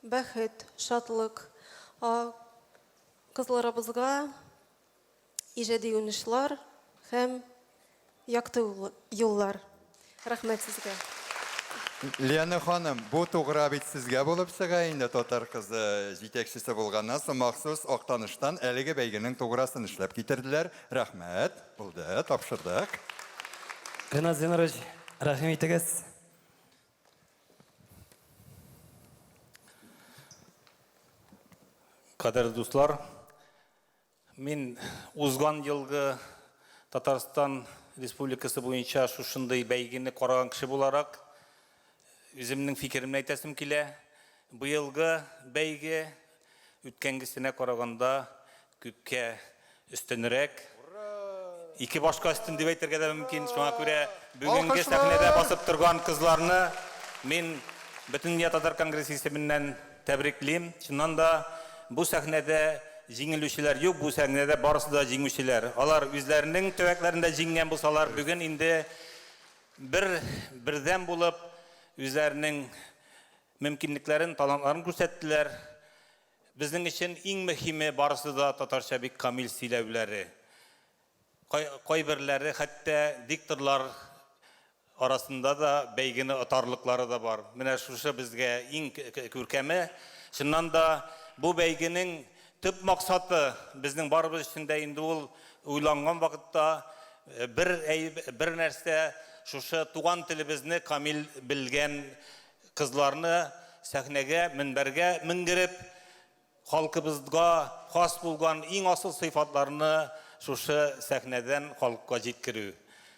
Бәхет, шатлык, кызларыбызга иҗади уңышлар һәм якты юллар. Рәхмәт сезгә. Лена ханым, бу тугра бит сезгә булып чыга инде Татар кызы җитәкчесе булганнан соң махсус Актаныштан әлеге бәйгенең туграсын эшләп китерделәр. Рәхмәт. Булды, тапшырдык. Ринат Зинурович, рәхим итегез. Кадерле дуслар, мин узган елгы Татарстан Республикасы буенча шушындый бәйгене караган кеше буларак үземнең фикеремне әйтәсем килә. Быелгы бәйге үткәнгесенә караганда күпкә өстенрәк. Ике башка өстен дип әйтергә дә мөмкин. Шуңа күрә бүгенге сәхнәдә басып торган кызларны мин бөтен Татар конгрессы исеменнән тәбриклим. Чыннан да бу сәхнәдә җиңелүчеләр юк, бу сәхнәдә барысы да җиңүчеләр. Алар үзләренең төбәкләрендә җиңгән булсалар, бүген инде бердәм булып үзләренең мөмкинлекләрен, талантларын күрсәттеләр. Безнең өчен иң мөһиме барысы да татарча бик камил сөйләүләре. Кайберләре хәтта дикторлар арасында да бәйгене отарлыклары да бар. Менә шушы безгә иң күркәме. Чыннан да бу бәйгенең төп максаты безнең барыбыз өчен дә инде ул уйланган вакытта бер нәрсә шушы туган телебезне камил белгән кызларны сәхнәгә, минбәргә мендереп, халкыбызга хас булган иң асыл сыйфатларны шушы сәхнәдән халыкка җиткерү.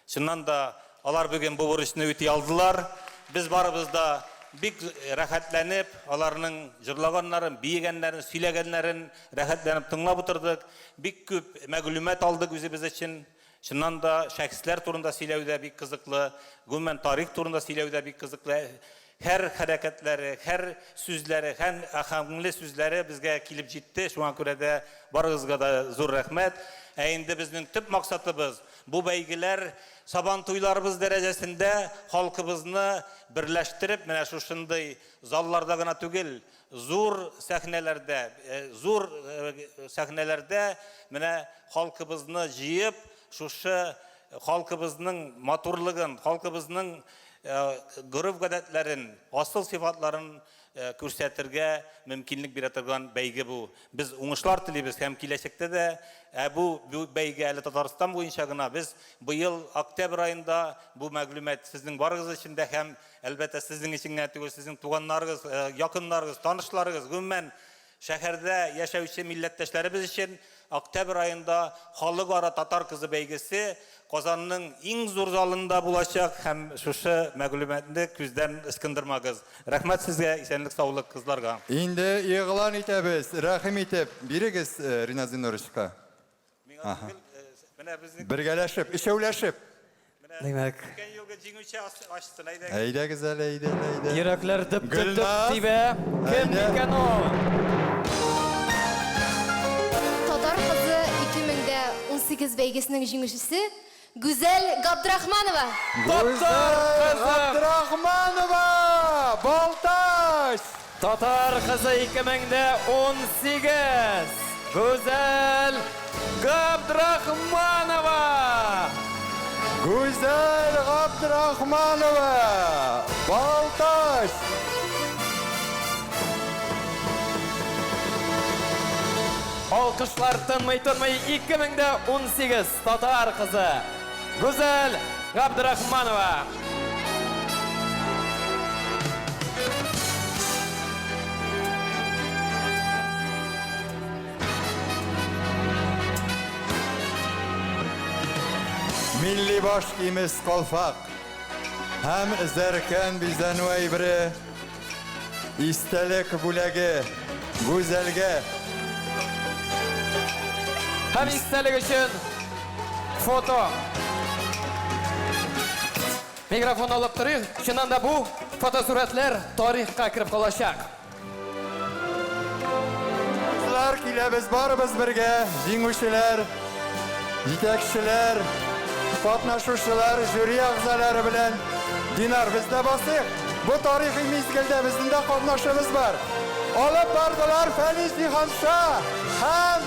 Чыннан да алар бүген бу бурычны үти алдылар. Без барыбыз да бик рәхәтләнеп, аларның җырлаганнарын, биегәннәрен, сөйләгәннәрен рәхәтләнеп тыңлап утырдык. Бик күп мәгълүмат алдык үзебез өчен. Шуннан да шәхесләр турында сөйләүдә бик кызыклы, гомумән тарих турында сөйләүдә бик кызыклы. Һәр хәрәкәтләре, һәр сүзләре, һәр әһәмле сүзләре безгә килеп җитте. Шуңа күрә дә барыгызга да зур рәхмәт. Инде безнең төп максатыбыз бу бәйгеләр Сабан туйларыбыз дәрәҗәсендә халкыбызны берләштереп, менә шушындый залларда гына түгел, зур сәхнәләрдә менә халкыбызны җыеп, шушы халкыбызның матурлыгын, халкыбызның гореф-гадәтләрен, асыл сыйфатларын күрсәтергә мөмкинлек бирә торган бәйге бу. Без уңышлар телибез һәм киләчәктә дә бу бәйге әле Татарстан буенча гына без быел октябрь аенда бу мәгълүмат сезнең барыгыз өчен дә һәм әлбәттә сезнең өчен генә түгел, сезнең туганнарыгыз, якыннарыгыз, танышларыгыз, гомумән шәһәрдә яшәүче милләттәшләребез өчен октябрь аенда халыкара татар кызы бәйгесе Казанның иң зур залында булачак һәм шушы мәгълүматны күздән ычкындырмагыз. Рәхмәт сезгә, исәнлек, саулык кызларга. Инде игълан итәбез, рәхим итеп, бирегез Риназ Зиннуровичка. Бергәләшеп, ишәүләшеп. Димәк. Әйдәгез әле, әйдә. Йөрәкләр дөп-дөп тибә. Кем икән ул? Татар кызы 2018 бәйгесенең җиңүчесе Гүзәл Габдрахманова. Гүзәл Габдрахманова! Балташ! Татар кызы 2018. Гүзәл Габдрахманова! Гүзәл Габдрахманова! Балташ! Алкышлар тынмый 2018 татар кызы Гүзәл Габдрахманова. Milli baş kiyimiz kalfak. Hem zerken bizden veybre. İstelik bulege. Güzelge. Hem istelik için foto. Mikrofon alıp duruyor. Şundan da bu fotosuretler tarihka kirip kalacak. Kızlar kilebez barımız birge. Jinguşiler, jitekşiler, katnaşuşlar, jüri ağzaları bilen Dinar bizde basık. Bu tarihi mizgilde bizim de katnaşımız var. Alıp bardılar Feliz Nihanşah. Hem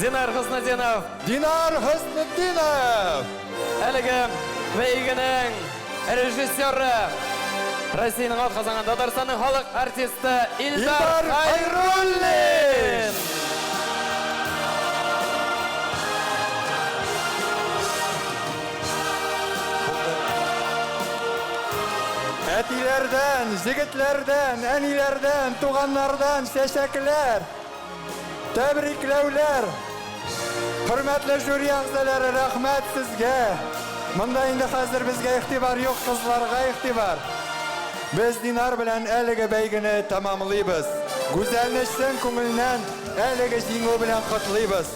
Dinar Hüsnüddinov. Dinar Hüsnüddinov. Әлігім бәйгінің режиссері Россияның ат қазанған Татарстанның халық артисті Илдар Хайруллин. Әтилерден, жігітлерден, әнилерден, туғаннардан шәшәкілер, тәбрикләуләр. Hürmetli jüri ağzaları, rahmet sizge. Mında indi hazır bizge ihtibar yok, kızlarga ihtibar. Biz Dinar bilen elege beygini tamamlayız. Güzelleşsen köngülden elege jiңu bilen kutlayız.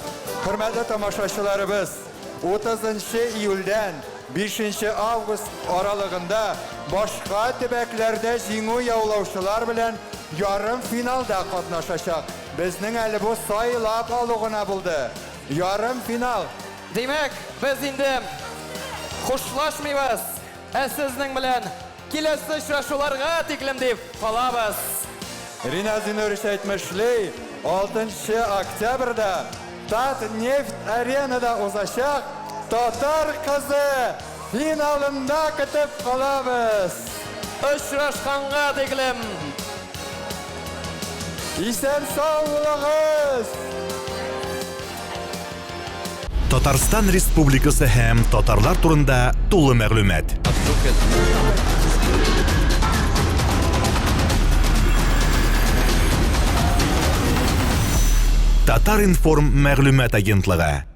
Hürmetli tamaşaçılarımız, 30 iyulden 5 avgust aralığında başka tübeklerde jiңu yaulauşular bilen yarım finalda katnaşacak. Bizning әлі bu saylap alığına buldu. Yarım final. Demek biz indi xoşlaşmıyız. Sizning bilan kelesi uchrashuvlarga tiklim deb qolamiz. Rina Zinurish aytmishli 6 oktyabrda Tatneft arenada o'zashaq Tatar qizi finalında kutib qolamiz. Uchrashganga tiklim. Isen sağlığınız. Татарстан Республикасы һәм татарлар турында тулы мәгълүмат. Татар информ мәгълүмат агентлыгы.